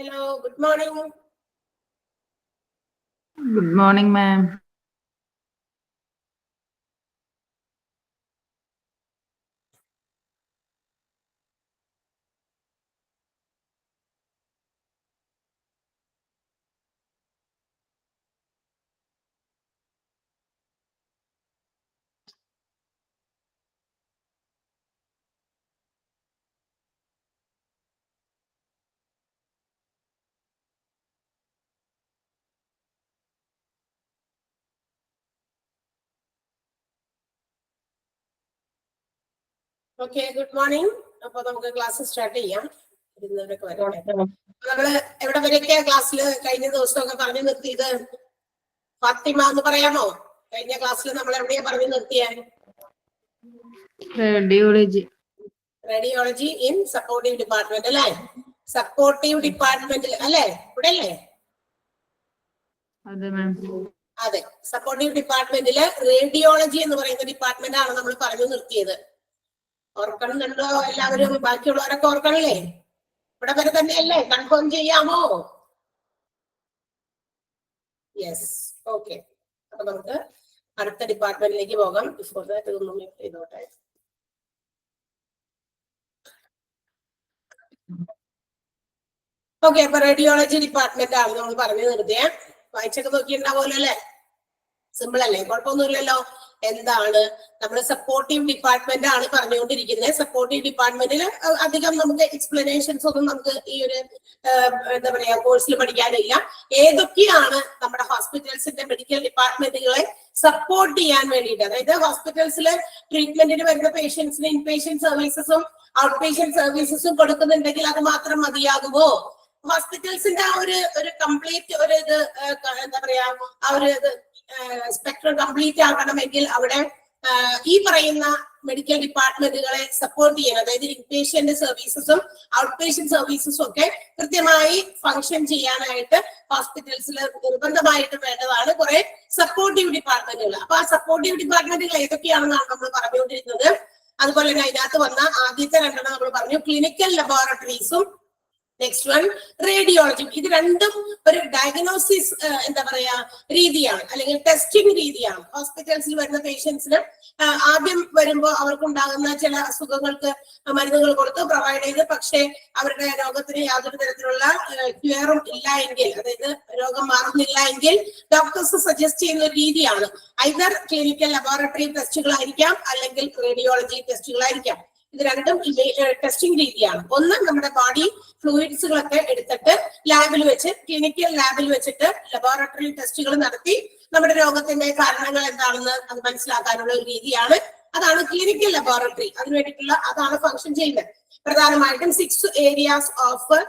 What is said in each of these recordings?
Hello, good morning. Good morning, ma'am. Okay, good morning. അപ്പോൾ നമുക്ക് class start ചെയ്യാം. നമ്മള് എവിടെ വരെയൊക്കെ ക്ലാസ്സിൽ കഴിഞ്ഞ ദിവസമൊക്കെ പറഞ്ഞു നിർത്തിയത്? ഫാത്തിമ എന്ന് പറയാമോ? കഴിഞ്ഞ ക്ലാസ്സിൽ നമ്മൾ എവിടെയാ പറഞ്ഞു നിർത്തിയാൽ? റേഡിയോളജി ഇൻ സപ്പോർട്ടീവ് ഡിപ്പാർട്ട്മെന്റ് അല്ലേ? സപ്പോർട്ടീവ് ഡിപ്പാർട്ട്മെന്റിൽ അല്ലേ? ഇവിടെ അല്ലേ? അതെ, സപ്പോർട്ടീവ് ഡിപ്പാർട്ട്മെന്റില് റേഡിയോളജി എന്ന് പറയുന്ന ഡിപ്പാർട്ട്മെന്റ് ആണ് നമ്മൾ പറഞ്ഞു നിർത്തിയത്. ഓർക്കണമെന്നുണ്ടോ എല്ലാവരും? ബാക്കിയുള്ളവരൊക്കെ ഓർക്കണല്ലേ? ഇവിടെ വരെ തന്നെയല്ലേ? കൺഫേം ചെയ്യാമോ? Yes, okay. അപ്പൊ നമുക്ക് അടുത്ത ഡിപ്പാർട്ട്മെന്റിലേക്ക് പോകാം. ബിഫോർ ദാറ്റ് ഇതൊന്നും ചെയ്തോട്ടെ. ഓക്കെ, അപ്പൊ റേഡിയോളജി ഡിപ്പാർട്ട്മെന്റ് ആണ് നമ്മൾ പറഞ്ഞു നിർത്തിയേ. വായിച്ചൊക്കെ നോക്കിയിട്ടുണ്ടാവുമല്ലോ അല്ലേ? സിമ്പിൾ അല്ലേ? കുഴപ്പമൊന്നുമില്ലല്ലോ. എന്താണ് നമ്മൾ സപ്പോർട്ടീവ് ഡിപ്പാർട്ട്മെന്റ് ആണ് പറഞ്ഞുകൊണ്ടിരിക്കുന്നത്. സപ്പോർട്ടീവ് ഡിപ്പാർട്ട്മെന്റിൽ അധികം നമുക്ക് എക്സ്പ്ലനേഷൻസ് ഒന്നും നമുക്ക് ഈ ഒരു എന്താ പറയാ കോഴ്സിൽ പഠിക്കാനില്ല. ഏതൊക്കെയാണ് നമ്മുടെ ഹോസ്പിറ്റൽസിന്റെ മെഡിക്കൽ ഡിപ്പാർട്ട്മെന്റുകളെ സപ്പോർട്ട് ചെയ്യാൻ വേണ്ടിയിട്ട്, അതായത് ഹോസ്പിറ്റൽസിൽ ട്രീറ്റ്മെന്റിന് വരുന്ന പേഷ്യൻസിന് ഇൻപേഷ്യന്റ് സർവീസസും ഔട്ട് പേഷ്യന്റ് സർവീസസും കൊടുക്കുന്നുണ്ടെങ്കിൽ അത് മാത്രം മതിയാകുമോ? ഹോസ്പിറ്റൽസിന്റെ ആ ഒരു കംപ്ലീറ്റ് ഒരു ഇത് എന്താ പറയാ ആ ഒരു സ്പെക്ട്രം കംപ്ലീറ്റ് ആക്കണമെങ്കിൽ അവിടെ ഈ പറയുന്ന മെഡിക്കൽ ഡിപ്പാർട്ട്മെന്റുകളെ സപ്പോർട്ട് ചെയ്യണം. അതായത് ഇൻപേഷ്യന്റ് സർവീസസും ഔട്ട് പേഷ്യന്റ് സർവീസസും ഒക്കെ കൃത്യമായി ഫങ്ഷൻ ചെയ്യാനായിട്ട് ഹോസ്പിറ്റൽസിൽ നിർബന്ധമായിട്ടും വേണ്ടതാണ് കുറെ സപ്പോർട്ടീവ് ഡിപ്പാർട്ട്മെന്റുകൾ. അപ്പൊ ആ സപ്പോർട്ടീവ് ഡിപ്പാർട്ട്മെന്റുകൾ ഏതൊക്കെയാണെന്നാണ് നമ്മൾ പറഞ്ഞുകൊണ്ടിരുന്നത്. അതുപോലെ തന്നെ അതിനകത്ത് വന്ന ആദ്യത്തെ രണ്ടെണ്ണം നമ്മൾ പറഞ്ഞു, ക്ലിനിക്കൽ ലബോറട്ടറീസും നെക്സ്റ്റ് വൺ റേഡിയോളജി. ഇത് രണ്ടും ഒരു ഡയഗ്നോസിസ് എന്താ പറയാ രീതിയാണ്, അല്ലെങ്കിൽ ടെസ്റ്റിംഗ് രീതിയാണ്. ഹോസ്പിറ്റൽസിൽ വരുന്ന പേഷ്യൻസിന് ആദ്യം വരുമ്പോൾ അവർക്കുണ്ടാകുന്ന ചില അസുഖങ്ങൾക്ക് മരുന്നുകൾ കൊടുത്ത് പ്രൊവൈഡ് ചെയ്ത്, പക്ഷേ അവരുടെ രോഗത്തിന് യാതൊരു തരത്തിലുള്ള ക്ലിയറും ഇല്ല എങ്കിൽ, അതായത് രോഗം മാറുന്നില്ല എങ്കിൽ ഡോക്ടേഴ്സ് സജസ്റ്റ് ചെയ്യുന്ന ഒരു രീതിയാണ്. ഐദർ ക്ലിനിക്കൽ ലബോറട്ടറി ടെസ്റ്റുകളായിരിക്കാം അല്ലെങ്കിൽ റേഡിയോളജി ടെസ്റ്റുകളായിരിക്കാം. ഇത് രണ്ടും ടെസ്റ്റിംഗ് രീതിയാണ്. ഒന്ന്, നമ്മുടെ ബോഡി ഫ്ലൂയിഡ്സുകളൊക്കെ എടുത്തിട്ട് ലാബിൽ വെച്ച്, ക്ലിനിക്കൽ ലാബിൽ വെച്ചിട്ട് ലബോറട്ടറി ടെസ്റ്റുകൾ നടത്തി നമ്മുടെ രോഗത്തിന്റെ കാരണങ്ങൾ എന്താണെന്ന് അത് മനസ്സിലാക്കാനുള്ള ഒരു രീതിയാണ്. അതാണ് ക്ലിനിക്കൽ ലബോറട്ടറി. അതിനു വേണ്ടിയിട്ടുള്ള അതാണ് ഫങ്ഷൻ ചെയ്യുന്നത്. പ്രധാനമായിട്ടും 6 ഏരിയാസ് ഓഫ്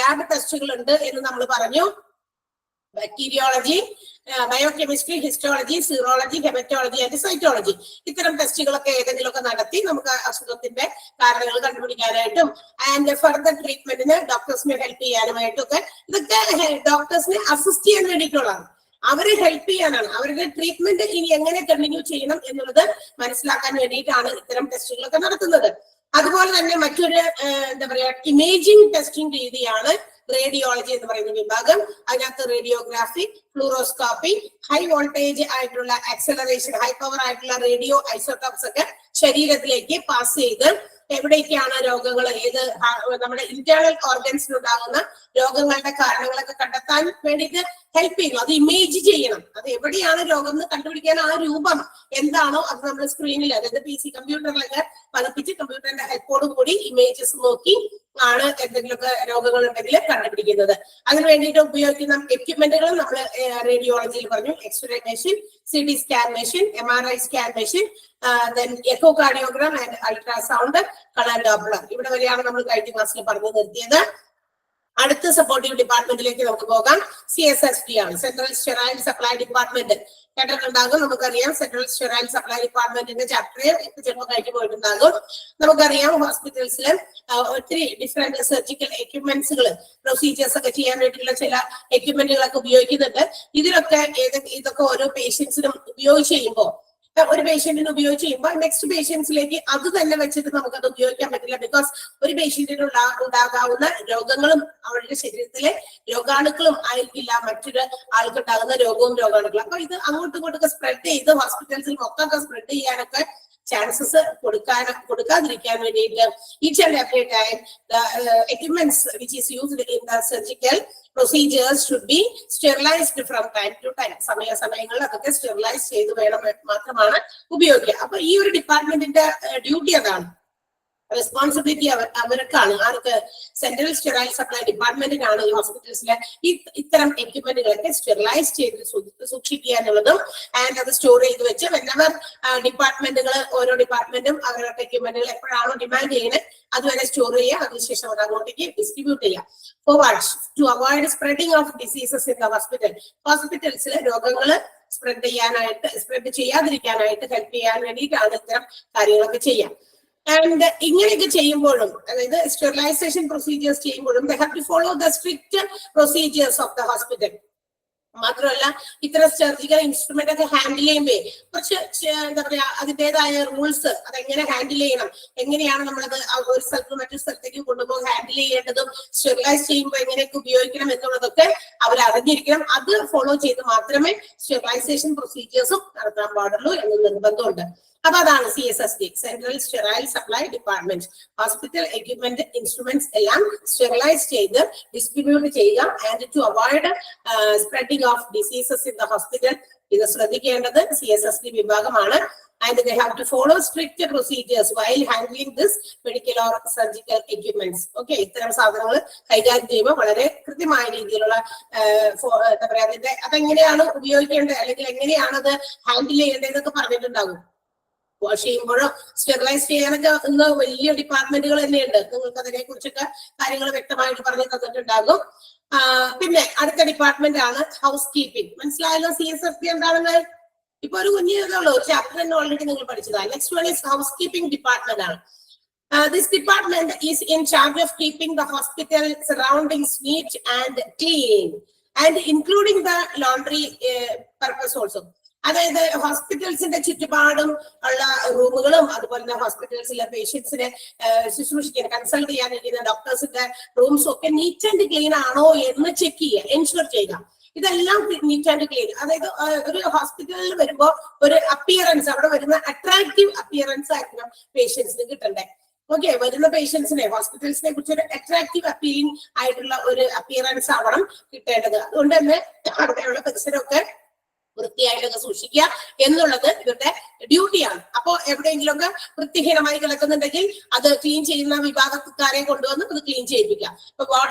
ലാബ് ടെസ്റ്റുകൾ ഉണ്ട് എന്ന് നമ്മൾ പറഞ്ഞു. Bacteriology, biochemistry, histology, serology, haematology and cytology. ഇത്തരം ടെസ്റ്റുകളൊക്കെ ഏതെങ്കിലുമൊക്കെ നടത്തി നമുക്ക് അസുഖത്തിന്റെ കാരണങ്ങൾ കണ്ടുപിടിക്കാനായിട്ടും ആൻഡ് ഫർദർ ട്രീറ്റ്മെന്റിന് ഡോക്ടേഴ്സിനെ ഹെൽപ്പ് ചെയ്യാനുമായിട്ടും ഒക്കെ, ഇതൊക്കെ ഡോക്ടേഴ്സിനെ അസിസ്റ്റ് ചെയ്യാൻ വേണ്ടിയിട്ടുള്ളതാണ്. അവരെ ഹെൽപ്പ് ചെയ്യാനാണ്. അവരുടെ ട്രീറ്റ്മെന്റ് ഇനി എങ്ങനെ കണ്ടിന്യൂ ചെയ്യണം എന്നുള്ളത് മനസ്സിലാക്കാൻ വേണ്ടിയിട്ടാണ് ഇത്തരം ടെസ്റ്റുകളൊക്കെ നടത്തുന്നത്. അതുപോലെ തന്നെ മറ്റൊരു എന്താ പറയാ ഇമേജിംഗ് ടെസ്റ്റിംഗ് രീതിയാണ് റേഡിയോളജി എന്ന് പറയുന്ന വിഭാഗം. അതിനകത്ത് റേഡിയോഗ്രാഫി, ഫ്ലൂറോസ്കോപ്പി, ഹൈ വോൾട്ടേജ് ആയിട്ടുള്ള ആക്സലറേഷൻ, ഹൈ പവർ ആയിട്ടുള്ള റേഡിയോ ഐസോട്ടോപ്സ് ഒക്കെ ശരീരത്തിലേക്ക് പാസ് ചെയ്ത് എവിടേക്കാണ് രോഗങ്ങൾ, ഏത് നമ്മുടെ ഇന്റേണൽ ഓർഗൻസിനുണ്ടാകുന്ന രോഗങ്ങളുടെ കാരണങ്ങളൊക്കെ കണ്ടെത്താൻ വേണ്ടിയിട്ട് ഹെൽപ്പ് ചെയ്യുന്നു. അത് ഇമേജ് ചെയ്യണം. അത് എവിടെയാണ് രോഗം എന്ന് കണ്ടുപിടിക്കാൻ ആ രൂപം എന്താണോ അത് നമ്മൾ സ്ക്രീനിൽ, അതായത് PC കമ്പ്യൂട്ടറിലൊക്കെ പതിപ്പിച്ച് കമ്പ്യൂട്ടറിന്റെ ഹെൽപ്പോട് കൂടി ഇമേജസ് നോക്കി ആണ് എന്തെങ്കിലുമൊക്കെ രോഗങ്ങൾ ഉണ്ടെങ്കിൽ കണ്ടുപിടിക്കുന്നത്. അതിന് വേണ്ടിയിട്ട് ഉപയോഗിക്കുന്ന എക്യുപ്മെന്റുകൾ നമ്മൾ റേഡിയോളജിയിൽ പറഞ്ഞു. X-ray machine, CT scan machine, MRI scan machine, echocardiogram and ultrasound, colour doppler. ഇവിടെ വരെയാണ് നമ്മൾ കഴിഞ്ഞ ക്ലാസ്സിൽ പറഞ്ഞു നിർത്തിയത്. അടുത്ത സപ്പോർട്ടീവ് ഡിപ്പാർട്ട്മെന്റിലേക്ക് നമുക്ക് പോകാം. CSSD ആണ്, സെൻട്രൽ സ്റ്റെറൈൽ സപ്ലൈ ഡിപ്പാർട്ട്മെന്റ്. കേട്ടിട്ടുണ്ടാകും. നമുക്കറിയാം സെൻട്രൽ സ്റ്റെറൈൽ സപ്ലൈ ഡിപ്പാർട്ട്മെന്റിന്റെ ചാപ്റ്റർ ഇപ്പൊ ചിലപ്പോൾ കഴിഞ്ഞു പോയിട്ടുണ്ടാകും. നമുക്കറിയാം ഹോസ്പിറ്റൽസിൽ ഒത്തിരി ഡിഫറെന്റ് സർജിക്കൽ എക്യുപ്മെന്റ്സുകൾ, പ്രൊസീജിയേഴ്സ് ഒക്കെ ചെയ്യാൻ വേണ്ടിയിട്ടുള്ള ചില എക്യുപ്മെന്റുകളൊക്കെ ഉപയോഗിക്കുന്നുണ്ട്. ഇതൊക്കെ ഓരോ പേഷ്യൻസിനും ഉപയോഗിച്ച് കഴിയുമ്പോൾ ഒരു പേഷ്യന്റിന് ഉപയോഗിച്ച് കഴിയുമ്പോൾ നെക്സ്റ്റ് പേഷ്യൻസിലേക്ക് അത് തന്നെ വെച്ചിട്ട് നമുക്കത് ഉപയോഗിക്കാൻ പറ്റില്ല. ബിക്കോസ് ഒരു പേഷ്യന്റിന് ഉണ്ടാകാവുന്ന രോഗങ്ങളും അവരുടെ ശരീരത്തിലെ രോഗാണുക്കളും ആയിരിക്കില്ല മറ്റൊരു ആൾക്കുണ്ടാകുന്ന രോഗവും രോഗാണുക്കളും. അപ്പൊ ഇത് അങ്ങോട്ടും ഇങ്ങോട്ടൊക്കെ സ്പ്രെഡ് ചെയ്ത് ഹോസ്പിറ്റൽസിൽ മൊത്തമൊക്കെ സ്പ്രെഡ് ചെയ്യാനൊക്കെ chances കൊടുക്കാതിരിക്കാൻ വേണ്ടിയിട്ട് each and every time the equipments which is used in the surgical procedures should be sterilized from time to time. സമയങ്ങളിൽ അതൊക്കെ സ്റ്റെറിലൈസ് ചെയ്ത് വേണം മാത്രമാണ് ഉപയോഗിക്കുക. അപ്പൊ ഈ ഒരു ഡിപ്പാർട്ട്മെന്റിന്റെ ഡ്യൂട്ടി അതാണ്, റെസ്പോൺസിബിലിറ്റി അവർക്കാണ്. ആർക്ക്? സെൻട്രൽ സ്റ്റെറൈൽ സപ്ലൈ ഡിപ്പാർട്ട്മെന്റിനാണ് ഈ ഹോസ്പിറ്റൽസിലെ ഇത്തരം എക്യുപ്മെന്റുകളൊക്കെ സ്റ്റെറിലൈസ് ചെയ്ത് സൂക്ഷിക്കുക എന്നുള്ളതും ആൻഡ് അത് സ്റ്റോർ ചെയ്ത് വെച്ച് വെന്നവർ ഡിപ്പാർട്ട്മെന്റുകൾ ഓരോ ഡിപ്പാർട്ട്മെന്റും അവരുടെ എക്യുപ്മെന്റുകൾ എപ്പോഴാണോ ഡിമാൻഡ് ചെയ്യുന്നത് അതുവരെ സ്റ്റോർ ചെയ്യുക, അതിനുശേഷം അത് അങ്ങോട്ടേക്ക് ഡിസ്ട്രിബ്യൂട്ട് ചെയ്യുക. Forward to avoid spreading of diseases in the hospital. ഹോസ്പിറ്റൽസിലെ രോഗങ്ങൾ സ്പ്രെഡ് ചെയ്യാതിരിക്കാനായിട്ട് ഹെൽപ്പ് ചെയ്യാൻ വേണ്ടിയിട്ടാണ് ഇത്തരം കാര്യങ്ങളൊക്കെ ചെയ്യാം. ആൻഡ് ഇങ്ങനെയൊക്കെ ചെയ്യുമ്പോഴും, അതായത് സ്റ്റെറിലൈസേഷൻ പ്രൊസീജിയേഴ്സ് ചെയ്യുമ്പോഴും they have to follow the strict procedures of the hospital. മാത്രമല്ല ഇത്തരം സർജിക്കൽ ഇൻസ്ട്രുമെന്റ് ഒക്കെ ഹാൻഡിൽ ചെയ്യുമ്പോ കുറച്ച് എന്താ പറയാ അതിൻ്റെതായ റൂൾസ്, അതെങ്ങനെ ഹാൻഡിൽ ചെയ്യണം, എങ്ങനെയാണ് നമ്മളത് ഒരു സ്ഥലത്ത് മറ്റൊരു സ്ഥലത്തേക്ക് കൊണ്ടുപോയി ഹാൻഡിൽ ചെയ്യേണ്ടതും സ്റ്റെറിലൈസ് ചെയ്യുമ്പോൾ എങ്ങനെയൊക്കെ ഉപയോഗിക്കണം എന്നുള്ളതൊക്കെ അവർ അറിഞ്ഞിരിക്കണം. അത് ഫോളോ ചെയ്ത് മാത്രമേ സ്റ്റെറിലൈസേഷൻ പ്രൊസീജിയേഴ്സും നടത്താൻ പാടുള്ളൂ എന്ന് നിർബന്ധമുണ്ട്. അപ്പൊ അതാണ് CSSD, central sterile supply department. Hospital equipment instruments എല്ലാം സ്റ്റെറിലൈസ് ചെയ്ത് ഡിസ്ട്രിബ്യൂട്ട് ചെയ്യുക and to avoid spreading of diseases in the hospital. ഇത് ശ്രദ്ധിക്കേണ്ടത് CSSD വിഭാഗമാണ്. And they have to follow strict procedures while handling this medical or surgical equipments. Okay, ഇത്തരം സാധനങ്ങൾ കൈകാര്യം ചെയ്യുമ്പോൾ വളരെ കൃത്യമായ രീതിയിലുള്ള എന്താ പറയാ അതിന്റെ അതെങ്ങനെയാണ് ഉപയോഗിക്കേണ്ടത് അല്ലെങ്കിൽ എങ്ങനെയാണ് അത് ഹാൻഡിൽ ചെയ്യേണ്ടത് എന്നൊക്കെ പറഞ്ഞിട്ടുണ്ടാകും. വാഷ് ചെയ്യുമ്പോഴോ സ്റ്റെറിലൈസ് ചെയ്യാനൊക്കെ ഇന്ന് വലിയ ഡിപ്പാർട്ട്മെന്റുകൾ തന്നെയുണ്ട്. നിങ്ങൾക്ക് അതിനെ കുറിച്ചൊക്കെ കാര്യങ്ങൾ വ്യക്തമായിട്ട് പറഞ്ഞു തന്നിട്ടുണ്ടാകും. പിന്നെ അടുത്ത ഡിപ്പാർട്ട്മെന്റ് ആണ് ഹൗസ് കീപ്പിംഗ്. മനസ്സിലായല്ലോ CSSD എന്താണെന്ന്? ഇപ്പൊ ഒരു കുഞ്ഞുള്ളൂ, ഒരു ചാപ്റ്റർ തന്നെ ഓൾറെഡി നിങ്ങൾ പഠിച്ചതാണ്. Next one is house keeping department ആണ്. This department is in charge of keeping the hospital surroundings neat and clean and including the laundry purpose also. അതായത് ഹോസ്പിറ്റൽസിന്റെ ചുറ്റുപാടും ഉള്ള റൂമുകളും അതുപോലെ തന്നെ ഹോസ്പിറ്റൽസിലെ പേഷ്യൻസിനെ ശുശ്രൂഷിക്കാൻ കൺസൾട്ട് ചെയ്യാനിരിക്കുന്ന ഡോക്ടേഴ്സിന്റെ റൂംസും ഒക്കെ നീറ്റ് ആൻഡ് ക്ലീൻ ആണോ എന്ന് ചെക്ക് ചെയ്യുക, എൻഷുർ ചെയ്യുക. ഇതെല്ലാം നീറ്റ് ആൻഡ് ക്ലീൻ. അതായത് ഒരു ഹോസ്പിറ്റലിൽ വരുമ്പോൾ ഒരു അപ്പിയറൻസ്, അവിടെ വരുന്ന അട്രാക്റ്റീവ് അപ്പിയറൻസ് ആയിരിക്കണം പേഷ്യൻസിന് കിട്ടണ്ടേ. ഓക്കെ, വരുന്ന പേഷ്യൻസിനെ ഹോസ്പിറ്റൽസിനെ കുറിച്ച് ഒരു അട്രാക്റ്റീവ് അപ്പീലിംഗ് ആയിട്ടുള്ള ഒരു അപ്പിയറൻസ് ആവണം കിട്ടേണ്ടത്. അതുകൊണ്ട് തന്നെ അവിടെയുള്ള പരിസരമൊക്കെ വൃത്തിയായിട്ടൊക്കെ സൂക്ഷിക്കുക എന്നുള്ളത് ഇവരുടെ ഡ്യൂട്ടിയാണ്. അപ്പോ എവിടെയെങ്കിലും ഒക്കെ വൃത്തിഹീനമായി കിടക്കുന്നുണ്ടെങ്കിൽ അത് ക്ലീൻ ചെയ്യുന്ന വിഭാഗക്കാരെ കൊണ്ടുവന്ന് അത് ക്ലീൻ ചെയ്യിപ്പിക്കുക. ഇപ്പൊ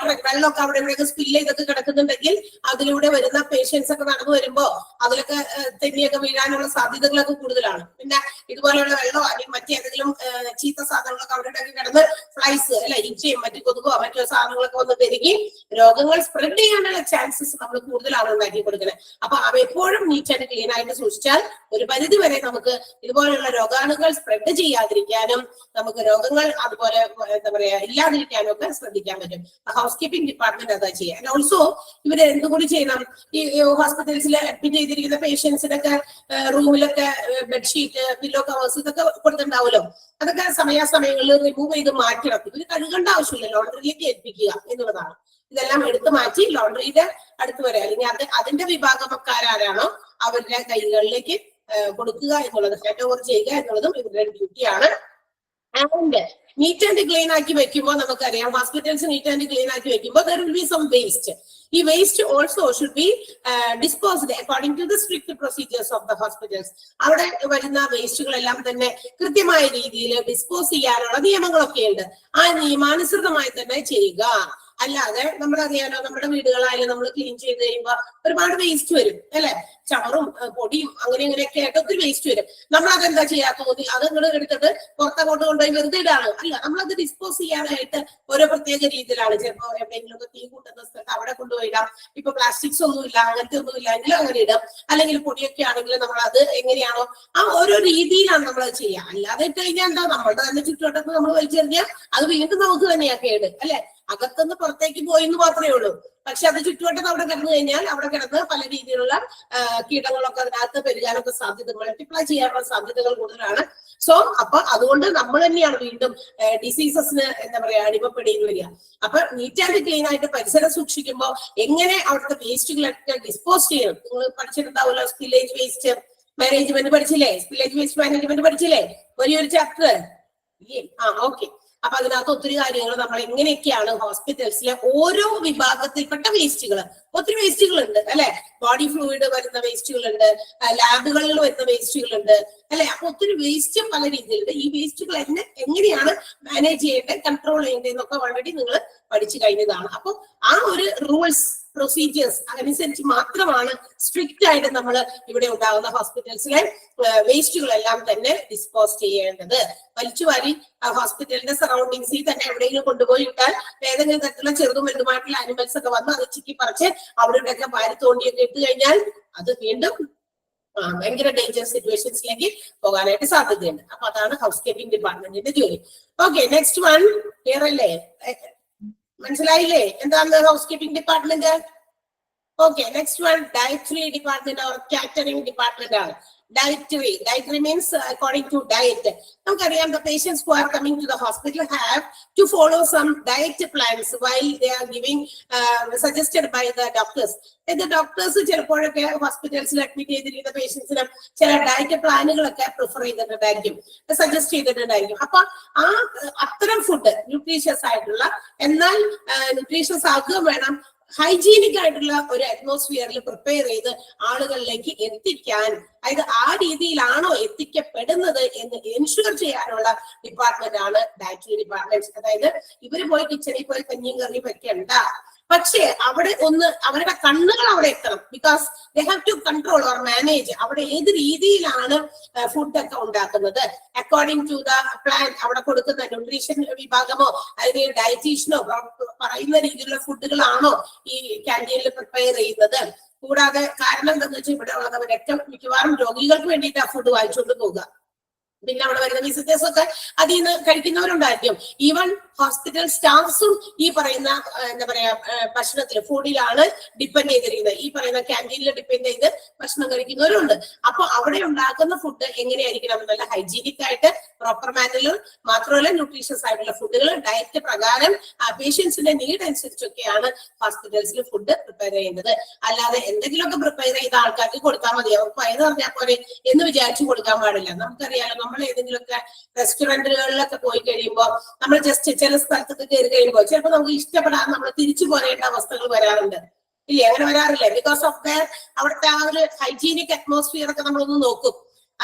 വെള്ളമൊക്കെ അവിടെ എവിടെയൊക്കെ സ്പില്ല് ചെയ്തൊക്കെ കിടക്കുന്നുണ്ടെങ്കിൽ അതിലൂടെ വരുന്ന പേഷ്യൻസ് ഒക്കെ നടന്നു വരുമ്പോ അതിലൊക്കെ തെന്നിയൊക്കെ വീഴാനുള്ള സാധ്യതകളൊക്കെ കൂടുതലാണ്. പിന്നെ ഇതുപോലെയുള്ള വെള്ളമോ അല്ലെങ്കിൽ മറ്റേതെങ്കിലും ചീത്ത സാധനങ്ങളൊക്കെ അവിടെ കിടന്ന് ഫ്ലൈസ് അല്ലെ ഈച്ചയും മറ്റു കൊതുകോ മറ്റു സാധനങ്ങളൊക്കെ വന്ന് പെരുകി രോഗങ്ങൾ സ്പ്രെഡ് ചെയ്യാനുള്ള ചാൻസസ് നമ്മൾ കൂടുതലാണ് ഉണ്ടാക്കി കൊടുക്കുന്നത്. അപ്പൊ അവ എപ്പോഴും നീറ്റ് ആൻഡ് ക്ലീൻ ആയിട്ട് സൂക്ഷിച്ചാൽ ഒരു പരിധി വരെ നമുക്ക് ഇതുപോലെയുള്ള രോഗാണുക്കൾ സ്പ്രെഡ് ചെയ്യാതിരിക്കാനും നമുക്ക് രോഗങ്ങൾ അതുപോലെ എന്താ പറയാ ഇല്ലാതിരിക്കാനും ഒക്കെ ശ്രദ്ധിക്കാൻ പറ്റും. ഹൗസ് കീപ്പിംഗ് ഡിപ്പാർട്ട്മെന്റ് അതാ ചെയ്യുക. ആൻഡ് ഓൾസോ ഇവര് എന്തുകൂടി ചെയ്യണം, ഈ ഹോസ്പിറ്റൽസിൽ അഡ്മിറ്റ് ചെയ്തിരിക്കുന്ന പേഷ്യൻസിനൊക്കെ റൂമിലൊക്കെ ബെഡ്ഷീറ്റ് പില്ലോ കവേഴ്സ് ഇതൊക്കെ കൊടുത്തിട്ടുണ്ടാവുമല്ലോ, അതൊക്കെ സമയാസമയങ്ങളിൽ റിമൂവ് ചെയ്ത് മാറ്റണം. ഇവര് കഴുകേണ്ട ആവശ്യമില്ല, ലോണ്ടറിയിലേക്ക് ഏൽപ്പിക്കുക എന്നുള്ളതാണ്. ഇതെല്ലാം എടുത്തു മാറ്റി ലോണ്ടറിയുടെ അടുത്ത് വരെ അല്ലെങ്കിൽ അതിന്റെ വിഭാഗക്കാരാണോ അവരുടെ കൈകളിലേക്ക് കൊടുക്കുക എന്നുള്ളത്, ഹാൻഡ് ഓവർ ചെയ്യുക എന്നുള്ളതും ഇവരുടെ ഡ്യൂട്ടിയാണ്. ആൻഡ് നീറ്റ് ആൻഡ് ക്ലീൻ ആക്കി വെക്കുമ്പോൾ നമുക്കറിയാം, ഹോസ്പിറ്റൽസ് നീറ്റ് ആൻഡ് ക്ലീൻ ആക്കി വെക്കുമ്പോൾ there will be some waste. ഈ waste also should be disposed according to the strict procedures of the hospitals. അവിടെ വരുന്ന വേസ്റ്റുകളെല്ലാം തന്നെ കൃത്യമായ രീതിയിൽ ഡിസ്പോസ് ചെയ്യാനുള്ള നിയമങ്ങളൊക്കെ ഉണ്ട്. ആ നിയമാനുസൃതമായി തന്നെ ചെയ്യുക. അല്ലാതെ നമ്മളറിയാലോ, നമ്മുടെ വീടുകളായാലും നമ്മൾ ക്ലീൻ ചെയ്ത് കഴിയുമ്പോ ഒരുപാട് വേസ്റ്റ് വരും അല്ലെ, ചവറും പൊടിയും അങ്ങനെ ഇങ്ങനെയൊക്കെ ആയിട്ട് ഒത്തിരി വേസ്റ്റ് വരും. നമ്മൾ അതെന്താ ചെയ്യാ തോന്നി അതങ്ങോട്ട് എടുത്തിട്ട് പുറത്തങ്ങോട്ട് കൊണ്ടുപോയി വെറുതെ ഇടാണ്. അല്ല, നമ്മളത് ഡിസ്പോസ് ചെയ്യാനായിട്ട് ഓരോ പ്രത്യേക രീതിയിലാണ്. ചിലപ്പോ എവിടെയെങ്കിലും ഒക്കെ തീ കൂട്ടുന്ന സ്ഥലത്ത് അവിടെ കൊണ്ടുപോയി ഇടാം. ഇപ്പൊ പ്ലാസ്റ്റിക്സ് ഒന്നുമില്ല, അങ്ങനത്തെ ഒന്നും ഇല്ല എങ്കിലും അങ്ങനെ ഇടാം. അല്ലെങ്കിൽ പൊടിയൊക്കെ ആണെങ്കിൽ നമ്മൾ അത് എങ്ങനെയാണോ ആ ഓരോ രീതിയിലാണ് നമ്മൾ അത് ചെയ്യുക. അല്ലാതെ ഇട്ട് കഴിഞ്ഞാൽ എന്താ, നമ്മളുടെ തന്നെ ചുറ്റുവട്ടത്ത് നമ്മൾ വലിച്ചെറിഞ്ഞാൽ അത് വീണ്ടും നമുക്ക് തന്നെയാ കേട് അല്ലെ. അകത്തുനിന്ന് പുറത്തേക്ക് പോയി എന്ന് മാത്രമേ ഉള്ളൂ. പക്ഷെ അത് ചുറ്റുവട്ടത്ത് അവിടെ കിടന്നു കഴിഞ്ഞാൽ അവിടെ കിടന്ന് പല രീതിയിലുള്ള കീടങ്ങളൊക്കെ അതിനകത്ത് പെരുകാനൊക്കെ സാധ്യത, മൾട്ടിപ്ലൈ ചെയ്യാനുള്ള സാധ്യതകൾ കൂടുതലാണ്. സോ അപ്പൊ അതുകൊണ്ട് നമ്മൾ തന്നെയാണ് വീണ്ടും ഡിസീസസിന് എന്താ പറയാ അടിമപ്പെടേണ്ടി വരിക. അപ്പൊ നീറ്റ് ആൻഡ് ക്ലീൻ ആയിട്ട് പരിസരം സൂക്ഷിക്കുമ്പോൾ എങ്ങനെ അവിടുത്തെ വേസ്റ്റുകളൊക്കെ ഡിസ്പോസ് ചെയ്യണം. നിങ്ങൾ പഠിച്ചിട്ടുണ്ടാവുമല്ലോ, സ്പില്ലേജ് വേസ്റ്റ് മാനേജ്മെന്റ് പഠിച്ചില്ലേ? സ്പില്ലേജ് വേസ്റ്റ് മാനേജ്മെന്റ് പഠിച്ചില്ലേ? ഒരു ചാപ്റ്റർ. ഓക്കെ. അപ്പൊ അതിനകത്ത് ഒത്തിരി കാര്യങ്ങൾ നമ്മൾ എങ്ങനെയൊക്കെയാണ് ഹോസ്പിറ്റൽസിലെ ഓരോ വിഭാഗത്തിൽപ്പെട്ട വേസ്റ്റുകൾ, ഒത്തിരി വേസ്റ്റുകൾ ഉണ്ട് അല്ലെ. ബോഡി ഫ്ലൂയിഡ് വരുന്ന വേസ്റ്റുകളുണ്ട്, ലാബുകളിൽ വരുന്ന വേസ്റ്റുകളുണ്ട് അല്ലെ. അപ്പൊ ഒത്തിരി വേസ്റ്റ് പല രീതിയിലുണ്ട്. ഈ വേസ്റ്റുകൾ എങ്ങനെയാണ് മാനേജ് ചെയ്യേണ്ടത്, കൺട്രോൾ ചെയ്യേണ്ടത് എന്നൊക്കെ ഓൾറെഡി നിങ്ങൾ പഠിച്ചു കഴിഞ്ഞതാണ്. അപ്പൊ ആ ഒരു റൂൾസ് പ്രൊസീജിയേഴ്സ് അതനുസരിച്ച് മാത്രമാണ് സ്ട്രിക്റ്റ് ആയിട്ട് നമ്മൾ ഇവിടെ ഉണ്ടാകുന്ന ഹോസ്പിറ്റൽസിലെ വേസ്റ്റുകളെല്ലാം തന്നെ ഡിസ്പോസ് ചെയ്യേണ്ടത്. വലിച്ചുവാരി ഹോസ്പിറ്റലിന്റെ സറൗണ്ടിങ്സിൽ തന്നെ എവിടെയെങ്കിലും കൊണ്ടുപോയി ഇട്ടാൽ ഏതെങ്കിലും തരത്തിലുള്ള ചെറുതും വലുതുമായിട്ടുള്ള ആനിമൽസ് ഒക്കെ വന്ന് അത് ചിക്കി പറിച്ച് അവിടെയൊക്കെ വാരി തോണ്ടിയൊക്കെ ഇട്ട് കഴിഞ്ഞാൽ അത് വീണ്ടും ഭയങ്കര ഡേഞ്ചർ സിറ്റുവേഷൻസിലേക്ക് പോകാനായിട്ട് സാധ്യതയുണ്ട്. അപ്പൊ അതാണ് ഹൗസ് കീപ്പിംഗ് ഡിപ്പാർട്ട്മെന്റിന്റെ ജോലി. ഓക്കെ, നെക്സ്റ്റ് വൺ ക്ലിയർ അല്ലേ? മനസ്സിലായില്ലേ എന്താണ് house keeping department? Okay, next one dietary department or catering department ആണ്. Dietary means according to diet. നമുക്കറിയാം, the patients who are coming to the hospital have to follow some diet plans while they are giving suggested by the doctors. The doctors ചിലപ്പോഴൊക്കെ ഹോസ്പിറ്റൽസിൽ admit ചെയ്തിരിക്കുന്ന പേഷ്യൻസിന് ചില diet പ്ലാനുകളൊക്കെ prefer ചെയ്തിട്ടുണ്ടായിരിക്കും, suggest ചെയ്തിട്ടുണ്ടായിരിക്കും. അപ്പൊ അത്തരം food nutritious ആയിട്ടുള്ള, എന്നാൽ nutritious ആക്കുകയും വേണം, ഹൈജീനിക് ആയിട്ടുള്ള ഒരു അറ്റ്മോസ്ഫിയറിൽ പ്രിപ്പയർ ചെയ്ത് ആളുകളിലേക്ക് എത്തിക്കാൻ, അതായത് ആ രീതിയിലാണോ എത്തിക്കപ്പെടുന്നത് എന്ന് എൻഷുർ ചെയ്യാനുള്ള ഡിപ്പാർട്ട്മെന്റ് ആണ് ഡയറ്ററി ഡിപ്പാർട്ട്മെന്റ്. അതായത് ഇവര് പോയി കിച്ചണിൽ പോയി കഞ്ഞിയും കറിയും വെക്കണ്ട, പക്ഷേ അവിടെ അവരുടെ കണ്ണുകൾ അവിടെ എത്തണം. Because they have to control or manage അവിടെ ഏത് രീതിയിലാണ് ഫുഡൊക്കെ ഉണ്ടാക്കുന്നത് അക്കോർഡിംഗ് ടു ദ പ്ലാൻ. അവിടെ കൊടുക്കുന്ന ന്യൂട്രീഷൻ വിഭാഗമോ അല്ലെങ്കിൽ ഡയറ്റീഷ്യനോ പറയുന്ന രീതിയിലുള്ള ഫുഡുകളാണോ ഈ ക്യാൻറ്റീനിൽ പ്രിപ്പയർ ചെയ്യുന്നത്. കൂടാതെ കാരണം എന്താണെന്ന് വെച്ചാൽ ഇവിടെ ഉള്ളവരൊക്കെ മിക്കവാറും രോഗികൾക്ക് വേണ്ടിയിട്ട് ആ ഫുഡ് വാങ്ങിച്ചുകൊണ്ട് പോകുക. പിന്നെ അവിടെ വരുന്ന വിസിറ്റേഴ്സ് ഒക്കെ അതിൽ നിന്ന് കഴിക്കുന്നവരുണ്ടായിരിക്കും. ഈവൻ ഹോസ്പിറ്റൽ സ്റ്റാഫ്സും ഈ പറയുന്ന എന്താ പറയാ ഭക്ഷണത്തിൽ ഫുഡിലാണ് ഡിപ്പെൻഡ് ചെയ്തിരിക്കുന്നത്. ഈ പറയുന്ന ക്യാൻറ്റീനിൽ ഡിപ്പെൻഡ് ചെയ്ത് ഭക്ഷണം കഴിക്കുന്നവരുണ്ട്. അപ്പൊ അവിടെ ഉണ്ടാക്കുന്ന ഫുഡ് എങ്ങനെയായിരിക്കണം? നല്ല ഹൈജീനിക് ആയിട്ട് പ്രോപ്പർ മാനറിൽ, മാത്രമല്ല ന്യൂട്രീഷ്യസ് ആയിട്ടുള്ള ഫുഡുകൾ ഡയറ്റ് പ്രകാരം പേഷ്യൻസിന്റെ നീഡ് അനുസരിച്ചൊക്കെയാണ് ഹോസ്പിറ്റൽസിൽ ഫുഡ് പ്രിപ്പയർ ചെയ്യുന്നത്. അല്ലാതെ എന്തെങ്കിലുമൊക്കെ പ്രിപ്പയർ ചെയ്ത ആൾക്കാർക്ക് കൊടുത്താൽ മതി, അവർക്ക് വയറ് പറഞ്ഞാൽ പോലെ എന്ന് വിചാരിച്ചു കൊടുക്കാൻ പാടില്ല. നമുക്കറിയാലോ, നമ്മൾ ഏതെങ്കിലുമൊക്കെ റെസ്റ്റോറന്റുകളിലൊക്കെ പോയി കഴിയുമ്പോൾ നമ്മൾ ജസ്റ്റ് ചില സ്ഥലത്തൊക്കെ കയറി കഴിയുമ്പോൾ ചിലപ്പോൾ നമുക്ക് ഇഷ്ടപ്പെടാതെ നമ്മൾ തിരിച്ചു പോരേണ്ട അവസ്ഥകൾ വരാറുണ്ട്. ഇല്ലേ? അങ്ങനെ വരാറില്ലേ? ബിക്കോസ് ഓഫ് ദ അവിടുത്തെ ആ ഒരു ഹൈജീനിക് അറ്റ്മോസ്ഫിയർ ഒക്കെ നമ്മളൊന്ന് നോക്കും.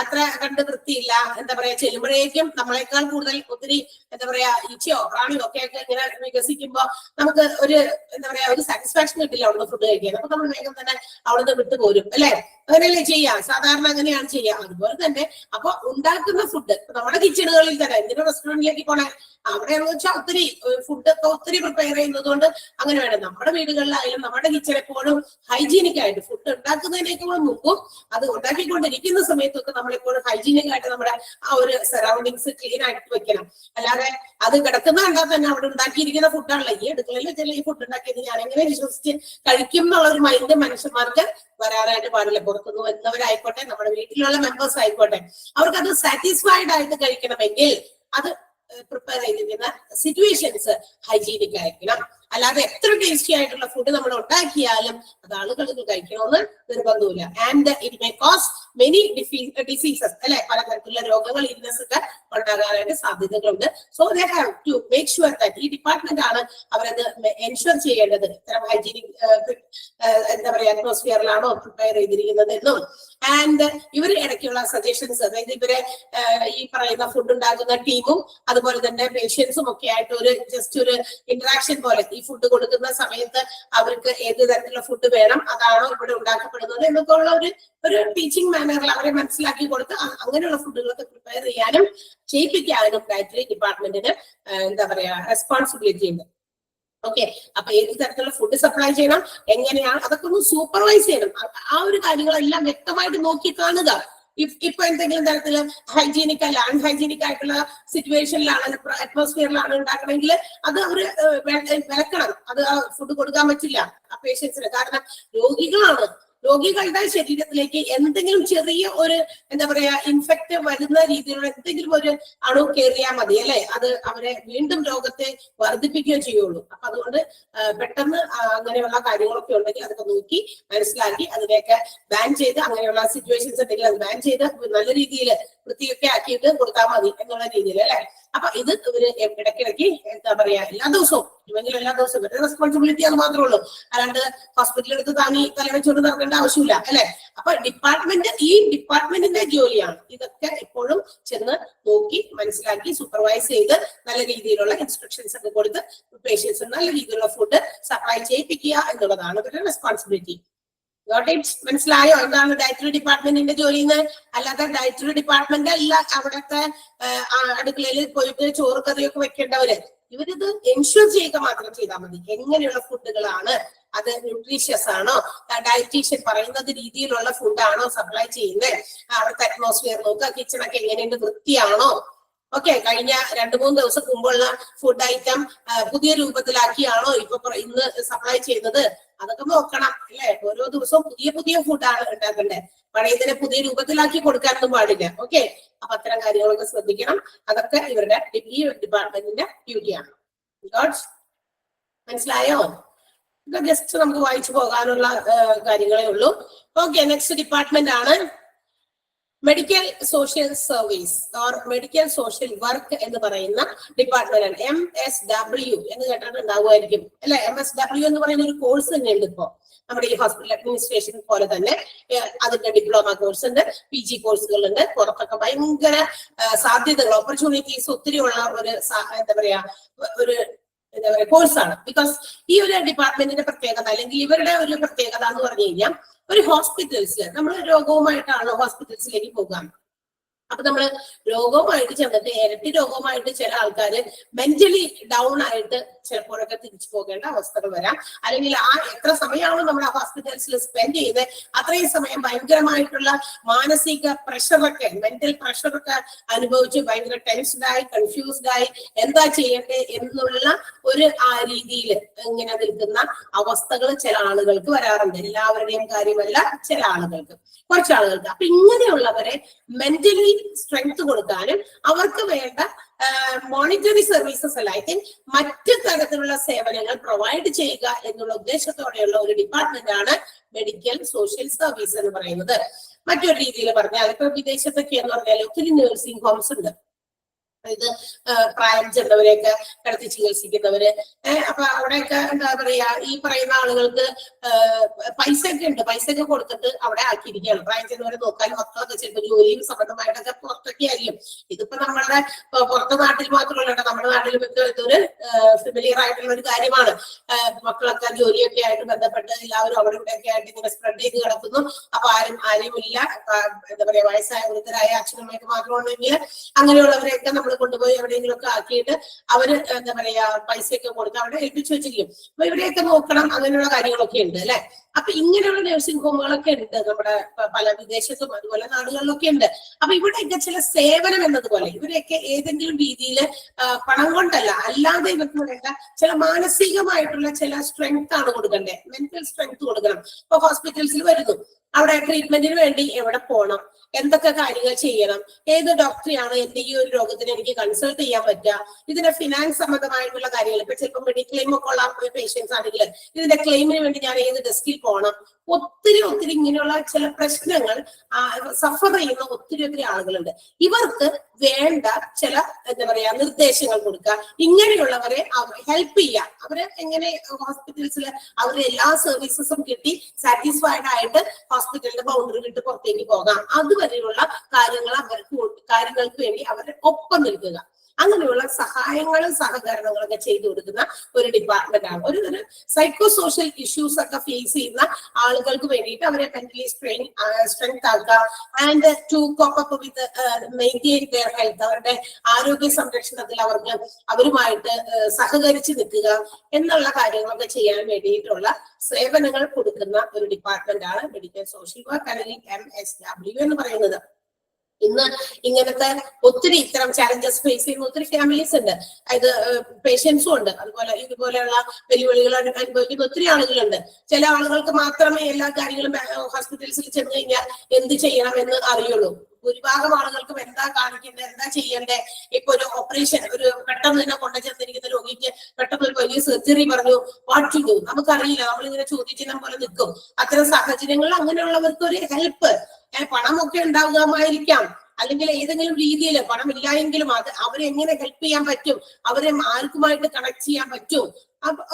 അത്ര കണ്ട് വൃത്തിയില്ല, എന്താ പറയാ, ചെല്ലുമ്പോഴേക്കും നമ്മളെക്കാൾ കൂടുതൽ ഒത്തിരി എന്താ പറയാ ഈച്ചയോ പ്രാണിയോ ഒക്കെ ഇങ്ങനെ വികസിക്കുമ്പോൾ നമുക്ക് ഒരു എന്താ പറയാ ഒരു സാറ്റിസ്ഫാക്ഷൻ കിട്ടില്ല അവിടുന്ന് ഫുഡ് കഴിക്കാൻ. അപ്പൊ നമ്മൾ വേഗം തന്നെ അവിടുന്ന് വിട്ടുപോരും അല്ലെ? അങ്ങനെയല്ലേ ചെയ്യാം, സാധാരണ അങ്ങനെയാണ് ചെയ്യാം. അതുപോലെ തന്നെ അപ്പൊ ഉണ്ടാക്കുന്ന ഫുഡ് നമ്മുടെ കിച്ചണുകളിൽ തന്നെ, എന്തിനും റെസ്റ്റോറന്റിലേക്ക് പോണേ അവിടെയെന്ന് വെച്ചാൽ ഒത്തിരി ഫുഡൊക്കെ ഒത്തിരി പ്രിപ്പയർ ചെയ്യുന്നത് കൊണ്ട് അങ്ങനെ വേണം. നമ്മുടെ വീടുകളിലായാലും നമ്മുടെ കിച്ചൺ എപ്പോഴും ഹൈജീനിക് ആയിട്ട് ഫുഡ് ഉണ്ടാക്കുന്നതിനേക്കാൾ മുമ്പും അത് ഉണ്ടാക്കിക്കൊണ്ടിരിക്കുന്ന സമയത്തൊക്കെ നമ്മളെപ്പോഴും ഹൈജീനിക് ആയിട്ട് നമ്മുടെ ആ ഒരു സറൗണ്ടിങ്സ് ക്ലീൻ ആയിട്ട് വെക്കണം. അല്ലാതെ അത് കിടക്കുന്ന കണ്ടാൽ തന്നെ അവിടെ ഉണ്ടാക്കിയിരിക്കുന്ന ഫുഡാണല്ലോ, ഈ അടുക്കളയിൽ ചില ഈ ഫുഡ് ഉണ്ടാക്കിയത് ഞാൻ എങ്ങനെ വിശ്വസിച്ച് കഴിക്കും എന്നുള്ള ഒരു മൈൻഡ് മനുഷ്യന്മാർക്ക് വരാനായിട്ട് പാടില്ല. പുറത്തുനിന്ന് വരുന്നവരായിക്കോട്ടെ, നമ്മുടെ വീട്ടിലുള്ള മെമ്പേഴ്സ് ആയിക്കോട്ടെ, അവർക്കത് സാറ്റിസ്ഫൈഡ് ആയിട്ട് കഴിക്കണമെങ്കിൽ അത് പ്രിപ്പയർ ചെയ്തിരിക്കുന്ന സിറ്റുവേഷൻസ് ഹൈജീനിക് ആയിരിക്കണം. അല്ലാതെ എത്ര ടേസ്റ്റി ആയിട്ടുള്ള ഫുഡ് നമ്മൾ ഉണ്ടാക്കിയാലും അത് ആളുകൾക്ക് കഴിക്കണമെന്ന് നിർബന്ധമില്ല. And it may cause many diseases അല്ലെ, പലതരത്തിലുള്ള രോഗങ്ങൾ, ഇൽനെസ് ഒക്കെ ഉണ്ടാകാനായിട്ട് സാധ്യതകളുണ്ട്. So they have to make sure that ഈ ഡിപ്പാർട്ട്മെന്റ് ആണ് അവരത് എൻഷുർ ചെയ്യേണ്ടത്. ഇത്തരം ഹൈജീനിക് എന്താ പറയാ അറ്റ്മോസ്ഫിയറിലാണോ പ്രിപ്പയർ ചെയ്തിരിക്കുന്നത് എന്നും. ആൻഡ് ഇവർ ഇടയ്ക്കുള്ള സജഷൻസ്, അതായത് ഇവരെ ഈ പറയുന്ന ഫുഡ് ഉണ്ടാക്കുന്ന ടീമും അതുപോലെ തന്നെ പേഷ്യൻസും ഒക്കെ ആയിട്ട് ഒരു ജസ്റ്റ് ഒരു ഇന്ററാക്ഷൻ പോലെ ഈ ഫുഡ് കൊടുക്കുന്ന സമയത്ത് അവർക്ക് ഏത് തരത്തിലുള്ള ഫുഡ് വേണം, അതാണോ ഇവിടെ ഉണ്ടാക്കപ്പെടുന്നത് എന്നൊക്കെ ഉള്ള ഒരു ടീച്ചിങ് മാനറിൽ അവരെ മനസ്സിലാക്കി കൊടുത്ത് അങ്ങനെയുള്ള ഫുഡുകളൊക്കെ പ്രിപ്പയർ ചെയ്യാനും ചെയ്യിപ്പിക്കാനും ഡയറ്ററി ഡിപ്പാർട്ട്മെന്റിന് എന്താ പറയാ റെസ്പോൺസിബിലിറ്റി ഉണ്ട്. ഓക്കെ, അപ്പൊ ഏത് തരത്തിലുള്ള ഫുഡ് സപ്ലൈ ചെയ്യണം, എങ്ങനെയാണ്, അതൊക്കെ ഒന്ന് സൂപ്പർവൈസ് ചെയ്യണം. ആ ഒരു കാര്യങ്ങളെല്ലാം വ്യക്തമായിട്ട് നോക്കി കാണുക. ഇപ്പൊ എന്തെങ്കിലും തരത്തില് ഹൈജീനിക് അല്ല, അൺഹൈജീനിക് ആയിട്ടുള്ള സിറ്റുവേഷനിലാണ്, അറ്റ്മോസ്ഫിയറിലാണ് ഉണ്ടാക്കണമെങ്കിൽ അത് അവര് വിലക്കണം. അത് ഫുഡ് കൊടുക്കാൻ പറ്റില്ല ആ പേഷ്യൻസിന്. കാരണം രോഗികളുടെ ശരീരത്തിലേക്ക് എന്തെങ്കിലും ചെറിയ ഒരു എന്താ പറയാ ഇൻഫെക്റ്റ് വരുന്ന രീതിയിലുള്ള എന്തെങ്കിലും ഒരു അണു കയറിയാൽ മതി അല്ലെ, അത് അവരെ വീണ്ടും രോഗത്തെ വർദ്ധിപ്പിക്കുകയോ ചെയ്യുള്ളൂ. അപ്പൊ അതുകൊണ്ട് പെട്ടെന്ന് അങ്ങനെയുള്ള കാര്യങ്ങളൊക്കെ ഉണ്ടെങ്കിൽ അതൊക്കെ നോക്കി മനസ്സിലാക്കി അതിനെയൊക്കെ ബാൻ ചെയ്ത്, അങ്ങനെയുള്ള സിറ്റുവേഷൻസ് ഉണ്ടെങ്കിൽ അത് ബാൻ ചെയ്ത് നല്ല രീതിയിൽ വൃത്തിയൊക്കെ ആക്കിയിട്ട് കൊടുത്താൽ മതി എന്നുള്ള രീതിയിൽ അല്ലെ. അപ്പൊ ഇത് ഇവര് ഇടയ്ക്കിടയ്ക്ക് എന്താ പറയാ എല്ലാ ദിവസവും ഇവരുടെ റെസ്പോൺസിബിലിറ്റി അത് മാത്രമേ ഉള്ളൂ. അല്ലാണ്ട് ഹോസ്പിറ്റലിൽ എടുത്ത് താങ്ങി തലവെച്ചോണ്ട് നടക്കേണ്ട ആവശ്യമില്ല അല്ലെ. അപ്പൊ ഈ ഡിപ്പാർട്ട്മെന്റിന്റെ ജോലിയാണ് ഇതൊക്കെ എപ്പോഴും ചെന്ന് നോക്കി മനസ്സിലാക്കി സൂപ്പർവൈസ് ചെയ്ത് നല്ല രീതിയിലുള്ള ഇൻസ്ട്രക്ഷൻസ് ഒക്കെ കൊടുത്ത് പേഷ്യൻസ് നല്ല രീതിയിലുള്ള ഫുഡ് സപ്ലൈ ചെയ്യിപ്പിക്കുക എന്നുള്ളതാണ് ഇവരുടെ റെസ്പോൺസിബിലിറ്റി. മനസ്സിലായോ എന്താണ് ഡയറ്ററി ഡിപ്പാർട്ട്മെന്റിന്റെ ജോലിന്ന്? അല്ലാതെ ഡയറ്ററി ഡിപ്പാർട്ട്മെന്റ് അല്ല അവിടുത്തെ അടുക്കളയിൽ പോയിട്ട് ചോറ് കറിയൊക്കെ വെക്കേണ്ടവര്. ഇവരിത് എൻഷുർ ചെയ്യുക മാത്രം ചെയ്താൽ മതി. എങ്ങനെയുള്ള ഫുഡുകളാണ്, അത് ന്യൂട്രീഷ്യസ് ആണോ, ഡയറ്റീഷ്യൻ പറയുന്നത് രീതിയിലുള്ള ഫുഡാണോ സപ്ലൈ ചെയ്യുന്നത്, അവിടുത്തെ അറ്റ്മോസ്ഫിയർ നോക്കുക, കിച്ചണൊക്കെ എങ്ങനെയുണ്ട്, വൃത്തിയാണോ, ഓക്കെ, കഴിഞ്ഞ 2-3 ദിവസം മുമ്പുള്ള ഫുഡ് ഐറ്റം പുതിയ രൂപത്തിലാക്കിയാണോ ഇന്ന് സപ്ലൈ ചെയ്യുന്നത്, അതൊക്കെ നോക്കണം അല്ലെ. ഓരോ ദിവസവും പുതിയ ഫുഡാണ് ഉണ്ടാക്കേണ്ടത്. പഴയതിനെ പുതിയ രൂപത്തിലാക്കി കൊടുക്കാനൊന്നും പാടില്ല. ഓക്കെ, അപ്പൊ അത്തരം കാര്യങ്ങളൊക്കെ ശ്രദ്ധിക്കണം. അതൊക്കെ ഇവരുടെ ഈ ഡിപ്പാർട്ട്മെന്റിന്റെ ഡ്യൂട്ടിയാണ്. മനസ്സിലായോ? ഇത് ജസ്റ്റ് നമുക്ക് വായിച്ചു പോകാനുള്ള കാര്യങ്ങളേ ഉള്ളൂ. ഓക്കെ, നെക്സ്റ്റ് ഡിപ്പാർട്ട്മെന്റ് ആണ് medical social service or medical social work എന്ന് പറയുന്ന ഡിപ്പാർട്ട്മെന്റ് ആണ്. MSW എന്ന് കേട്ടിട്ടുണ്ടാവുമായിരിക്കും അല്ലെ. MSW എന്ന് പറയുന്ന ഒരു കോഴ്സ് തന്നെയുണ്ട് ഇപ്പോ നമ്മുടെ ഈ ഹോസ്പിറ്റൽ അഡ്മിനിസ്ട്രേഷൻ പോലെ തന്നെ. അതിന്റെ ഡിപ്ലോമ കോഴ്സ് ഉണ്ട്, PG കോഴ്സുകളുണ്ട്. പുറത്തൊക്കെ ഭയങ്കര സാധ്യതകൾ, ഓപ്പർച്യൂണിറ്റീസ് ഒത്തിരി ഉള്ള ഒരു എന്താ പറയാ കോഴ്സാണ്. ബിക്കോസ് ഈ ഒരു ഡിപ്പാർട്ട്മെന്റിന്റെ പ്രത്യേകത അല്ലെങ്കിൽ ഇവരുടെ ഒരു പ്രത്യേകത എന്ന് പറഞ്ഞു കഴിഞ്ഞാൽ, ഒരു ഹോസ്പിറ്റൽസിൽ നമ്മൾ രോഗവുമായിട്ടാണ് ഹോസ്പിറ്റൽസിലേക്ക് പോകാം. അപ്പൊ നമ്മള് രോഗവുമായിട്ട് ചെന്നിട്ട് ഇരട്ടി രോഗവുമായിട്ട് ചില ആൾക്കാര് മെന്റലി ഡൗൺ ആയിട്ട് ചിലപ്പോഴൊക്കെ തിരിച്ചു പോകേണ്ട അവസ്ഥകൾ വരാം. അല്ലെങ്കിൽ എത്ര സമയമാണോ നമ്മൾ ആ ഹോസ്പിറ്റൽസിൽ സ്പെൻഡ് ചെയ്യുന്നത് അത്രയും സമയം ഭയങ്കരമായിട്ടുള്ള മാനസിക പ്രഷറൊക്കെ, മെന്റൽ പ്രഷറൊക്കെ അനുഭവിച്ച് ഭയങ്കര ടെൻഷനായി, കൺഫ്യൂസ്ഡായി, എന്താ ചെയ്യേണ്ടത് എന്നുള്ള ഒരു രീതിയിൽ ഇങ്ങനെ നിൽക്കുന്ന അവസ്ഥകൾ ചില ആളുകൾക്ക് വരാറുണ്ട്. എല്ലാവരുടെയും കാര്യമല്ല, ചില ആളുകൾക്ക്, കുറച്ച് ആളുകൾക്ക്. അപ്പൊ ഇങ്ങനെയുള്ളവരെ മെന്റലി സ്ട്രെങ്ത് കൊടുക്കാനും അവർക്ക് വേണ്ട മോണിറ്ററി സർവീസസ് അല്ല, ഐ തിങ്ക് മറ്റു തരത്തിലുള്ള സേവനങ്ങൾ പ്രൊവൈഡ് ചെയ്യുക എന്നുള്ള ഉദ്ദേശത്തോടെയുള്ള ഒരു ഡിപ്പാർട്ട്മെന്റ് ആണ് മെഡിക്കൽ സോഷ്യൽ സർവീസ് എന്ന് പറയുന്നത്. മറ്റൊരു രീതിയിൽ പറഞ്ഞാൽ ഇപ്പൊ വിദേശത്തൊക്കെ എന്ന് പറഞ്ഞാൽ ഒത്തിരി നഴ്സിംഗ് ഹോംസ് ഉണ്ട്. ഇത് പ്രായം ചെന്നവരെയൊക്കെ കിടത്തി ചികിത്സിക്കുന്നവര്. അപ്പൊ അവിടെയൊക്കെ എന്താ പറയാ, ഈ പറയുന്ന ആളുകൾക്ക് പൈസയൊക്കെ ഉണ്ട്, പൈസയൊക്കെ കൊടുത്തിട്ട് അവിടെ ആക്കിയിരിക്കുകയാണ്. പ്രായം ചെന്നവരെ നോക്കാനും മക്കളൊക്കെ ചിലപ്പോൾ ജോലിയും സംബന്ധമായിട്ടൊക്കെ പുറത്തൊക്കെ ആയിരിക്കും. ഇതിപ്പോ നമ്മളുടെ പുറത്തെ നാട്ടിൽ മാത്രമല്ല, നമ്മുടെ നാട്ടിലും ഇതൊരു ഫെമിലിയർ ആയിട്ടുള്ള ഒരു കാര്യമാണ്. മക്കളൊക്കെ ജോലിയൊക്കെ ആയിട്ട് ബന്ധപ്പെട്ട് എല്ലാവരും അവിടെ ഇവിടെയൊക്കെ ആയിട്ട് ഇങ്ങനെ സ്പ്രെഡ് ചെയ്ത് കിടക്കുന്നു. അപ്പൊ ആരും ഇല്ല, എന്താ പറയാ, വയസ്സായ വൃദ്ധരായ അച്ഛനമ്മയൊക്കെ മാത്രമുണ്ടെങ്കിൽ അങ്ങനെയുള്ളവരെയൊക്കെ നമ്മൾ കൊണ്ടുപോയി എവിടെയെങ്കിലും ഒക്കെ ആക്കിയിട്ട് അവര് എന്താ പറയാ പൈസയൊക്കെ കൊടുത്ത് അവിടെ ഏൽപ്പിച്ചു വെച്ചിരിക്കും. അപ്പൊ ഇവിടെയൊക്കെ നോക്കണം, അങ്ങനെയുള്ള കാര്യങ്ങളൊക്കെ ഉണ്ട് അല്ലെ. അപ്പൊ ഇങ്ങനെയുള്ള നഴ്സിംഗ് ഹോമുകളൊക്കെ ഉണ്ട് നമ്മുടെ പല വിദേശത്തും അതുപോലെ നാടുകളിലൊക്കെ ഉണ്ട്. അപ്പൊ ഇവിടെയൊക്കെ ചില സേവനം എന്നതുപോലെ ഇവരെയൊക്കെ ഏതെങ്കിലും രീതിയിൽ പണം കൊണ്ടല്ല, അല്ലാതെ ഇവർക്ക് വേണ്ട ചില മാനസികമായിട്ടുള്ള ചില സ്ട്രെങ്ത് ആണ് കൊടുക്കണ്ടേ, മെന്റൽ സ്ട്രെങ്ത് കൊടുക്കണം. ഇപ്പൊ ഹോസ്പിറ്റൽസിൽ വരുന്നു, അവിടെ ട്രീറ്റ്മെന്റിന് വേണ്ടി എവിടെ പോകണം, എന്തൊക്കെ കാര്യങ്ങൾ ചെയ്യണം, ഏത് ഡോക്ടറെയാണ് എന്റെ ഈ ഒരു രോഗത്തിന് എനിക്ക് കൺസൾട്ട് ചെയ്യാൻ പറ്റുക, ഇതിന്റെ ഫിനാൻസ് സംബന്ധമായിട്ടുള്ള കാര്യങ്ങൾ, ഇപ്പൊ ചിലപ്പോൾ മെഡിക്ലെയിം ഒക്കെ ഉള്ള പേഷ്യൻസ് ആണെങ്കിൽ ഇതിന്റെ ക്ലെയിമിന് വേണ്ടി ഞാൻ ഏത് ഡെസ്കിൽ പോകണം, ഒത്തിരി ഇങ്ങനെയുള്ള ചില പ്രശ്നങ്ങൾ സഫർ ചെയ്യുന്ന ഒത്തിരി ആളുകളുണ്ട്. ഇവർക്ക് വേണ്ട ചില എന്താ പറയാ നിർദ്ദേശങ്ങൾ കൊടുക്കുക, ഇങ്ങനെയുള്ളവരെ ഹെൽപ്പ് ചെയ്യുക. അവര് എങ്ങനെ ഹോസ്പിറ്റൽസിൽ അവരുടെ എല്ലാ സർവീസസും കിട്ടി സാറ്റിസ്ഫൈഡ് ആയിട്ട് ഹോസ്പിറ്റലിന്റെ ബൗണ്ടറി വിട്ട് പുറത്തേക്ക് പോകാം, അതുവരെയുള്ള കാര്യങ്ങൾക്ക് വേണ്ടി അവരുടെ ഒപ്പം നിൽക്കുക. അങ്ങനെയുള്ള സഹായങ്ങളും സഹകരണങ്ങളൊക്കെ ചെയ്തു കൊടുക്കുന്ന ഒരു ഡിപ്പാർട്ട്മെന്റ് ആണ്. ഒരു സൈക്കോ സോഷ്യൽ ഇഷ്യൂസ് ഒക്കെ ഫേസ് ചെയ്യുന്ന ആളുകൾക്ക് വേണ്ടിയിട്ട് അവരെ മെന്റലി സ്ട്രെങ്ത് ആക്കുക and to cope up with maintain their health, അവരുടെ ആരോഗ്യ സംരക്ഷണത്തിൽ അവരുമായിട്ട് സഹകരിച്ച് നിൽക്കുക എന്നുള്ള കാര്യങ്ങളൊക്കെ ചെയ്യാൻ വേണ്ടിയിട്ടുള്ള സേവനങ്ങൾ കൊടുക്കുന്ന ഒരു ഡിപ്പാർട്ട്മെന്റ് ആണ് മെഡിക്കൽ സോഷ്യൽ വർക്ക് അല്ലെങ്കിൽ MSW എന്ന് പറയുന്നത്. ഇന്ന് ഇങ്ങനത്തെ ഒത്തിരി ഇത്തരം ചാലഞ്ചസ് ഫേസ് ചെയ്യുന്ന ഒത്തിരി ഫാമിലീസ് ഉണ്ട്, അതായത് പേഷ്യൻസും ഉണ്ട്, അതുപോലെ ഇതുപോലെയുള്ള വെല്ലുവിളികൾ അനുഭവിക്കുന്ന ഒത്തിരി ആളുകളുണ്ട്. ചില ആളുകൾക്ക് മാത്രമേ എല്ലാ കാര്യങ്ങളും ഹോസ്പിറ്റൽസിൽ ചെന്ന് കഴിഞ്ഞാൽ എന്ത് ചെയ്യണം എന്ന് അറിയുള്ളൂ. ഭൂരിഭാഗം ആളുകൾക്കും എന്താ കാണിക്കേണ്ടത്, എന്താ ചെയ്യേണ്ടത്. ഇപ്പൊ ഒരു ഓപ്പറേഷൻ, ഒരു പെട്ടെന്ന് തന്നെ കൊണ്ടുചെന്നിരിക്കുന്ന രോഗിക്ക് പെട്ടെന്ന് ഒരു വലിയ സർജറി പറഞ്ഞു, വാട്ട് ടു ഡു നമുക്കറിയില്ല. നമ്മളിങ്ങനെ ചോദിക്കുന്ന പോലെ നിൽക്കും. അത്തരം സാഹചര്യങ്ങളിൽ അങ്ങനെയുള്ളവർക്ക് ഒരു ഹെൽപ്പ്, പണമൊക്കെ ഉണ്ടാകുമായിരിക്കാം, അല്ലെങ്കിൽ ഏതെങ്കിലും രീതിയിൽ പണമില്ലായെങ്കിലും അത് അവരെ എങ്ങനെ ഹെൽപ്പ് ചെയ്യാൻ പറ്റും, അവരെ ആർക്കുമായിട്ട് കണക്ട് ചെയ്യാൻ പറ്റും.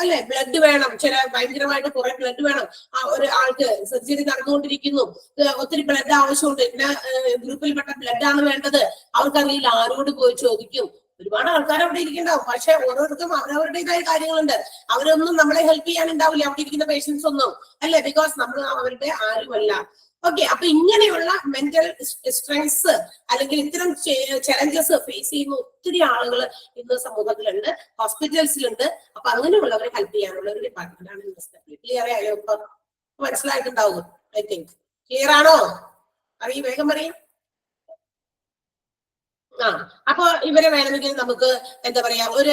അല്ലെ, ബ്ലഡ് വേണം, ചില ഭയങ്കരമായിട്ട് കുറെ ബ്ലഡ് വേണം, ഒരു ആൾക്ക് സർജറി നടന്നുകൊണ്ടിരിക്കുന്നു, ഒത്തിരി ബ്ലഡ് ആവശ്യമുണ്ട്, ഇന്ന ഗ്രൂപ്പിൽപ്പെട്ട ബ്ലഡ് ആണ് വേണ്ടത്, അവർക്കറിയില്ല, ആരോട് പോയി ചോദിക്കും. ഒരുപാട് ആൾക്കാർ അവിടെ ഇരിക്കുന്നുണ്ടാവും, പക്ഷെ ഓരോരുത്തർക്കും അവരവരുടേതായ കാര്യങ്ങളുണ്ട്. അവരൊന്നും നമ്മളെ ഹെൽപ്പ് ചെയ്യാനുണ്ടാവില്ല, അവിടെ ഇരിക്കുന്ന പേഷ്യൻസ് ഒന്നും, അല്ലെ, ബിക്കോസ് നമ്മൾ അവരുടെ ആരുമല്ല. ഓക്കെ, അപ്പൊ ഇങ്ങനെയുള്ള മെന്റൽ സ്ട്രെസ് അല്ലെങ്കിൽ ഇത്തരം ചലഞ്ചസ് ഫേസ് ചെയ്യുന്ന ഒത്തിരി ആളുകൾ ഇന്ന് സമൂഹത്തിലുണ്ട്, ഹോസ്പിറ്റൽസിലുണ്ട്. അപ്പൊ അങ്ങനെയുള്ളവരെ ഹെൽപ്പ് ചെയ്യാനുള്ള ഒരു ഡിപ്പാർട്ട്മെന്റ് ആണ് MSW. ക്ലിയർ ആയോ? ഇപ്പൊ മനസ്സിലായിട്ടുണ്ടാവും, ഐ തിങ്ക്. ക്ലിയർ ആണോ? അറിയും, വേഗം പറയും. അപ്പൊ ഇവരെ വേണമെങ്കിൽ നമുക്ക് എന്താ പറയാ, ഒരു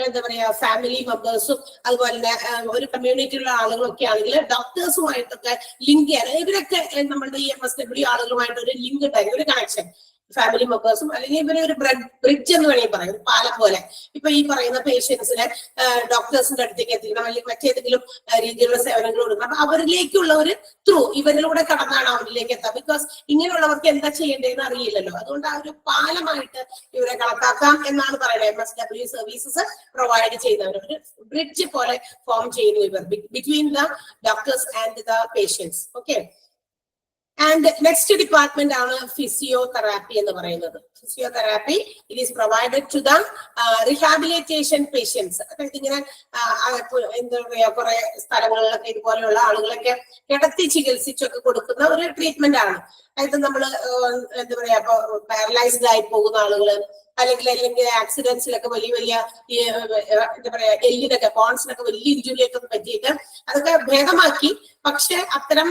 എന്താ പറയാ ഫാമിലി മെമ്പേഴ്സും അതുപോലെ തന്നെ ഒരു കമ്മ്യൂണിറ്റിയിലുള്ള ആളുകളൊക്കെ ആണെങ്കിൽ ഡോക്ടേഴ്സുമായിട്ടൊക്കെ ലിങ്ക് ചെയ്യാൻ, ഇവരൊക്കെ നമ്മളുടെ ഈ MSW ആളുകളുമായിട്ട് ഒരു ലിങ്ക് ഉണ്ടായി, ഒരു കണക്ഷൻ, ഫാമിലി മെമ്പേഴ്സും അല്ലെങ്കിൽ ഇവരെ ഒരു ബ്രിഡ്ജ് എന്ന് വേണമെങ്കിൽ പറയാം, ഒരു പാലം പോലെ. ഇപ്പൊ ഈ പറയുന്ന പേഷ്യൻസിനെ ഡോക്ടേഴ്സിന്റെ അടുത്തേക്ക് എത്തിക്കണം, അല്ലെങ്കിൽ മറ്റേതെങ്കിലും രീതിയിലുള്ള സേവനങ്ങൾ കൊടുക്കണം. അപ്പൊ അവരിലേക്കുള്ള ഒരു ത്രൂ ഇവരിലൂടെ കടന്നാണ് അവരിലേക്ക് എത്താം. ബിക്കോസ് ഇങ്ങനെയുള്ളവർക്ക് എന്താ ചെയ്യേണ്ടതെന്ന് അറിയില്ലല്ലോ. അതുകൊണ്ട് ആ ഒരു പാലമായിട്ട് ഇവരെ കണക്കാക്കാം എന്നാണ് പറയുന്നത്. MSW സർവീസസ് പ്രൊവൈഡ് ചെയ്യുന്നവർ ഒരു ബ്രിഡ്ജ് പോലെ ഫോം ചെയ്യുന്നു ഇവർ between the doctors and the patients. Okay, and next department ആണ് ഫിസിയോതെറാപ്പി എന്ന് പറയുന്നത്. Physiotherapy it is provided to the rehabilitation patients. അതായത് ഇങ്ങനെ എന്താ പറയാ, കുറെ സ്ഥലങ്ങളിലൊക്കെ ഇതുപോലെയുള്ള ആളുകളൊക്കെ കിടത്തി ചികിത്സിച്ചൊക്കെ കൊടുക്കുന്ന ഒരു ട്രീറ്റ്മെന്റ് ആണ്. അതായത് നമ്മള് എന്താ പറയാ, ഇപ്പൊ പാരലൈസ്ഡ് ആയി പോകുന്ന ആളുകള്, അല്ലെങ്കിൽ ആക്സിഡൻസിലൊക്കെ വലിയ എന്താ പറയാ എല്ലിനൊക്കെ ബോൺസിനൊക്കെ വലിയ ഇഞ്ചുറി ഒക്കെ പറ്റിയിട്ട് അതൊക്കെ ഭേദമാക്കി. പക്ഷെ അത്തരം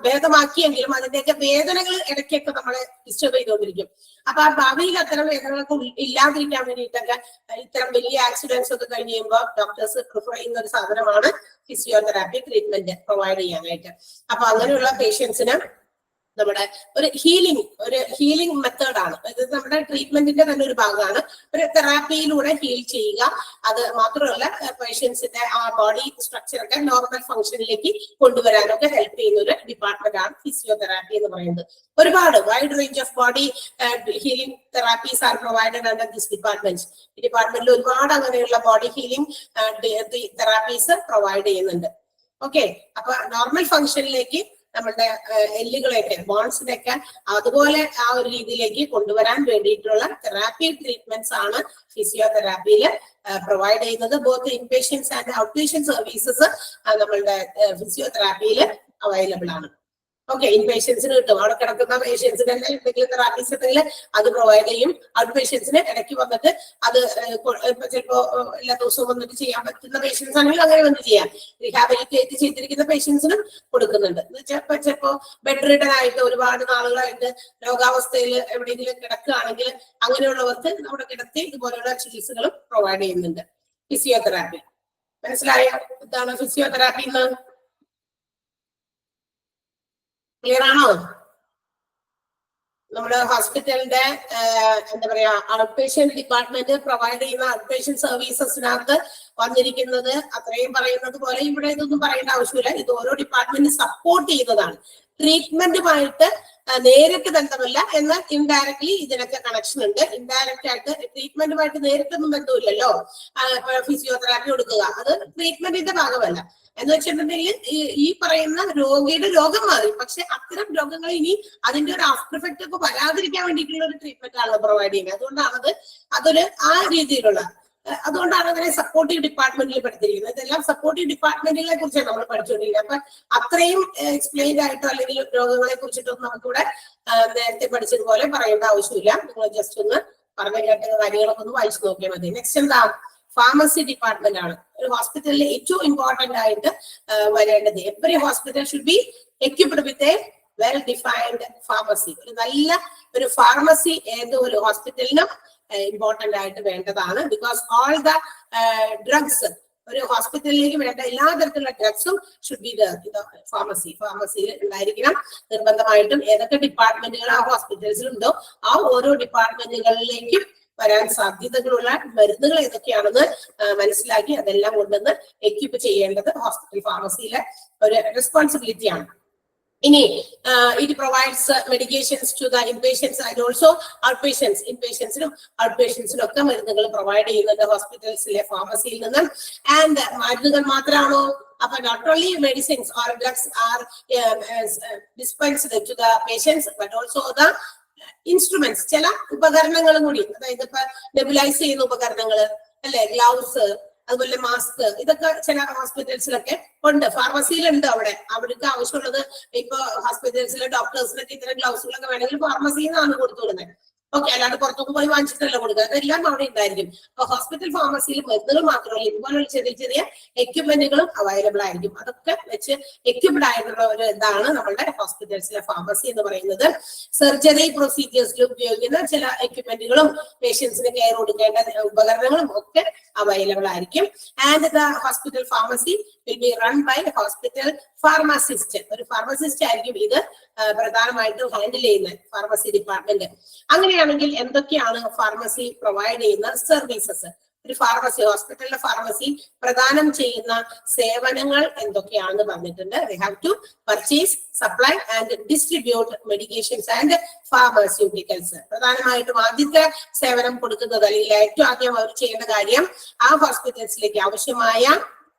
ഭേദമാക്കിയെങ്കിലും അതിന്റെയൊക്കെ വേദനകൾ ഇടയ്ക്കൊക്കെ നമ്മളെ ഡിസ്റ്റർബ് ചെയ്തുകൊണ്ടിരിക്കും. അപ്പൊ ആ ഭാവിയിൽ അത്തരം വേദനകൾക്ക് ഇല്ലാതിരിക്കാൻ വേണ്ടിയിട്ടൊക്കെ ഇത്തരം വലിയ ആക്സിഡൻസ് ഒക്കെ കഴിഞ്ഞ് കഴിയുമ്പോൾ ഡോക്ടേഴ്സ് പ്രിഫർ ചെയ്യുന്ന ഒരു സാധനമാണ് ഫിസിയോതെറാപ്പി ട്രീറ്റ്മെന്റ് പ്രൊവൈഡ് ചെയ്യാനായിട്ട്. അപ്പൊ അങ്ങനെയുള്ള പേഷ്യൻസിന് നമ്മുടെ ഒരു ഹീലിംഗ് മെത്തേഡാണ്. ഇത് നമ്മുടെ ട്രീറ്റ്മെന്റിന്റെ തന്നെ ഒരു ഭാഗമാണ്. ഒരു തെറാപ്പിയിലൂടെ ഹീൽ ചെയ്യുക. അത് മാത്രമല്ല, പേഷ്യൻസിന്റെ ആ ബോഡി സ്ട്രക്ചർ ഒക്കെ നോർമൽ ഫംഗ്ഷനിലേക്ക് കൊണ്ടുവരാനൊക്കെ ഹെൽപ്പ് ചെയ്യുന്ന ഒരു ഡിപ്പാർട്ട്മെന്റ് ആണ് ഫിസിയോതെറാപ്പി എന്ന് പറയുന്നത്. ഒരുപാട് wide range of body healing therapies are provided under this department. ഈ ഡിപ്പാർട്ട്മെന്റിൽ ഒരുപാട് അങ്ങനെയുള്ള ബോഡി ഹീലിംഗ് തെറാപ്പീസ് പ്രൊവൈഡ് ചെയ്യുന്നുണ്ട്. ഓക്കെ, അപ്പൊ നോർമൽ ഫംഗ്ഷനിലേക്ക് നമ്മളുടെ എല്ലുകളെയൊക്കെ ബോൺസിനെയൊക്കെ അതുപോലെ ആ ഒരു രീതിയിലേക്ക് കൊണ്ടുവരാൻ വേണ്ടിയിട്ടുള്ള തെറാപ്പി ട്രീറ്റ്മെന്റ്സ് ആണ് ഫിസിയോതെറാപ്പിയിൽ പ്രൊവൈഡ് ചെയ്യുന്നത്. Both inpatients and out patient services നമ്മളുടെ ഫിസിയോതെറാപ്പിയിൽ അവൈലബിൾ ആണ്. ഓക്കെ, ഇൻപേഷ്യൻസിന് കിട്ടും, അവിടെ കിടക്കുന്ന പേഷ്യൻസിന് എന്തെങ്കിലും തെറാപ്പീസ് ഉണ്ടെങ്കിൽ അത് പ്രൊവൈഡ് ചെയ്യും. ഔട്ട് പേഷ്യൻസിന് ഇടയ്ക്ക് വന്നിട്ട് അത് ചിലപ്പോ എല്ലാ ദിവസവും വന്നിട്ട് ചെയ്യാൻ പറ്റുന്ന പേഷ്യൻസ് ആണെങ്കിൽ അങ്ങനെ വന്ന് ചെയ്യാം. റീഹാബിലിറ്റേറ്റ് ചെയ്തിരിക്കുന്ന പേഷ്യൻസിനും കൊടുക്കുന്നുണ്ട്. ചിലപ്പോ ബെഡ് റിഡൻ ആയിട്ട് ഒരുപാട് നാളുകളായിട്ട് രോഗാവസ്ഥയിൽ എവിടെയെങ്കിലും കിടക്കുകയാണെങ്കിൽ അങ്ങനെയുള്ളവർക്ക് നമ്മുടെ കിടത്തി ഇതുപോലെയുള്ള ചികിത്സകളും പ്രൊവൈഡ് ചെയ്യുന്നുണ്ട് ഫിസിയോതെറാപ്പി. മനസ്സിലായോ ഇതാണ് ഫിസിയോതെറാപ്പി എന്ന്? ക്ലിയർ ആണോ? നമ്മുടെ ഹോസ്പിറ്റലിന്റെ എന്താ പറയാ ഔട്ട് പേഷ്യന്റ് ഡിപ്പാർട്ട്മെന്റ് പ്രൊവൈഡ് ചെയ്യുന്ന ഔട്ട് പേഷ്യന്റ് സർവീസസിനകത്ത് വന്നിരിക്കുന്നത് അത്രയും പറയുന്നത് പോലെ ഇവിടെ ഇതൊന്നും പറയേണ്ട ആവശ്യമില്ല. ഇത് ഓരോ ഡിപ്പാർട്ട്മെന്റ് സപ്പോർട്ട് ചെയ്യുന്നതാണ്. ട്രീറ്റ്മെന്റുമായിട്ട് നേരിട്ട് ബന്ധമില്ല, എന്നാൽ ഇൻഡയറക്ട്ലി ഇതിനൊക്കെ കണക്ഷൻ ഉണ്ട്. ഇൻഡയറക്റ്റ് ആയിട്ട് ട്രീറ്റ്മെന്റുമായിട്ട് നേരിട്ടൊന്നും ബന്ധമില്ലല്ലോ. ഫിസിയോതെറാപ്പി കൊടുക്കുക അത് ട്രീറ്റ്മെന്റിന്റെ ഭാഗമല്ല. എന്ന് വെച്ചിട്ടുണ്ടെങ്കിൽ ഈ പറയുന്ന രോഗിയുടെ രോഗം മാറി, പക്ഷെ അത്തരം രോഗങ്ങൾ ഇനി അതിന്റെ ഒരു ആഫ്റ്റർ എഫക്റ്റ് ഒക്കെ വരാതിരിക്കാൻ വേണ്ടിയിട്ടുള്ള ഒരു ട്രീറ്റ്മെന്റ് ആണ് പ്രൊവൈഡ് ചെയ്യുന്നത്. അതുകൊണ്ടാണ് അതൊരു ആ രീതിയിലുള്ള അതുകൊണ്ടാണ് അതിനെ സപ്പോർട്ടീവ് ഡിപ്പാർട്ട്മെന്റിൽ പഠിച്ചിരിക്കുന്നത്. ഇതെല്ലാം സപ്പോർട്ടീവ് ഡിപ്പാർട്ട്മെന്റുകളെ കുറിച്ചാണ് നമ്മൾ പഠിച്ചുകൊണ്ടിരിക്കുന്നത്. അപ്പൊ അത്രയും എക്സ്പ്ലെയിൻഡ് ആയിട്ടോ അല്ലെങ്കിൽ രോഗങ്ങളെ കുറിച്ചിട്ടൊന്നും നമുക്കിവിടെ നേരത്തെ പഠിച്ചതുപോലെ പറയേണ്ട ആവശ്യമില്ല. നിങ്ങൾ ജസ്റ്റ് ഒന്ന് പറഞ്ഞു കേട്ട കാര്യങ്ങളൊക്കെ ഒന്ന് വായിച്ചു നോക്കിയാൽ മതി. നെക്സ്റ്റ് എന്താ? ഫാർമസി ഡിപ്പാർട്ട്മെന്റ് ആണ്. ഒരു ഹോസ്പിറ്റലിൽ ഏറ്റവും ഇമ്പോർട്ടന്റ് ആയിട്ട് വരേണ്ടത്. Every hospital should be equipped with a well defined pharmacy. ഒരു നല്ല ഒരു ഫാർമസി ഏത് ഒരു ഹോസ്പിറ്റലിനും ഇമ്പോർട്ടന്റ് ആയിട്ട് വേണ്ടതാണ്. ബിക്കോസ് ഓൾ ദ ഡ്രഗ്സ്, ഒരു ഹോസ്പിറ്റലിലേക്ക് വേണ്ട എല്ലാ തരത്തിലുള്ള ഡ്രഗ്സും ഷുഡ് ബി ഫാർമസിയിൽ ഉണ്ടായിരിക്കണം നിർബന്ധമായിട്ടും. ഏതൊക്കെ ഡിപ്പാർട്ട്മെന്റുകൾ ആ ഹോസ്പിറ്റൽസിലുണ്ടോ ആ ഓരോ ഡിപ്പാർട്ട്മെന്റുകളിലേക്കും വരാൻ സാധ്യതകളുള്ള മരുന്നുകൾ ഏതൊക്കെയാണെന്ന് മനസ്സിലാക്കി അതെല്ലാം കൊണ്ടുവന്ന് എക്യുപ്പ് ചെയ്യേണ്ടത് ഹോസ്പിറ്റൽ ഫാർമസിയിലെ ഒരു റെസ്പോൺസിബിലിറ്റിയാണ്. ഇനി it provides medications to the inpatients and also outpatients. ഇൻപേഷ്യൻസിനും ഔട്ട് പേഷ്യൻസിനും ഒക്കെ മരുന്നുകൾ പ്രൊവൈഡ് ചെയ്യുന്നുണ്ട് ഹോസ്പിറ്റൽസിലെ ഫാർമസിയിൽ നിന്ന്. ആൻഡ് മരുന്നുകൾ മാത്രമാണോ? അപ്പൊ not only medicines or drugs are dispensed to the patients but also the instruments, ചില ഉപകരണങ്ങളും കൂടി. അതായത് ഇപ്പൊ നെബുലൈസ് ചെയ്യുന്ന ഉപകരണങ്ങൾ അല്ലെ, ഗ്ലൗസ്, അതുപോലെ മാസ്ക്, ഇതൊക്കെ ചില ഹോസ്പിറ്റൽസിലൊക്കെ ഉണ്ട്, ഫാർമസിയിലുണ്ട്. അവർക്ക് ആവശ്യമുള്ളത് ഇപ്പൊ ഹോസ്പിറ്റൽസിലെ ഡോക്ടേഴ്സിനൊക്കെ ഇത്തരം ഗ്ലൗസുകളൊക്കെ വേണമെങ്കിൽ ഫാർമസിയിൽ നിന്നാണ് കൊടുത്തു വിടുന്നത്. ഓക്കെ, അല്ലാണ്ട് പുറത്തൊക്കെ പോയി വാങ്ങിച്ചിട്ടല്ല കൊടുക്കുക. അതെല്ലാം അവിടെ ഉണ്ടായിരിക്കും. അപ്പൊ ഹോസ്പിറ്റൽ ഫാർമസിയിൽ മരുന്നുകൾ മാത്രമല്ല ഇതുപോലുള്ള ചെറിയ ചെറിയ എക്യുപ്മെന്റുകളും അവൈലബിൾ ആയിരിക്കും. അതൊക്കെ വെച്ച് എക്യുപ്ഡ് ആയിട്ടുള്ള ഒരു ഇതാണ് നമ്മുടെ ഹോസ്പിറ്റൽസിലെ ഫാർമസി എന്ന് പറയുന്നത്. സർജറി പ്രൊസീജിയേഴ്സിൽ ഉപയോഗിക്കുന്ന ചില എക്യുപ്മെന്റുകളും പേഷ്യൻസിന് കെയർ കൊടുക്കേണ്ട ഉപകരണങ്ങളും ഒക്കെ അവൈലബിൾ ആയിരിക്കും. And the hospital pharmacy will be run by hospital pharmacist. ഒരു ഫാർമസിസ്റ്റ് ആയിരിക്കും ഇത് പ്രധാനമായിട്ടും ഹാൻഡിൽ ചെയ്യുന്നത്, ഫാർമസി ഡിപ്പാർട്ട്മെന്റ്. അങ്ങനെയാണെങ്കിൽ എന്തൊക്കെയാണ് ഫാർമസി പ്രൊവൈഡ് ചെയ്യുന്ന സർവീസസ്? ഒരു ഫാർമസി, ഹോസ്പിറ്റലിലെ ഫാർമസി പ്രദാനം ചെയ്യുന്ന സേവനങ്ങൾ എന്തൊക്കെയാണെന്ന് പറഞ്ഞിട്ടുണ്ട്. They have to purchase, supply and distribute medications and pharmaceuticals. പ്രധാനമായിട്ടും ആദ്യത്തെ സേവനം കൊടുക്കുന്നത് അല്ലെങ്കിൽ ഏറ്റവും ആദ്യം അവർ ചെയ്യേണ്ട കാര്യം ആ ഹോസ്പിറ്റൽസിലേക്ക് ആവശ്യമായ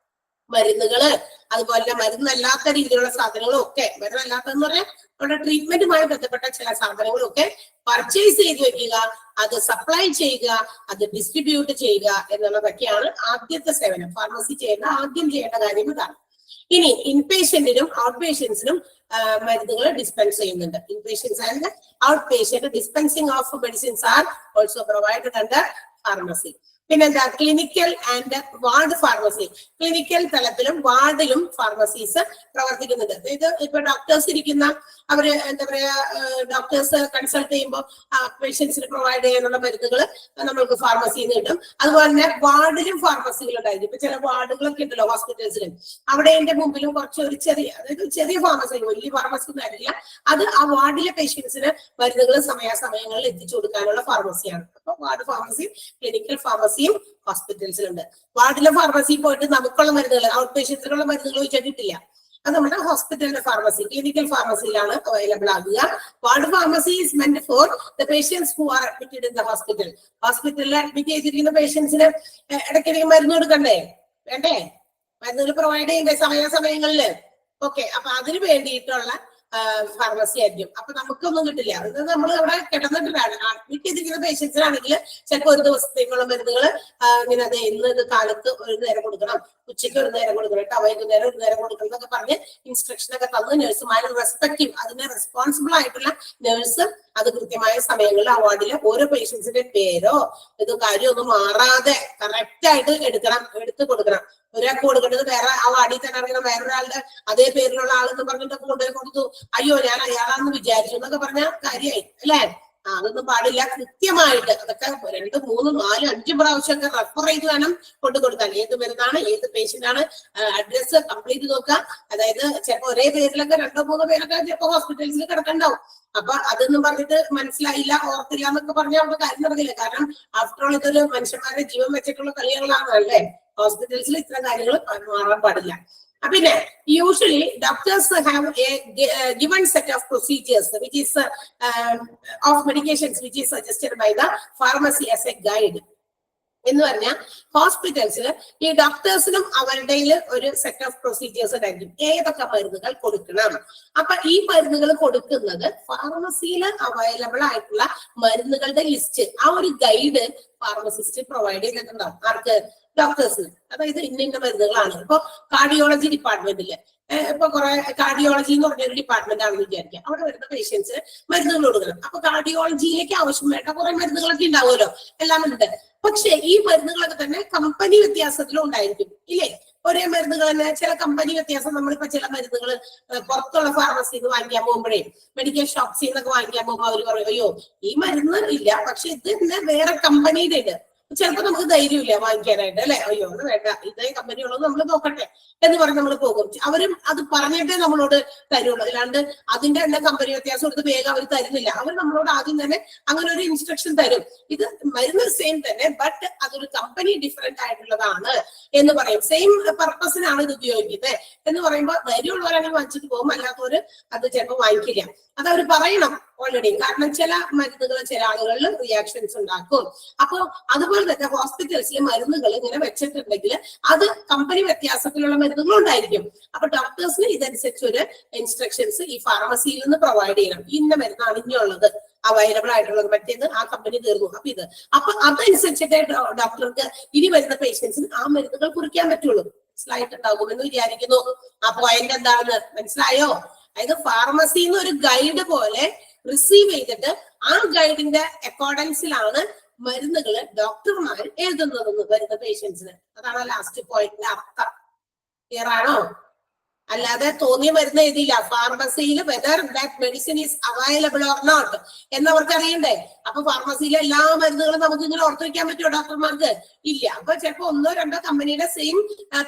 മരുന്നുകള്, അതുപോലെ മരുന്നല്ലാത്ത രീതിയിലുള്ള സാധനങ്ങളും ഒക്കെ, മരുന്നല്ലാത്തതെന്ന് പറഞ്ഞാൽ നമ്മുടെ ട്രീറ്റ്മെന്റുമായി ബന്ധപ്പെട്ട ചില സാധനങ്ങളും ഒക്കെ പർച്ചേസ് ചെയ്ത് വെക്കുക, അത് സപ്ലൈ ചെയ്യുക, അത് ഡിസ്ട്രിബ്യൂട്ട് ചെയ്യുക എന്നുള്ളതൊക്കെയാണ് ആദ്യത്തെ സേവനം. ഫാർമസി ആദ്യം ചെയ്യേണ്ട കാര്യം ഇതാണ്. ഇനി ഇൻപേഷ്യന്റിനും ഔട്ട് പേഷ്യൻസിനും മരുന്നുകൾ ഡിസ്പെൻസ് ചെയ്യുന്നുണ്ട്. Inpatients and outpatient dispensing of medicines are also provided under pharmacy. പിന്നെന്താ? Clinical and ward pharmacy. Clinical തലത്തിലും വാർഡിലും ഫാർമസീസ് പ്രവർത്തിക്കുന്നുണ്ട്. ഇത് ഇപ്പൊ ഡോക്ടേഴ്സ് ഇരിക്കുന്ന അവര് എന്താ പറയാ, ഡോക്ടേഴ്സ് കൺസൾട്ട് ചെയ്യുമ്പോൾ പേഷ്യൻസിന് പ്രൊവൈഡ് ചെയ്യാനുള്ള മരുന്നുകൾ നമ്മൾക്ക് ഫാർമസിയിൽ നിന്ന് കിട്ടും. അതുപോലെ തന്നെ വാർഡിലും ഫാർമസികൾ ഉണ്ടായിരിക്കും. ഇപ്പൊ ചില വാർഡുകളൊക്കെ ഉണ്ടല്ലോ ഹോസ്പിറ്റൽസിലും, അവിടെ എന്റെ മുമ്പിലും കുറച്ച് ഒരു ചെറിയ ഫാർമസി, വലിയ ഫാർമസി ഒന്നും ആയിരിക്കില്ല, അത് ആ വാർഡിലെ പേഷ്യൻസിന് മരുന്നുകൾ സമയാസമയങ്ങളിൽ എത്തിച്ചു കൊടുക്കാനുള്ള ഫാർമസിയാണ്. അപ്പൊ വാർഡ് ഫാർമസി, ക്ലിനിക്കൽ ഫാർമസിയും ഹോസ്പിറ്റൽസിലുണ്ട്. വാർഡിലെ ഫാർമസിയിൽ പോയിട്ട് നമുക്കുള്ള മരുന്നുകൾ, ഔട്ട് പേഷ്യൻസിനുള്ള മരുന്നുകൾ ചോദിച്ചാൽ കിട്ടില്ല. അത് നമ്മുടെ ഹോസ്പിറ്റലിന്റെ ഫാർമസി, ക്ലിനിക്കൽ ഫാർമസിയിലാണ് അവൈലബിൾ ആകുക. Ward pharmacy is meant for the patients who are admitted in the hospital. ഹോസ്പിറ്റലിൽ അഡ്മിറ്റ് ചെയ്തിരിക്കുന്ന പേഷ്യൻസിന് ഇടയ്ക്കിടയ്ക്ക് മരുന്ന് കൊടുക്കണ്ടേ? വേണ്ടേ? മരുന്നുകൾ പ്രൊവൈഡ് ചെയ്യണ്ടേ സമയാസമയങ്ങളില്? ഓക്കെ, അപ്പൊ അതിന് വേണ്ടിയിട്ടുള്ള ഫാർമസി ആയിരിക്കും. അപ്പൊ നമുക്കൊന്നും കിട്ടില്ല. അത് നമ്മൾ അവിടെ കിടന്നിട്ടാണ് അഡ്മിറ്റ് ചെയ്തിരിക്കുന്ന പേഷ്യൻസിനാണെങ്കിൽ ചിലപ്പോൾ ഒരു ദിവസത്തേക്കുള്ള മരുന്നുകൾ ഇങ്ങനെ അത് ഇന്ന് ഇത് കാലത്ത് ഒരു നേരം കൊടുക്കണം, ഉച്ചയ്ക്ക് ഒരു നേരം കൊടുക്കണം, വൈകുന്നേരം ഒരു നേരം കൊടുക്കണം എന്നൊക്കെ പറഞ്ഞ് ഇൻസ്ട്രക്ഷൻ ഒക്കെ തന്ന് നഴ്സുമാർ റെസ്പെക്റ്റീവ്, അതിന് റെസ്പോൺസിബിൾ ആയിട്ടുള്ള നഴ്സ് അത് കൃത്യമായ സമയങ്ങളിൽ ആ വാർഡിലെ ഓരോ പേഷ്യൻസിന്റെ പേരോ ഇത് കാര്യമൊന്നും മാറാതെ കറക്റ്റ് ആയിട്ട് എടുത്ത് കൊടുക്കണം. ഒരാൾക്ക് കൊടുക്കേണ്ടത് വേറെ ആ വാർഡിൽ തന്നെ അറിയണം, വേറൊരാളുടെ അതേ പേരിലുള്ള ആളെന്ന് പറഞ്ഞിട്ടൊക്കെ കൊണ്ടുപോയി കൊടുത്തു, അയ്യോ ഞാൻ അയാളാന്ന് വിചാരിച്ചു എന്നൊക്കെ പറഞ്ഞ കാര്യമായി അല്ലേ? അതൊന്നും പാടില്ല. കൃത്യമായിട്ട് അതൊക്കെ 2, 3, 4, 5 പ്രാവശ്യമൊക്കെ റെഫർ ചെയ്ത് വേണം കൊടുക്കാൻ. ഏത് മരുന്നാണ്, ഏത് പേഷ്യന്റ് ആണ്, അഡ്രസ് കംപ്ലീറ്റ് നോക്കുക. അതായത് ചിലപ്പോ ഒരേ പേരിലൊക്കെ 2, 3 പേരൊക്കെ ചിലപ്പോ ഹോസ്പിറ്റൽസിൽ കിടക്കണ്ടാവും. അപ്പൊ അതൊന്നും പറഞ്ഞിട്ട് മനസ്സിലായില്ല, ഓർത്തില്ല എന്നൊക്കെ പറഞ്ഞാൽ അവിടെ കാര്യം നടക്കില്ല. കാരണം ആഫ്റ്റർ ഓൾ ഇതൊരു മനുഷ്യന്മാരുടെ ജീവൻ വെച്ചിട്ടുള്ള കളികളാണ് അല്ലേ? ഹോസ്പിറ്റൽസിൽ ഇത്തരം കാര്യങ്ങൾ മാറാൻ പാടില്ല. പിന്നെ usually doctors have a given set of procedures which is of medications which is suggested by the pharmacy as a guide. എന്ന് പറഞ്ഞാൽ ഹോസ്പിറ്റൽസിൽ ഈ ഡോക്ടേഴ്സിനും അവരുടെ ഒരു സെറ്റ് ഓഫ് പ്രൊസീജിയേഴ്സ് ഉണ്ടായിരിക്കും, ഏതൊക്കെ മരുന്നുകൾ കൊടുക്കണം. അപ്പൊ ഈ മരുന്നുകൾ കൊടുക്കുന്നത് ഫാർമസിയിൽ അവൈലബിൾ ആയിട്ടുള്ള മരുന്നുകളുടെ ലിസ്റ്റ്, ആ ഒരു ഗൈഡ് ഫാർമസിസ്റ്റ് പ്രൊവൈഡ് ചെയ്തിട്ടുണ്ടാവും. ആർക്ക്? ഡോക്ടേഴ്സിന്. അതായത് ഇന്ന മരുന്നുകളാണ്. ഇപ്പൊ കാർഡിയോളജി ഡിപ്പാർട്ട്മെന്റില് ഇപ്പൊ കുറെ കാർഡിയോളജി എന്ന് പറഞ്ഞൊരു ഡിപ്പാർട്ട്മെന്റ് ആണെന്ന് വിചാരിക്കുക. അവിടെ വരുന്ന പേഷ്യൻസ് മരുന്നുകൾ കൊടുക്കണം. അപ്പൊ കാർഡിയോളജിയിലേക്ക് ആവശ്യമായിട്ട് കുറെ മരുന്നുകളൊക്കെ ഉണ്ടാവുമല്ലോ, എല്ലാം ഉണ്ട്. പക്ഷെ ഈ മരുന്നുകളൊക്കെ തന്നെ കമ്പനി വ്യത്യാസത്തിലും ഉണ്ടായിരിക്കും ഇല്ലേ? ഒരേ മരുന്നുകൾ തന്നെ ചില കമ്പനി വ്യത്യാസം. നമ്മളിപ്പോ ചില മരുന്നുകൾ പുറത്തുള്ള ഫാർമസിയിൽ നിന്ന് വാങ്ങിക്കാൻ പോകുമ്പോഴേ, മെഡിക്കൽ ഷോപ്സിൽ നിന്നൊക്കെ വാങ്ങിക്കാൻ പോകുമ്പോൾ അവർ പറയും അയ്യോ ഈ മരുന്ന് ഇല്ല, പക്ഷെ ഇത് തന്നെ വേറെ കമ്പനിയുടെ ഉണ്ട്. ചിലപ്പോൾ നമുക്ക് ധൈര്യമില്ല വാങ്ങിക്കാനായിട്ട്, അല്ലെ? അയ്യോ അത് വേണ്ട, ഇതേ കമ്പനിയുള്ളത് നമ്മൾ നോക്കട്ടെ എന്ന് പറഞ്ഞ് നമ്മൾ പോകും. അവരും അത് പറഞ്ഞിട്ടേ നമ്മളോട് തരുള്ളൂ, അല്ലാണ്ട് അതിന്റെ തന്നെ കമ്പനി വ്യത്യാസം എടുത്ത് വേഗം അവർ തരുന്നില്ല. അവർ നമ്മളോട് ആദ്യം തന്നെ അങ്ങനെ ഒരു ഇൻസ്ട്രക്ഷൻ തരും, ഇത് മരുന്ന് സെയിം തന്നെ ബട്ട് അതൊരു കമ്പനി ഡിഫറെന്റ് ആയിട്ടുള്ളതാണ് എന്ന് പറയും. സെയിം പർപ്പസിനാണ് ഇത് ഉപയോഗിക്കുന്നത് എന്ന് പറയുമ്പോൾ ധൈര്യമുള്ളവരാണെങ്കിൽ വാങ്ങിച്ചിട്ട് പോകും, അല്ലാത്തവര് അത് ചിലപ്പോൾ വാങ്ങിക്കില്ല. അത് അവർ പറയണം ഓൾറെഡി. കാരണം ചില മരുന്നുകൾ ചില ആളുകളിൽ റിയാക്ഷൻസ് ഉണ്ടാക്കും. അപ്പൊ അതുപോലെ തന്നെ ഹോസ്പിറ്റൽസിലെ മരുന്നുകൾ ഇങ്ങനെ വെച്ചിട്ടുണ്ടെങ്കിൽ അത് കമ്പനി വ്യത്യാസത്തിലുള്ള മരുന്നുകൾ ഉണ്ടായിരിക്കും. അപ്പൊ ഡോക്ടേഴ്സിന് ഇതനുസരിച്ച് ഒരു ഇൻസ്ട്രക്ഷൻസ് ഈ ഫാർമസിയിൽ നിന്ന് പ്രൊവൈഡ് ചെയ്യണം. ഇന്ന മരുന്നാണ് ഇനിയുള്ളത് അവൈലബിൾ ആയിട്ടുള്ളത്, മറ്റേത് ആ കമ്പനി തീർന്നു. അപ്പൊ അതനുസരിച്ചിട്ടേ ഡോക്ടർക്ക് ഇനി വരുന്ന പേഷ്യൻസിന് ആ മരുന്നുകൾ കുറിക്കാൻ പറ്റുള്ളൂ. മനസ്സിലായിട്ടുണ്ടാകുമെന്ന് വിചാരിക്കുന്നു. ആ പോയിന്റ് എന്താണെന്ന് മനസ്സിലായോ? അതായത് ഫാർമസിന്ന് ഒരു ഗൈഡ് പോലെ റിസീവ് ചെയ്തിട്ട് ആ ഗൈഡിന്റെ അക്കോർഡൻസിലാണ് മരുന്നുകൾ ഡോക്ടർമാർ എഴുതുന്നതെന്ന് വരുന്ന പേഷ്യൻസിന്. അതാണ് ലാസ്റ്റ് പോയിന്റിന്റെ അർത്ഥം. ക്ലിയർ ആണോ? അല്ലാതെ തോന്നിയ മരുന്ന് എഴുതിയില്ല ഫാർമസിയിൽ whether that medicine is available or not എന്നവർക്ക് അറിയണ്ടേ. അപ്പൊ ഫാർമസിയിലെ എല്ലാ മരുന്നുകളും നമുക്ക് ഇങ്ങനെ ഓർത്തു വെക്കാൻ പറ്റുമോ ഡോക്ടർമാർക്ക്? ഇല്ല. അപ്പൊ ചിലപ്പോ ഒന്നോ രണ്ടോ കമ്പനിയുടെ സെയിം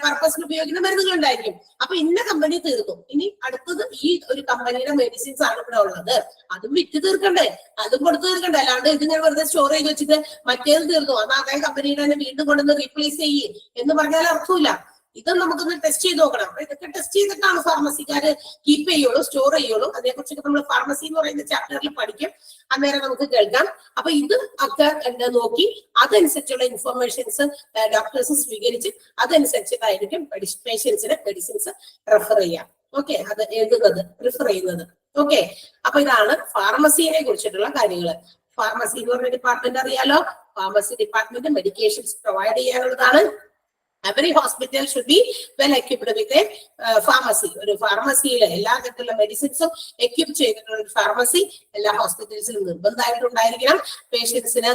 പർപ്പസിന് ഉപയോഗിക്കുന്ന മരുന്നുകൾ ഉണ്ടായിരിക്കും. അപ്പൊ ഇന്ന കമ്പനി തീർന്നു, ഇനി അടുത്തത് ഈ ഒരു കമ്പനിയുടെ മെഡിസിൻസ് ആണ് ഇവിടെ ഉള്ളത്, അതും വിറ്റ് തീർക്കണ്ടേ, അതും കൊടുത്തു തീർക്കണ്ടേ. അല്ലാണ്ട് ഇതിങ്ങനെ വെറുതെ സ്റ്റോർ ചെയ്ത് വെച്ചിട്ട് മറ്റേത് തീർന്നു അത് അതേ കമ്പനിയുടെ തന്നെ വീണ്ടും കൊണ്ടുവന്ന് റീപ്ലേസ് ചെയ്യേ എന്ന് പറഞ്ഞാൽ അർത്ഥമില്ല. ഇത് നമുക്കൊന്ന് ടെസ്റ്റ് ചെയ്ത് നോക്കണം. അപ്പൊ ഇതൊക്കെ ടെസ്റ്റ് ചെയ്തിട്ടാണ് ഫാർമസിക്കാര് കീപ്പ് ചെയ്യുള്ളൂ, സ്റ്റോർ ചെയ്യുള്ളൂ. അതിനെക്കുറിച്ചൊക്കെ നമ്മൾ ഫാർമസി എന്ന് പറയുന്ന ചാപ്റ്ററിൽ പഠിക്കും, അന്നേരം നമുക്ക് കേൾക്കാം. അപ്പൊ ഇത് ഒക്കെ നോക്കി അതനുസരിച്ചുള്ള ഇൻഫർമേഷൻസ് ഡോക്ടേഴ്സ് സ്വീകരിച്ച് അതനുസരിച്ചിട്ടായിരിക്കും പേഷ്യൻസിന് മെഡിസിൻസ് റെഫർ ചെയ്യാം. ഓക്കെ, അത് എഴുതുന്നത് പ്രിഫർ ചെയ്യുന്നത്. ഓക്കെ, അപ്പൊ ഇതാണ് ഫാർമസിനെ കുറിച്ചിട്ടുള്ള കാര്യങ്ങൾ. ഫാർമസി എന്ന് പറഞ്ഞ ഡിപ്പാർട്ട്മെന്റ് അറിയാലോ. ഫാർമസി ഡിപ്പാർട്ട്മെന്റ് മെഡിക്കേഷൻസ് പ്രൊവൈഡ് ചെയ്യാനുള്ളതാണ്. Every hospital should be well equipped with a pharmacy. ഒരു ഫാർമസിയിലെ എല്ലാ തരത്തിലുള്ള മെഡിസിൻസും എക്വിപ്പ് ചെയ്തിട്ടുള്ള ഒരു ഫാർമസി എല്ലാ ഹോസ്പിറ്റൽസിലും നിർബന്ധമായിട്ട് ഉണ്ടായിരിക്കണം. പേഷ്യൻസിന്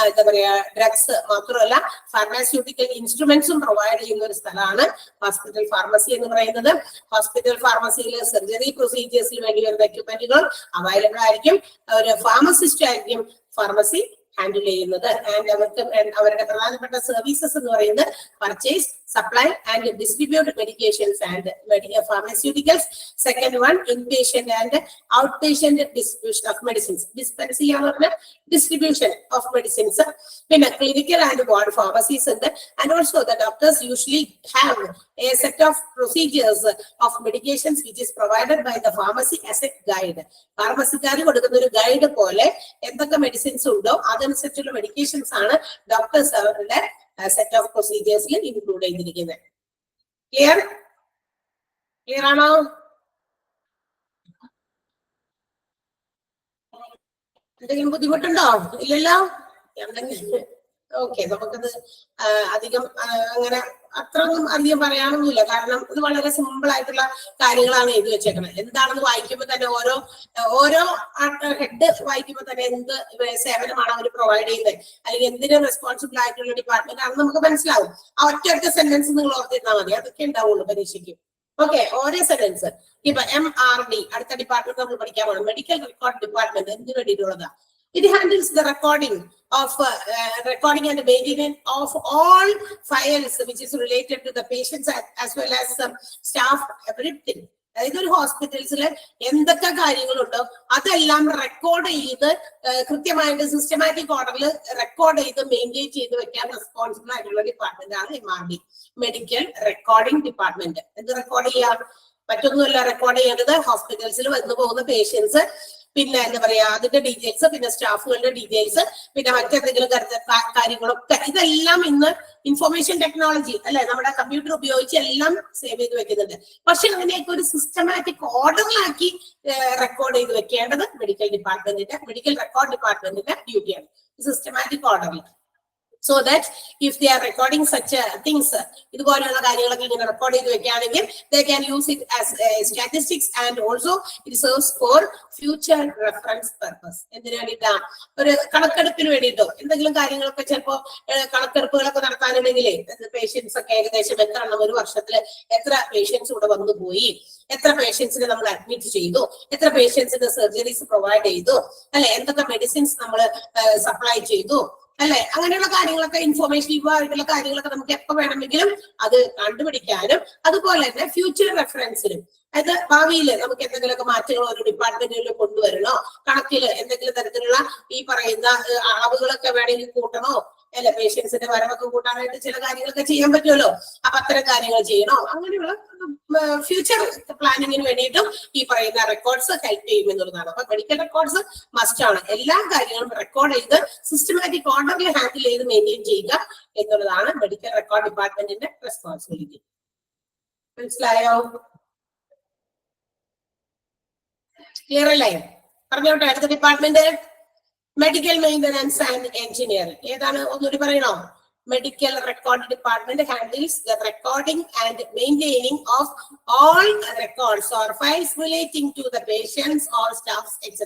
എന്താ പറയാ ഡ്രഗ്സ് മാത്രമല്ല ഫാർമാസ്യൂട്ടിക്കൽ ഇൻസ്ട്രുമെന്റ്സും പ്രൊവൈഡ് ചെയ്യുന്ന ഒരു സ്ഥലമാണ് ഹോസ്പിറ്റൽ ഫാർമസി എന്ന് പറയുന്നത്. ഹോസ്പിറ്റൽ ഫാർമസിയിൽ സർജറി പ്രൊസീജിയേഴ്സിന് വേണ്ടി വരുന്ന എക്യുപ്മെന്റുകൾ അവൈലബിൾ ആയിരിക്കും. ഒരു ഫാർമസിസ്റ്റ് ആയിരിക്കും ഫാർമസി ഹാൻഡിൽ ചെയ്യുന്നത്. അവരുടെ പ്രധാനപ്പെട്ട സർവീസസ് എന്ന് പറയുന്നത് purchase, supply and distribute medications and pharmaceuticals. Second one, inpatient and outpatient distribution of medicines. Dispense ചെയ്യാനുള്ള distribution of medicines. പിന്നെ clinical and ward pharmacies ഉണ്ട്. And also the doctors usually have a set of procedures of medications which is provided by the pharmacy as a guide. ഫാർമസിക്കാർ കൊടുക്കുന്ന ഒരു guide പോലെ എന്തൊക്കെ medicines ഉണ്ടോ അതനുസരിച്ചുള്ള medications ആണ് doctors അവരുടെ സെറ്റ് ഓഫ് പ്രൊസീജിയേഴ്സിൽ ഇൻക്ലൂഡ് ചെയ്തിരിക്കുന്നത്. ക്ലിയർ ആണോ? എന്തെങ്കിലും ബുദ്ധിമുട്ടുണ്ടോ? ഇല്ലല്ലോ. ഓക്കെ, നമുക്കത് അധികം അങ്ങനെ അത്രയൊന്നും അധികം പറയാനൊന്നുമില്ല. കാരണം ഇത് വളരെ സിമ്പിൾ ആയിട്ടുള്ള കാര്യങ്ങളാണ് എഴുതി വെച്ചേക്കുന്നത്. എന്താണെന്ന് വായിക്കുമ്പോൾ തന്നെ ഓരോ ഹെഡ് വായിക്കുമ്പോൾ തന്നെ എന്ത് സേവനമാണ് അവർ പ്രൊവൈഡ് ചെയ്യുന്നത്, അല്ലെങ്കിൽ എന്തിന് റെസ്പോൺസിബിൾ ആയിട്ടുള്ള ഡിപ്പാർട്ട്മെന്റ് ആണെന്ന് നമുക്ക് മനസ്സിലാവും. ആ ഒറ്റ സെന്റൻസ് നിങ്ങൾ ഓർത്തിരുന്നാൽ മതി, അതൊക്കെ ഉണ്ടാവുള്ളൂ പരീക്ഷയ്ക്ക്. ഓക്കെ, ഓരോ സെന്റൻസ്. ഇപ്പൊ MRD അടുത്ത ഡിപ്പാർട്ട്മെന്റ് നമ്മൾ പഠിക്കാൻ പോകണം. മെഡിക്കൽ റെക്കോർഡ് ഡിപ്പാർട്ട്മെന്റ് എന്തിനു വേണ്ടിയിട്ടുള്ളതാ? It handles the recording and maintenance of all files which is related to the patients as well as staff, everything. അതായത് ഒരു ഹോസ്പിറ്റൽസിൽ എന്തൊക്കെ കാര്യങ്ങളുണ്ടോ അതെല്ലാം റെക്കോർഡ് ചെയ്ത് കൃത്യമായിട്ട് സിസ്റ്റമാറ്റിക് ഓർഡറിൽ റെക്കോർഡ് ചെയ്ത് മെയിൻറ്റെയിൻ ചെയ്ത് വെക്കാൻ റെസ്പോൺസിബിൾ ആയിട്ടുള്ള ഡിപ്പാർട്ട്മെന്റ് ആണ് MRD, മെഡിക്കൽ റെക്കോർഡിംഗ് ഡിപ്പാർട്ട്മെന്റ്. എന്ത് റെക്കോർഡ് ചെയ്യാം? മറ്റൊന്നുമല്ല റെക്കോർഡ് ചെയ്യേണ്ടത് ഹോസ്പിറ്റൽസിൽ വന്നു പോകുന്ന പേഷ്യൻസ്, പിന്നെ എന്താ പറയാ അതിന്റെ ഡീറ്റെയിൽസ്, പിന്നെ സ്റ്റാഫുകളുടെ ഡീറ്റെയിൽസ്, പിന്നെ മറ്റെന്തെങ്കിലും കാര്യങ്ങളൊക്കെ ഇതെല്ലാം ഇന്ന് ഇൻഫർമേഷൻ ടെക്നോളജി അല്ലെ, നമ്മുടെ കമ്പ്യൂട്ടർ ഉപയോഗിച്ച് എല്ലാം സേവ് ചെയ്ത് വെക്കുന്നുണ്ട്. പക്ഷെ അങ്ങനെയൊക്കെ ഒരു സിസ്റ്റമാറ്റിക് ഓർഡറിലാക്കി റെക്കോർഡ് ചെയ്ത് വെക്കേണ്ടത് മെഡിക്കൽ റെക്കോർഡ് ഡിപ്പാർട്ട്മെന്റിന്റെ ഡ്യൂട്ടിയാണ്. സിസ്റ്റമാറ്റിക് ഓർഡറിൽ So that if they are recording such things, ഇതുപോലെയുള്ള കാര്യങ്ങളൊക്കെ ഇങ്ങനെ റെക്കോർഡ് ചെയ്ത് വെക്കുകയാണെങ്കിൽ they can use it as statistics and also it serves for future reference purpose. എന്തിനു വേണ്ടിയിട്ടാ? ഒരു കണക്കെടുപ്പിന് വേണ്ടിയിട്ടോ എന്തെങ്കിലും കാര്യങ്ങളൊക്കെ ചിലപ്പോ കണക്കെടുപ്പുകളൊക്കെ നടത്താനുണ്ടെങ്കിലേ പേഷ്യൻസ് ഒക്കെ ഏകദേശം എത്ര എണ്ണം ഒരു വർഷത്തില് എത്ര പേഷ്യൻസ് ഇവിടെ വന്നു പോയി, എത്ര പേഷ്യൻസിനെ നമ്മൾ അഡ്മിറ്റ് ചെയ്തു, എത്ര പേഷ്യൻസിന് സർജറീസ് പ്രൊവൈഡ് ചെയ്തു, അല്ലെ, എന്തൊക്കെ മെഡിസിൻസ് നമ്മൾ സപ്ലൈ ചെയ്തു, അല്ലെ, അങ്ങനെയുള്ള കാര്യങ്ങളൊക്കെ ഇൻഫോർമേറ്റീവ് ആയിട്ടുള്ള കാര്യങ്ങളൊക്കെ നമുക്ക് എപ്പോ വേണമെങ്കിലും അത് കണ്ടുപിടിക്കാനും അതുപോലെ തന്നെ ഫ്യൂച്ചർ റെഫറൻസിനും, അതായത് ഭാവിയിൽ നമുക്ക് എന്തെങ്കിലുമൊക്കെ മാറ്റങ്ങൾ ഒരു ഡിപ്പാർട്ട്മെന്റിൽ കൊണ്ടുവരണോ, കണക്കിൽ എന്തെങ്കിലും തരത്തിലുള്ള ഈ പറയുന്ന അളവുകളൊക്കെ വേണമെങ്കിൽ കൂട്ടണോ, അല്ലെ, പേഷ്യൻസിന്റെ വരവൊക്കെ കൂട്ടാനായിട്ട് ചില കാര്യങ്ങളൊക്കെ ചെയ്യാൻ പറ്റുമല്ലോ. അപ്പൊ അത്തരം കാര്യങ്ങൾ ചെയ്യണോ, അങ്ങനെയുള്ള ഫ്യൂച്ചർ പ്ലാനിങ്ങിന് വേണ്ടിയിട്ടും ഈ പറയുന്ന റെക്കോർഡ്സ് ഹെൽപ്പ് ചെയ്യും എന്നുള്ളതാണ്. അപ്പൊ മെഡിക്കൽ റെക്കോർഡ്സ് മസ്റ്റ് ആണ്. എല്ലാ കാര്യങ്ങളും റെക്കോർഡ് ചെയ്ത് സിസ്റ്റമാറ്റിക് ഓർഡറിൽ ഹാൻഡിൽ ചെയ്ത് മെയിൻറ്റെയിൻ ചെയ്യുക എന്നുള്ളതാണ് മെഡിക്കൽ റെക്കോർഡ് ഡിപ്പാർട്ട്മെന്റിന്റെ റെസ്പോൺസിബിലിറ്റി. മനസ്സിലായോ? ക്ലിയർ അല്ലേ? പറഞ്ഞോട്ടെ. അടുത്ത department medical maintenance and engineering. ഏതാണ്? ഒന്നുകൂടി പറയണോ? Medical record department handles the recording and maintaining of all records or files relating to the patients or staffs etc.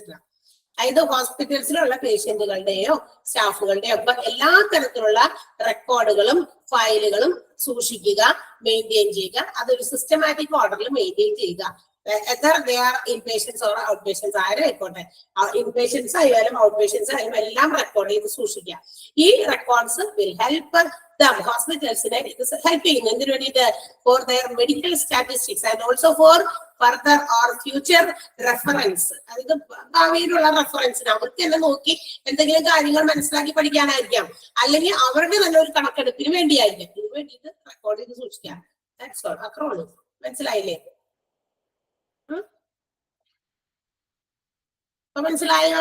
അതായത് ഹോസ്പിറ്റൽസിലുള്ള പേഷ്യന്റുകളുടെയോ സ്റ്റാഫുകളുടെയോ ഒക്കെ എല്ലാ തരത്തിലുള്ള റെക്കോർഡുകളും ഫയലുകളും സൂക്ഷിക്കുക, മെയിൻറ്റെയിൻ ചെയ്യുക. അതൊരു സിസ്റ്റമാറ്റിക് ഓർഡറിൽ മെയിൻറ്റെയിൻ ചെയ്യുക. Whether they are inpatients or outpatients ആയിക്കോട്ടെ, ഇൻപേഷ്യൻസ് ആയാലും ഔട്ട്പേഷ്യൻസ് ആയാലും എല്ലാം റെക്കോർഡ് ചെയ്ത് സൂക്ഷിക്കുക. ഈ റെക്കോർഡ്സ് വിൽ ഹെൽപ്പ് ദം, ഹോസ്പിറ്റൽസിനെ ഇത് ഹെൽപ്പ് ചെയ്യുന്നു. എന്തിനു വേണ്ടിയിട്ട്? For their medical statistics and also for further or future reference. അതായത് ഭാവിയിലുള്ള റെഫറൻസിന് അവർക്ക് തന്നെ നോക്കി എന്തെങ്കിലും കാര്യങ്ങൾ മനസ്സിലാക്കി പഠിക്കാനായിരിക്കാം, അല്ലെങ്കിൽ അവരുടെ തന്നെ ഒരു കണക്കെടുപ്പിന് വേണ്ടിയായിരിക്കാം. ഇതിനു വേണ്ടിയിട്ട് റെക്കോർഡ് ചെയ്ത് സൂക്ഷിക്കാം. That's all. അത്രയുള്ളൂ. മനസ്സിലായില്ലേ? മനസ്സിലായോ?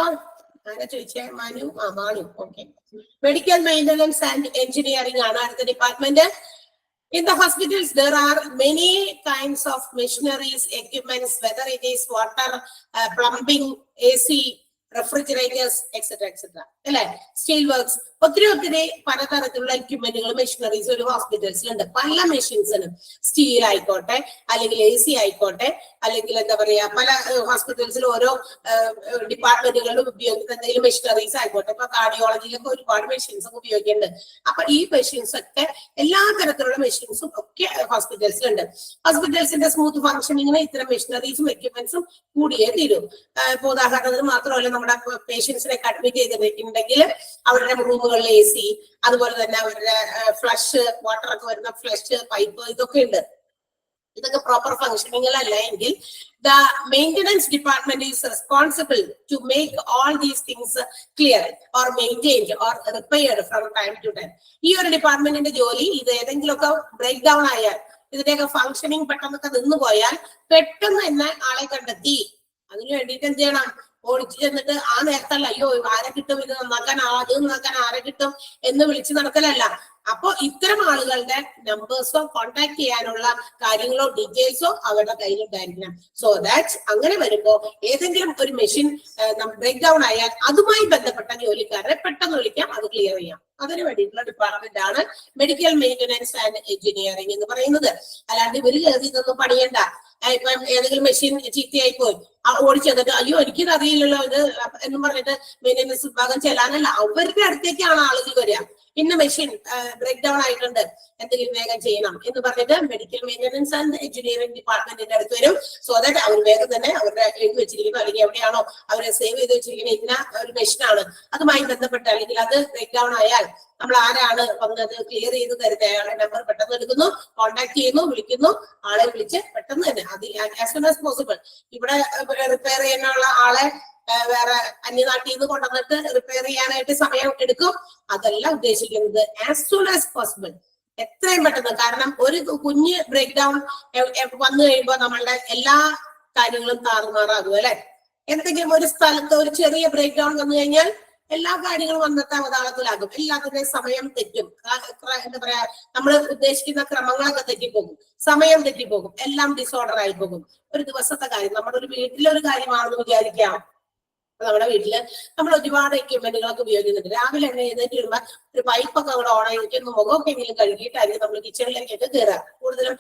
ആരാ ചോദിച്ചേ? മനു. മാണു. Okay. Medical maintenance and engineering ആണ് അടുത്ത department. In the hospitals, there are many kinds of machineries, equipments, whether it is water, plumbing, AC, refrigerators, etc. etc. അല്ലെ, സ്റ്റീൽ വർക്ക്സ്, ഒത്തിരി പലതരത്തിലുള്ള എക്യുപ്മെന്റുകൾ, മെഷീനറീസ് ഒരു ഹോസ്പിറ്റൽസിലുണ്ട്. പല മെഷീൻസിനും സ്റ്റീൽ ആയിക്കോട്ടെ, അല്ലെങ്കിൽ AC ആയിക്കോട്ടെ, അല്ലെങ്കിൽ എന്താ പറയാ, പല ഹോസ്പിറ്റൽസിലും ഓരോ ഡിപ്പാർട്ട്മെന്റുകളിലും ഉപയോഗിക്കുന്ന എന്തെങ്കിലും മെഷീനറീസ് ആയിക്കോട്ടെ. ഇപ്പൊ കാർഡിയോളജിയിലൊക്കെ ഒരുപാട് മെഷീൻസ് ഒക്കെ ഉപയോഗിക്കുന്നുണ്ട്. അപ്പൊ ഈ മെഷീൻസ് ഒക്കെ, എല്ലാ തരത്തിലുള്ള മെഷീൻസും ഒക്കെ ഹോസ്പിറ്റൽസിലുണ്ട്. ഹോസ്പിറ്റൽസിന്റെ സ്മൂത്ത് ഫംഗ്ഷനിങ്ങിന് ഇത്തരം മെഷീനറീസും എക്യുപ്മെന്റ്സും കൂടിയേ തീരും. ഇപ്പൊ ഉദാഹരണത്തിന് മാത്രമല്ല, നമ്മുടെ പേഷ്യൻസിനെ അഡ്മിറ്റ് ചെയ്തിട്ടുണ്ടെങ്കിൽ അവരുടെ റൂമുകളിൽ AC, അതുപോലെ തന്നെ അവരുടെ ഫ്ലഷ്, വാട്ടർ ഒക്കെ വരുന്ന ഫ്ലഷ് പൈപ്പ്, ഇതൊക്കെ ഉണ്ട്. ഇതൊക്കെ പ്രോപ്പർ ഫംഗ്ഷനിങ്ങിലല്ല എങ്കിൽ the maintenance department is responsible to make all these things clear or maintained or repaired from time to time. ഈ ഒരു ഡിപ്പാർട്ട്മെന്റിന്റെ ജോലി ഇത് ഏതെങ്കിലുമൊക്കെ ബ്രേക്ക് ഡൗൺ ആയാൽ, ഇതിന്റെയൊക്കെ ഫംഗ്ഷനിങ് പെട്ടെന്നൊക്കെ നിന്ന് പോയാൽ പെട്ടെന്ന് തന്നെ ആളെ കണ്ടെത്തി അതിനു വേണ്ടിയിട്ട് എന്ത് ചെയ്യണം? ഓടിച്ചു ചെന്നിട്ട് ആ നേരത്തല്ല, അയ്യോ ആരെ കിട്ടും, ഇത് നന്നാക്കാൻ, അത് നന്നാക്കാൻ ആരെ കിട്ടും എന്ന് വിളിച്ചു നടക്കലല്ല. അപ്പൊ ഇത്തരം ആളുകളുടെ നമ്പേഴ്സോ കോൺടാക്ട് ചെയ്യാനുള്ള കാര്യങ്ങളോ ഡീറ്റെയിൽസോ അവരുടെ കയ്യിലുണ്ടായിരിക്കണം. സോ ദാറ്റ് അങ്ങനെ വരുമ്പോ ഏതെങ്കിലും ഒരു മെഷീൻ ബ്രേക്ക് ഡൗൺ ആയാൽ അതുമായി ബന്ധപ്പെട്ട ജോലിക്കാരെ പെട്ടെന്ന് വിളിക്കാം, അത് ക്ലിയർ ചെയ്യാം. അതിനു വേണ്ടിയിട്ടുള്ള ഡിപ്പാർട്ട്മെന്റ് ആണ് മെഡിക്കൽ മെയിൻ്റനൻസ് ആൻഡ് എഞ്ചിനീയറിംഗ് എന്ന് പറയുന്നത്. അല്ലാണ്ട് ഇവര് കയറി ഇതൊന്നും പണിയണ്ട. ഇപ്പം ഏതെങ്കിലും മെഷീൻ ചീത്തയായി പോയി ഓടിച്ചെന്നിട്ട് അയ്യോ എനിക്കിത് അറിയില്ലല്ലോ ഇത് എന്നും പറഞ്ഞിട്ട് മെയിൻ്റനൻസ് വിഭാഗം ചെല്ലാനല്ല, അവരുടെ അടുത്തേക്കാണ് ആളുകൾ വരിക. ഇന്ന മെഷീൻ ബ്രേക്ക് ഡൗൺ ആയിട്ടുണ്ട്, എന്തെങ്കിലും വേഗം ചെയ്യണം എന്ന് പറഞ്ഞിട്ട് മെഡിക്കൽ മെയിൻ്റനൻസ് ആൻഡ് എഞ്ചിനീയറിംഗ് ഡിപ്പാർട്ട്മെന്റിന്റെ അടുത്ത് വരും. സോ ദാറ്റ് അവർ വേഗം തന്നെ അവരുടെ എഴുതി വെച്ചിരിക്കുന്നു, അല്ലെങ്കിൽ എവിടെയാണോ അവരെ സേവ് ചെയ്ത് വെച്ചിരിക്കുന്ന ഇന്ന ഒരു മെഷീനാണ്, അതുമായി ബന്ധപ്പെട്ട് അല്ലെങ്കിൽ അത് ബ്രേക്ക് ഡൗൺ ആയാൽ നമ്മൾ ആരാണ് വന്നത് ക്ലിയർ ചെയ്ത് തരുന്നത്, അയാളുടെ നമ്പർ പെട്ടെന്ന് എടുക്കുന്നു, കോൺടാക്ട് ചെയ്യുന്നു, വിളിക്കുന്നു, ആളെ വിളിച്ച് പെട്ടെന്ന് തന്നെ അത് ആസ് സൂൺ ആസ് പോസിബിൾ. ഇവിടെ റിപ്പയർ ചെയ്യാനുള്ള ആളെ വേറെ അന്യനാട്ടിൽ നിന്ന് കൊണ്ടുവന്നിട്ട് റിപ്പയർ ചെയ്യാനായിട്ട് സമയം എടുക്കും. അതല്ല ഉദ്ദേശിക്കുന്നത്, ആസ് സൂൺ ആസ് പോസിബിൾ, എത്രയും പെട്ടെന്ന്. കാരണം ഒരു കുഞ്ഞ് ബ്രേക്ക് ഡൗൺ വന്നു കഴിയുമ്പോൾ നമ്മളുടെ എല്ലാ കാര്യങ്ങളും താറുമാറാകും അല്ലെ. എന്തെങ്കിലും ഒരു സ്ഥലത്ത് ഒരു ചെറിയ ബ്രേക്ക് ഡൗൺ വന്നു കഴിഞ്ഞാൽ എല്ലാ കാര്യങ്ങളും അന്നത്തെ അവതാളത്തിലാകും, എല്ലാത്തിന്റെയും സമയം തെറ്റും. എന്താ പറയാ, നമ്മൾ ഉദ്ദേശിക്കുന്ന ക്രമങ്ങളൊക്കെ തെറ്റിപ്പോകും, സമയം തെറ്റിപ്പോകും, എല്ലാം ഡിസോർഡർ ആയി പോകും. ഒരു ദിവസത്തെ കാര്യം നമ്മുടെ ഒരു വീട്ടിലൊരു കാര്യമാണെന്ന് വിചാരിക്കാം, നമ്മുടെ വീട്ടില് നമ്മൾ ഒരുപാട് എക്യുപ്മെന്റുകളൊക്കെ ഉപയോഗിക്കുന്നുണ്ട്. രാവിലെ തന്നെ എഴുന്നേറ്റ് വരുമ്പോ ഒരു പൈപ്പൊക്കെ അവിടെ ഓണായിരിക്കുന്നു, മുഖമൊക്കെ എങ്കിലും കഴുകിയിട്ടായിരിക്കും നമ്മൾ കിച്ചണിലേക്കൊക്കെ കയറുക. കൂടുതലും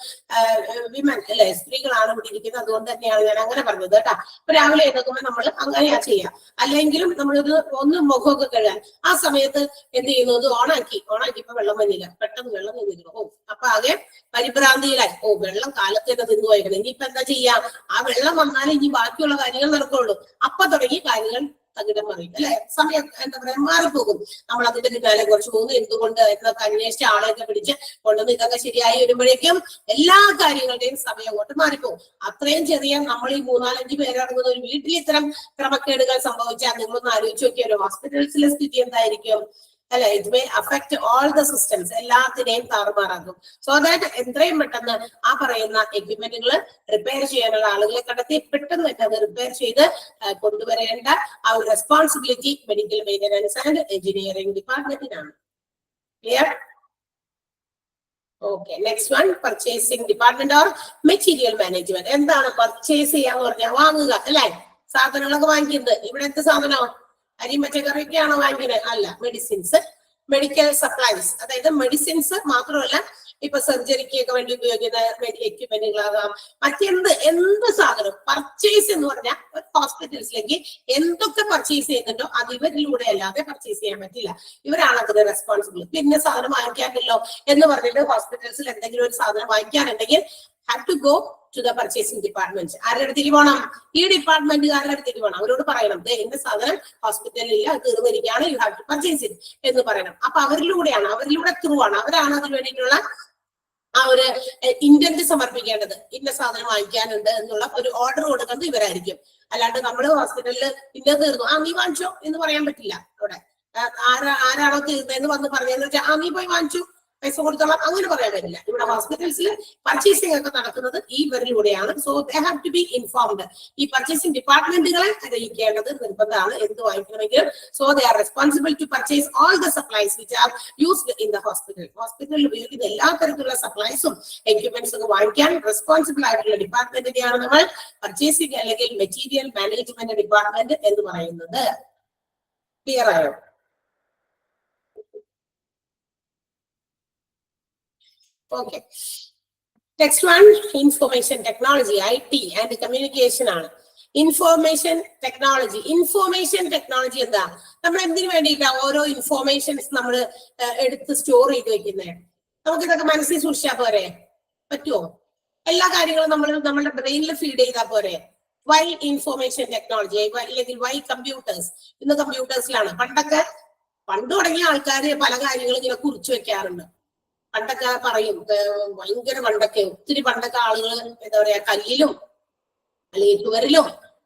വിമൻ അല്ലെ, സ്ത്രീകളാണ് ഇവിടെ ഇരിക്കുന്നത്. അതുകൊണ്ട് തന്നെയാണ് ഞാൻ അങ്ങനെ പറഞ്ഞത് കേട്ടോ. അപ്പൊ രാവിലെ എഴുന്നേൽക്കുമ്പോൾ നമ്മൾ അങ്ങനെയാ ചെയ്യാം. അല്ലെങ്കിലും നമ്മളൊരു ഒന്ന് മുഖമൊക്കെ കഴുകാൻ ആ സമയത്ത് എന്ത് ചെയ്യുന്നു, അത് ഓണാക്കിയപ്പോ വെള്ളം വന്നില്ല, പെട്ടെന്ന് വെള്ളം നിന്നിരുന്നു. അപ്പൊ ആകെ പരിഭ്രാന്തിയിലായി. വെള്ളം കാലത്ത് തന്നെ തിന്നു പോയിക്കണം, ഇനിയിപ്പൊ എന്താ ചെയ്യാം, ആ വെള്ളം വന്നാലേ ഇനി ബാക്കിയുള്ള കാര്യങ്ങൾ നടക്കുള്ളൂ. അപ്പൊ തുടങ്ങി കാര്യങ്ങൾ തകിടം മറിയും അല്ലെ, സമയം എന്താ പറയാ മാറിപ്പോകും. നമ്മൾ അതിന്റെ പിന്നാലെ കുറച്ച് പോകുന്നു, എന്തുകൊണ്ട് എന്നൊക്കെ അന്വേഷിച്ച ആളെയൊക്കെ പിടിച്ച് കൊണ്ടുവന്ന് ഇതൊക്കെ ശരിയായി വരുമ്പോഴേക്കും എല്ലാ കാര്യങ്ങളുടെയും സമയം അങ്ങോട്ട് മാറിപ്പോകും. അത്രയും ചെറിയ നമ്മൾ ഈ 3-4-5 പേരടങ്ങുന്ന ഒരു വീട്ടിൽ ഇത്തരം ക്രമക്കേടുകൾ സംഭവിച്ചാൽ നിങ്ങളൊന്ന് ആലോചിച്ച് നോക്കിയാലോ, ഹോസ്പിറ്റൽസിലെ സ്ഥിതി എന്തായിരിക്കും അല്ലെ. It may affect all the systems, എല്ലാത്തിനെയും താറുമാറാക്കും. സോ ദാറ്റ് എത്രയും പെട്ടെന്ന് ആ പറയുന്ന എക്യുപ്മെന്റുകൾ റിപ്പയർ ചെയ്യാനുള്ള ആളുകളെ കണ്ടെത്തി പെട്ടെന്ന് തന്നെ അത് റിപ്പയർ ചെയ്ത് കൊണ്ടുവരേണ്ട ആ ഒരു responsibility medical maintenance and engineering ഡിപ്പാർട്ട്മെന്റിനാണ്. Clear? Okay, next one purchasing department or material management. എന്താണ് പർച്ചേസ് ചെയ്യാന്ന് പറഞ്ഞാൽ വാങ്ങുക അല്ലെ, സാധനങ്ങളൊക്കെ വാങ്ങിക്കുന്നത്. ഇവിടെ എന്ത് സാധനമോ, അരി പച്ചക്കറിയൊക്കെയാണോ വാങ്ങിക്കുന്നത്? അല്ല, മെഡിസിൻസ്, മെഡിക്കൽ സപ്ലൈസ്, അതായത് മെഡിസിൻസ് മാത്രമല്ല, ഇപ്പൊ സർജറിക്കൊക്കെ വേണ്ടി ഉപയോഗിക്കുന്ന എക്യുപ്മെന്റുകളാകാം, എന്ത് സാധനം പർച്ചേസ് എന്ന് പറഞ്ഞാൽ ഹോസ്പിറ്റൽസിലേക്ക് എന്തൊക്കെ പർച്ചേസ് ചെയ്യുന്നുണ്ടോ അത് ഇവരിലൂടെ അല്ലാതെ പർച്ചേസ് ചെയ്യാൻ പറ്റില്ല. ഇവരാണ് അതിന് റെസ്പോൺസിബിൾ. പിന്നെ സാധനം വാങ്ങിക്കാറില്ലല്ലോ എന്ന് പറഞ്ഞിട്ട് ഹോസ്പിറ്റൽസിൽ എന്തെങ്കിലും ഒരു സാധനം വാങ്ങിക്കാനുണ്ടെങ്കിൽ have to go to the purchasing department. ആരുടെ അടുത്തേക്ക് പോകണം? ഈ ഡിപ്പാർട്ട്മെന്റുകാരുടെ അടുത്തേക്ക് പോകണം. അവരോട് പറയണം, എന്റെ സാധനം ഹോസ്പിറ്റലിൽ തീർന്നിരിക്കുകയാണ്, you have to purchase it എന്ന് പറയണം. അപ്പൊ അവരിലൂടെ ത്രൂ ആണ്, അവരാണ് അതിന് വേണ്ടിയിട്ടുള്ള ആ ഒരു ഇന്റന്റ് സമർപ്പിക്കേണ്ടത്. ഇന്ന സാധനം വാങ്ങിക്കാനുണ്ട് എന്നുള്ള ഒരു ഓർഡർ കൊടുക്കുന്നത് ഇവരായിരിക്കും. അല്ലാണ്ട് നമ്മള് ഹോസ്പിറ്റലിൽ ഇന്ന തീർന്നു, നീ വാങ്ങിച്ചോ എന്ന് പറയാൻ പറ്റില്ല. അവിടെ ആരാണോ തീർന്നതെന്ന് വന്ന് പറഞ്ഞതെന്ന് വെച്ചാൽ നീ പോയി വാങ്ങിച്ചു, പൈസ കൊടുത്തോളാം, അങ്ങനെ പറയാൻ പറ്റില്ല. ഇവിടെ ഹോസ്പിറ്റൽസിൽ പർച്ചേസിംഗ് ഒക്കെ നടക്കുന്നത് ഇവരിലൂടെയാണ്. So they have to be informed. ഈ പർച്ചേസിംഗ് ഡിപ്പാർട്ട്മെന്റുകളെ അറിയിക്കേണ്ടത് നിർബന്ധമാണ് എന്ത് വാങ്ങിക്കണമെങ്കിലും. So they are responsible to purchase all the supplies which are used in the hospital. ഹോസ്പിറ്റലിൽ ഉപയോഗിക്കുന്ന എല്ലാ തരത്തിലുള്ള സപ്ലൈസും എക്യുപ്മെന്റ്സ് ഒക്കെ വാങ്ങിക്കാൻ റെസ്പോൺസിബിൾ ആയിട്ടുള്ള ഡിപ്പാർട്ട്മെന്റിനെയാണ് നമ്മൾ പർച്ചേസിംഗ് അല്ലെങ്കിൽ മെറ്റീരിയൽ മാനേജ്മെന്റ് ഡിപ്പാർട്ട്മെന്റ് എന്ന് പറയുന്നത്. ക്ലിയർ ആയോ? Okay. Next one, information technology, IT and communication ആണ്. ഇൻഫോർമേഷൻ ടെക്നോളജി എന്താ? നമ്മൾ എന്തിനു വേണ്ടിയിട്ടാ ഓരോ ഇൻഫോർമേഷൻസ് നമ്മൾ എടുത്ത് സ്റ്റോർ ചെയ്ത് വെക്കുന്നത്? നമുക്കിതൊക്കെ മനസ്സിൽ സൂക്ഷിച്ചാൽ പോരെ? പറ്റുമോ? എല്ലാ കാര്യങ്ങളും നമ്മളുടെ ബ്രെയിനിൽ ഫീഡ് ചെയ്താൽ പോരെ? വൈ ഇൻഫോർമേഷൻ ടെക്നോളജി, അല്ലെങ്കിൽ വൈ കമ്പ്യൂട്ടേഴ്സ്? ഇന്ന് കമ്പ്യൂട്ടേഴ്സിലാണ്. പണ്ട് തുടങ്ങിയ ആൾക്കാർ പല കാര്യങ്ങളും ഇങ്ങനെ കുറിച്ചു വെക്കാറുണ്ട്. പണ്ടൊക്കെ പറയും, ഭയങ്കര ഒത്തിരി പണ്ടൊക്കെ ആളുകൾ എന്താ പറയാ, കല്ലിലും അല്ലെങ്കിൽ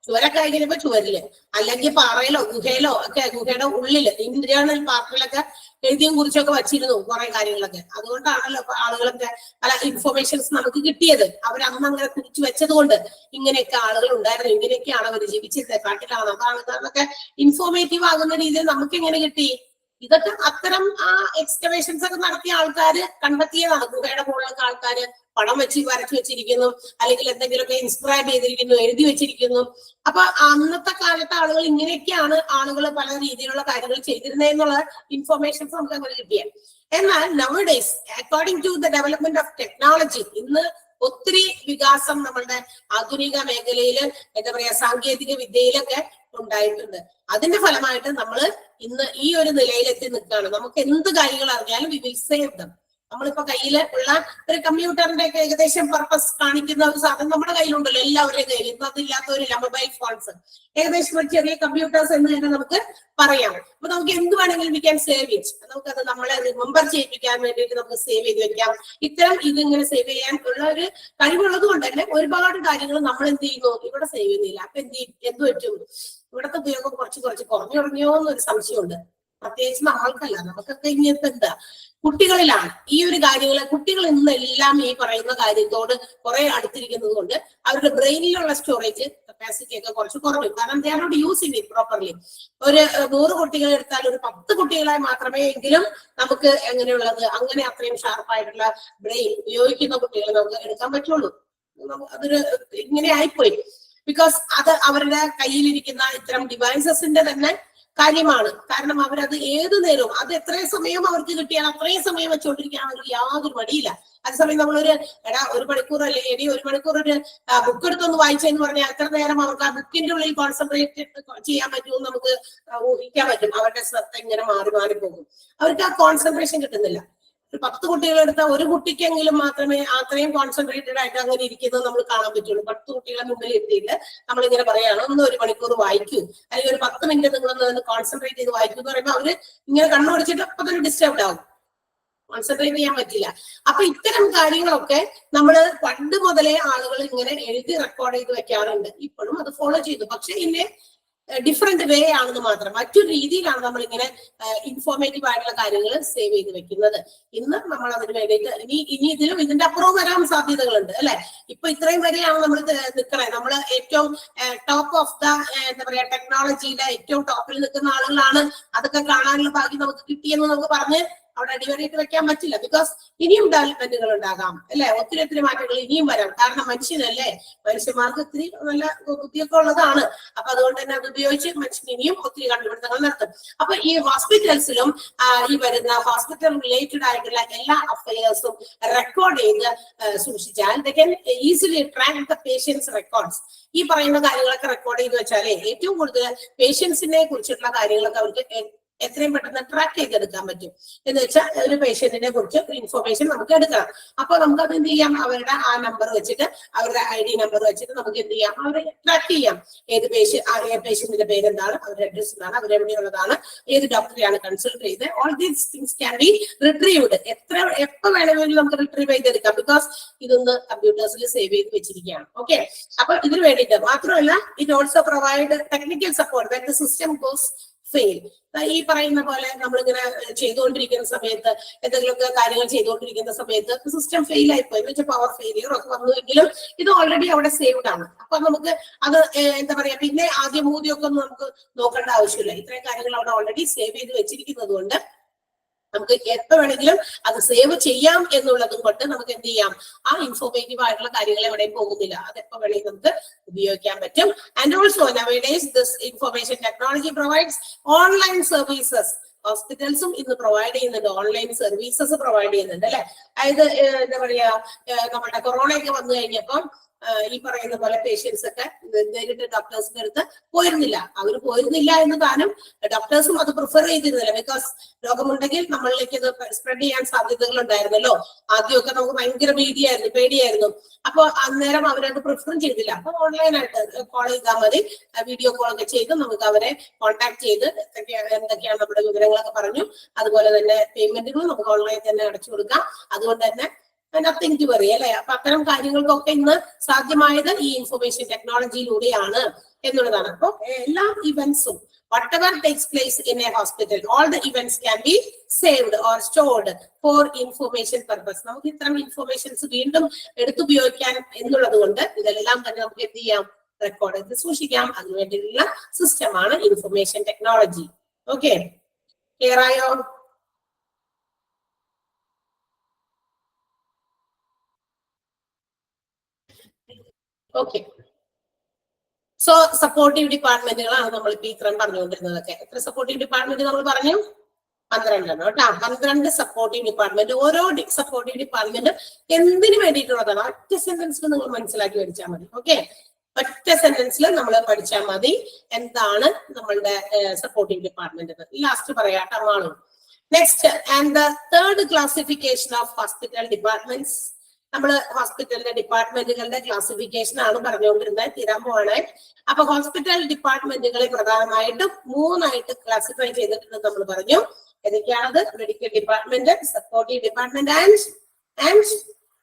ചുവരൊക്കെ കഴിഞ്ഞപ്പോ ചുവരില്, അല്ലെങ്കിൽ പാറയിലോ ഗുഹയിലോ ഒക്കെ, ഗുഹയുടെ ഉള്ളില് ഇന്റേണൽ പാർട്ടിലൊക്കെ എഴുതിയും കുറിച്ചൊക്കെ വച്ചിരുന്നു കുറെ കാര്യങ്ങളൊക്കെ. അതുകൊണ്ടാണല്ലോ ആളുകളൊക്കെ പല ഇൻഫോർമേഷൻസ് നമുക്ക് കിട്ടിയത്. അവരന്ന് അങ്ങനെ കുറിച്ച് വെച്ചത് കൊണ്ട് ഇങ്ങനെയൊക്കെ ആളുകൾ ഉണ്ടായിരുന്നു, ഇങ്ങനെയൊക്കെയാണ് അവർ ജീവിച്ചത്, കാട്ടിലാണ്, അതാണ് ഇൻഫോർമേറ്റീവ് ആകുന്ന രീതിയിൽ നമുക്ക് എങ്ങനെ കിട്ടി? ഇതൊക്കെ അത്തരം എക്സ്കവേഷൻസ് ഒക്കെ നടത്തിയ ആൾക്കാര് കണ്ടെത്തിയതാണ്. ഗുഹയുടെ മുകളിലൊക്കെ ആൾക്കാര് പടം വരച്ചു വെച്ചിരിക്കുന്നു, അല്ലെങ്കിൽ എന്തെങ്കിലുമൊക്കെ ഇൻസ്ക്രൈബ് ചെയ്തിരിക്കുന്നു, എഴുതി വെച്ചിരിക്കുന്നു. അപ്പൊ അന്നത്തെ കാലത്തെ ആളുകൾ ഇങ്ങനെയൊക്കെയാണ് ആളുകൾ പല രീതിയിലുള്ള കാര്യങ്ങൾ ചെയ്തിരുന്നതെന്നുള്ള ഇൻഫോർമേഷൻസ് നമുക്ക് അങ്ങനെ കിട്ടിയ. എന്നാൽ nowadays according to the development of technology, ഇന്ന് ഒത്തിരി വികാസം നമ്മളുടെ ആധുനിക മേഖലയില് എന്താ പറയാ, സാങ്കേതിക വിദ്യയിലൊക്കെ ഉണ്ടായിട്ടുണ്ട്. അതിന്റെ ഫലമായിട്ട് നമ്മൾ ഇന്ന് ഈ ഒരു നിലയിലെത്തി നിൽക്കുകയാണ്. നമുക്ക് എന്ത് കാര്യങ്ങൾ അറിഞ്ഞാലും വി വിൽ സേവ് ദം. നമ്മളിപ്പോ കയ്യിൽ ഉള്ള ഒരു കമ്പ്യൂട്ടറിന്റെ ഒക്കെ ഏകദേശം പർപ്പസ് കാണിക്കുന്ന ഒരു സാധനം നമ്മുടെ കയ്യിലുണ്ടല്ലോ, എല്ലാവരുടെയും കയ്യിൽ. ഇപ്പൊ അതില്ലാത്തവരില്ല, മൊബൈൽ ഫോൺസ്, ഏകദേശം ഒരു ചെറിയ കമ്പ്യൂട്ടേഴ്സ് എന്ന് തന്നെ നമുക്ക് പറയാം. അപ്പൊ നമുക്ക് എന്ത് വേണമെങ്കിലും വി ക്യാൻ സേവ് ഇറ്റ്. നമുക്കത് നമ്മളെ റിമെമ്പർ ചെയ്യിപ്പിക്കാൻ വേണ്ടിയിട്ട് നമുക്ക് സേവ് ചെയ്ത് വെക്കാം. ഇത്തരം ഇതിങ്ങനെ സേവ് ചെയ്യാൻ ഉള്ള ഒരു കഴിവുള്ളത് കൊണ്ട് തന്നെ ഒരുപാട് കാര്യങ്ങൾ നമ്മൾ എന്ത് ചെയ്യുന്നു, ഇവിടെ സേവ് ചെയ്യുന്നില്ല. അപ്പൊ എന്ത് പറ്റും? ഇവിടുത്തെ ഉപയോഗം കുറച്ച് കുറഞ്ഞു തുടങ്ങിയോ എന്നൊരു സംശയമുണ്ട്. പ്രത്യേകിച്ച് നമ്മൾക്കല്ല, നമുക്കൊക്കെ ഇങ്ങനത്തെ എന്താ കുട്ടികളിലാണ് ഈ ഒരു കാര്യങ്ങള്. കുട്ടികൾ ഇന്നെല്ലാം ഈ പറയുന്ന കാര്യത്തോട് കുറെ അടുത്തിരിക്കുന്നത് കൊണ്ട് അവരുടെ ബ്രെയിനിലുള്ള സ്റ്റോറേജ് കപ്പാസിറ്റി ഒക്കെ കുറച്ച് കുറഞ്ഞു. കാരണം they are not using it properly. ഒരു 100 കുട്ടികളെ എടുത്താൽ ഒരു 10 കുട്ടികളായി മാത്രമേ എങ്കിലും നമുക്ക് എങ്ങനെയുള്ളത് അങ്ങനെ അത്രയും ഷാർപ്പായിട്ടുള്ള ബ്രെയിൻ ഉപയോഗിക്കുന്ന കുട്ടികളെ നമുക്ക് എടുക്കാൻ പറ്റുള്ളൂ. അതൊരു ഇങ്ങനെ ആയിപ്പോയി. ബിക്കോസ് അത് അവരുടെ കയ്യിലിരിക്കുന്ന ഇത്തരം ഡിവൈസസിന്റെ തന്നെ കാര്യമാണ്. കാരണം അവരത് ഏത് നേരവും അത് എത്രയും സമയം അവർക്ക് കിട്ടിയാൽ അത്രയും സമയം വെച്ചുകൊണ്ടിരിക്കാൻ അവർക്ക് യാതൊരു മടിയില്ല. അതേസമയം നമ്മളൊരു ഒരു മണിക്കൂർ അല്ലെങ്കിൽ ഒരു മണിക്കൂർ ഒരു ബുക്ക് എടുത്തൊന്ന് വായിച്ചെന്ന് പറഞ്ഞാൽ എത്ര നേരം അവർക്ക് ആ ബുക്കിന്റെ ഉള്ളിൽ കോൺസെൻട്രേറ്റ് ചെയ്യാൻ പറ്റുമെന്ന് നമുക്ക് ഊഹിക്കാൻ പറ്റും. അവരുടെ ശ്രദ്ധ ഇങ്ങനെ മാറി മാറി പോകും. അവർക്ക് ആ കോൺസെൻട്രേഷൻ കിട്ടുന്നില്ല. ഒരു 10 കുട്ടികളെടുത്ത ഒരു കുട്ടിക്കെങ്കിലും മാത്രമേ അത്രയും കോൺസെൻട്രേറ്റഡ് ആയിട്ട് അങ്ങനെ ഇരിക്കുന്നത് നമ്മൾ കാണാൻ പറ്റുള്ളൂ. 10 കുട്ടികളെ മുമ്പിൽ എത്തിയിട്ട് നമ്മളിങ്ങനെ പറയാണ് ഒന്ന് ഒരു മണിക്കൂർ വായിക്കൂ, അല്ലെങ്കിൽ ഒരു 10 മിനിറ്റ് നിങ്ങളൊന്ന് കോൺസെൻട്രേറ്റ് ചെയ്ത് വായിക്കൂ എന്ന് പറയുമ്പോൾ അവര് ഇങ്ങനെ കണ്ണുപിടിച്ചിട്ട് അപ്പൊ തന്നെ ഡിസ്റ്റർബ്ഡ് ആവും, കോൺസെൻട്രേറ്റ് ചെയ്യാൻ പറ്റില്ല. അപ്പൊ ഇത്തരം കാര്യങ്ങളൊക്കെ നമ്മൾ പണ്ട് മുതലേ ആളുകൾ ഇങ്ങനെ എഴുതി റെക്കോർഡ് ചെയ്ത് വെക്കാറുണ്ട്. ഇപ്പോഴും അത് ഫോളോ ചെയ്തു, പക്ഷെ ഇന്നെ ഡിഫറെന്റ് വേ ആണെന്ന് മാത്രം. മറ്റൊരു രീതിയിലാണ് നമ്മൾ ഇങ്ങനെ ഇൻഫോർമേറ്റീവ് ആയിട്ടുള്ള കാര്യങ്ങൾ സേവ് ചെയ്ത് വെക്കുന്നത്. ഇന്ന് നമ്മൾ അതിന് വേണ്ടിയിട്ട് ഇനി ഇതിലും ഇതിന്റെ അപ്പുറവും വരാൻ സാധ്യതകളുണ്ട് അല്ലെ. ഇപ്പൊ ഇത്രയും വരെയാണ് നമ്മൾ നിൽക്കണേ. നമ്മൾ ഏറ്റവും ടോപ്പ് ഓഫ് ദ എന്താ പറയാ ടെക്നോളജിയിലെ ഏറ്റവും ടോപ്പിൽ നിൽക്കുന്ന ആളുകളാണ്. അതൊക്കെ കാണാനുള്ള ഭാഗ്യം നമുക്ക് കിട്ടിയെന്ന് നമുക്ക് പറഞ്ഞ് അവിടെ അടിവരയിട്ട് വെക്കാൻ പറ്റില്ല. ബിക്കോസ് ഇനിയും ഡെവലപ്മെന്റുകൾ ഉണ്ടാകാം അല്ലെ, ഒത്തിരി മാറ്റങ്ങൾ ഇനിയും വരാം. കാരണം മനുഷ്യനല്ലേ, മനുഷ്യന്മാർക്ക് ഒത്തിരി നല്ല ബുദ്ധിയൊക്കെ ഉള്ളതാണ്. അപ്പൊ അതുകൊണ്ട് തന്നെ അത് ഉപയോഗിച്ച് മനുഷ്യൻ ഇനിയും ഒത്തിരി കണ്ടുപിടുത്തങ്ങൾ നടത്തും. അപ്പൊ ഈ ഹോസ്പിറ്റൽസിലും ഈ വരുന്ന ഹോസ്പിറ്റൽ റിലേറ്റഡ് ആയിട്ടുള്ള എല്ലാ അഫയേഴ്സും റെക്കോർഡ് ചെയ്ത് സൂക്ഷിച്ചാൽ they can easily track the patient's records. ഈ പറയുന്ന കാര്യങ്ങളൊക്കെ റെക്കോർഡ് ചെയ്ത് വെച്ചാലേ ഏറ്റവും കൂടുതൽ പേഷ്യൻസിനെ കുറിച്ചിട്ടുള്ള കാര്യങ്ങളൊക്കെ അവർക്ക് എത്രയും പെട്ടെന്ന് ട്രാക്ക് ചെയ്തെടുക്കാൻ പറ്റും. എന്ന് വെച്ചാൽ ഒരു പേഷ്യന്റിനെ കുറിച്ച് ഇൻഫർമേഷൻ നമുക്ക് എടുക്കണം. അപ്പൊ നമുക്ക് അത് എന്ത് ചെയ്യാം, അവരുടെ ആ നമ്പർ വെച്ചിട്ട് അവരുടെ ID നമ്പർ വെച്ചിട്ട് നമുക്ക് എന്ത് ചെയ്യാം, അവരെ ട്രാക്ക് ചെയ്യാം. ഏത് പേഷ്യന്റിന്റെ പേരെന്താണ്, അവരുടെ അഡ്രസ് എന്താണ്, അവരെവിടെയുള്ളതാണ്, ഏത് ഡോക്ടറെയാണ് കൺസൾട്ട് ചെയ്ത്. All these things can be retrieved. എപ്പോ വേണമെങ്കിലും നമുക്ക് റിട്രീവ് ചെയ്തെടുക്കാം. ബിക്കോസ് ഇതൊന്ന് കമ്പ്യൂട്ടേഴ്സിൽ സേവ് ചെയ്ത് വെച്ചിരിക്കുകയാണ്. ഓക്കെ, അപ്പൊ ഇതിന് വേണ്ടിയിട്ട് മാത്രമല്ല, it also provide technical support when the system goes fail. ഈ പറയുന്ന പോലെ നമ്മളിങ്ങനെ ചെയ്തുകൊണ്ടിരിക്കുന്ന സമയത്ത്, എന്തെങ്കിലുമൊക്കെ കാര്യങ്ങൾ ചെയ്തുകൊണ്ടിരിക്കുന്ന സമയത്ത് സിസ്റ്റം ഫെയിൽ ആയിപ്പോയി, എന്ന് വെച്ചാൽ പവർ ഫെയിലിയർ ഒക്കെ വന്നുവെങ്കിലും ഇത് ഓൾറെഡി അവിടെ സേവ്ഡ് ആണ്. അപ്പൊ നമുക്ക് അത് എന്താ പറയാ, പിന്നെ ആദ്യം മൂതിയൊക്കെ ഒന്നും നമുക്ക് നോക്കേണ്ട ആവശ്യമില്ല. ഇത്രയും കാര്യങ്ങൾ അവിടെ ഓൾറെഡി സേവ് ചെയ്ത് വെച്ചിരിക്കുന്നത് കൊണ്ട് നമുക്ക് എപ്പോ വേണമെങ്കിലും അത് സേവ് ചെയ്യാം എന്നുള്ളതും കൊണ്ട് നമുക്ക് എന്ത് ചെയ്യാം, ആ ഇൻഫോർമേറ്റീവ് ആയിട്ടുള്ള കാര്യങ്ങൾ എവിടെയും പോകുന്നില്ല. അത് എപ്പോ വേണമെങ്കിലും നമുക്ക് ഉപയോഗിക്കാൻ പറ്റും. And also nowadays this information technology provides online services. ഹോസ്പിറ്റൽസും ഇന്ന് പ്രൊവൈഡ് ചെയ്യുന്നുണ്ട്, ഓൺലൈൻ സർവീസസ് പ്രൊവൈഡ് ചെയ്യുന്നുണ്ട് അല്ലെ. അതായത് എന്താ പറയാ, നമ്മുടെ കൊറോണയൊക്കെ വന്നു കഴിഞ്ഞപ്പോൾ ഈ പറയുന്ന പോലെ പേഷ്യൻസ് ഒക്കെ നേരിട്ട് ഡോക്ടേഴ്സിന്റെ അടുത്ത് പോയിരുന്നില്ല. അവർ പോയിരുന്നില്ല എന്ന് താനും ഡോക്ടേഴ്സും അത് പ്രിഫർ ചെയ്തിരുന്നില്ല. ബിക്കോസ് രോഗമുണ്ടെങ്കിൽ നമ്മളിലേക്ക് അത് സ്പ്രെഡ് ചെയ്യാൻ സാധ്യതകൾ ഉണ്ടായിരുന്നല്ലോ. ആദ്യമൊക്കെ നമുക്ക് ഭയങ്കര പേടിയായിരുന്നു. അപ്പൊ അന്നേരം അവരത് പ്രിഫറും ചെയ്തില്ല. അപ്പൊ ഓൺലൈനായിട്ട് കോൾ ചെയ്താൽ മതി, വീഡിയോ കോൾ ഒക്കെ ചെയ്ത് നമുക്ക് അവരെ കോൺടാക്ട് ചെയ്ത് എന്തൊക്കെയാണ് നമ്മുടെ വിവരങ്ങളൊക്കെ പറഞ്ഞു. അതുപോലെ തന്നെ പേയ്മെന്റുകൾ നമുക്ക് ഓൺലൈൻ തന്നെ അടച്ചു കൊടുക്കാം. അതുകൊണ്ട് തന്നെ നത്തിങ് ടു വറി അല്ലെ. അപ്പൊ അത്തരം കാര്യങ്ങൾക്കൊക്കെ ഇന്ന് സാധ്യമായത് ഈ ഇൻഫർമേഷൻ ടെക്നോളജിയിലൂടെയാണ് എന്നുള്ളതാണ്. അപ്പൊ എല്ലാ ഇവന്റ്സും whatever takes place in a hospital, all the events can be saved or stored for information purpose. നമുക്ക് ഇത്തരം ഇൻഫർമേഷൻസ് വീണ്ടും എടുത്തുപയോഗിക്കാൻ എന്നുള്ളത് കൊണ്ട് ഇതെല്ലാം തന്നെ നമുക്ക് എന്ത് ചെയ്യാം, റെക്കോർഡ് ചെയ്ത് സൂക്ഷിക്കാം. അതിനുവേണ്ടിയുള്ള സിസ്റ്റമാണ് ഇൻഫർമേഷൻ ടെക്നോളജി. ഓക്കെ, ക്ലിയർ ആയോ? ഓക്കെ, സോ സപ്പോർട്ടീവ് ഡിപ്പാർട്ട്മെന്റുകളാണ് നമ്മൾ ഇപ്പൊ ഇത്രയും പറഞ്ഞുകൊണ്ടിരുന്നതൊക്കെ. എത്ര സപ്പോർട്ടീവ് ഡിപ്പാർട്ട്മെന്റ് നമ്മൾ പറഞ്ഞു? 12 കേട്ടോ. 12 സപ്പോർട്ടീവ് ഡിപ്പാർട്ട്മെന്റ്. ഓരോ സപ്പോർട്ടീവ് ഡിപ്പാർട്ട്മെന്റ് എന്തിനു വേണ്ടിയിട്ടുള്ളതാണ് ഒറ്റ സെന്റൻസിൽ നിങ്ങൾ മനസ്സിലാക്കി പഠിച്ചാൽ മതി. ഓക്കെ, ഒറ്റ സെന്റൻസിൽ നമ്മൾ പഠിച്ചാൽ മതി എന്താണ് നമ്മളുടെ സപ്പോർട്ടീവ് ഡിപ്പാർട്ട്മെന്റ്. ലാസ്റ്റ് പറയാം. Next and the third classification of hospital departments. നമ്മൾ ഹോസ്പിറ്റലിന്റെ ഡിപ്പാർട്ട്മെന്റുകളുടെ ക്ലാസിഫിക്കേഷൻ ആണ് പറഞ്ഞുകൊണ്ടിരുന്നത്, തീരാൻ പോവാണ്. അപ്പൊ ഹോസ്പിറ്റൽ ഡിപ്പാർട്ട്മെന്റുകളെ പ്രധാനമായിട്ടും 3 ആയിട്ട് ക്ലാസിഫൈ ചെയ്തിട്ടുണ്ടെന്ന് നമ്മൾ പറഞ്ഞു. ഏതൊക്കെയാണത്? Medical department, supportive department and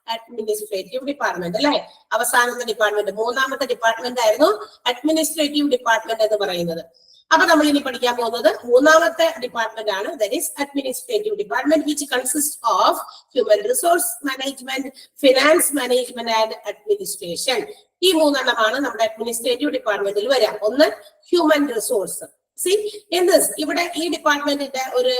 administrative department അല്ലെ. അവസാനത്തെ ഡിപ്പാർട്ട്മെന്റ്, 3ാമത്തെ ഡിപ്പാർട്ട്മെന്റ് ആയിരുന്നു അഡ്മിനിസ്ട്രേറ്റീവ് ഡിപ്പാർട്ട്മെന്റ് എന്ന് പറയുന്നത്. അപ്പൊ നമ്മൾ ഇനി പഠിക്കാൻ പോകുന്നത് 3ാമത്തെ ഡിപ്പാർട്ട്മെന്റ് ആണ്. That is administrative department, which consist of human resource management, finance management and administration. ഈ 3 എണ്ണമാണ് നമ്മുടെ അഡ്മിനിസ്ട്രേറ്റീവ് ഡിപ്പാർട്ട്മെന്റിൽ വരാം. ഒന്ന് human resource. See in this, ഇവിടെ ഈ ഡിപ്പാർട്ട്മെന്റിന്റെ ഒരു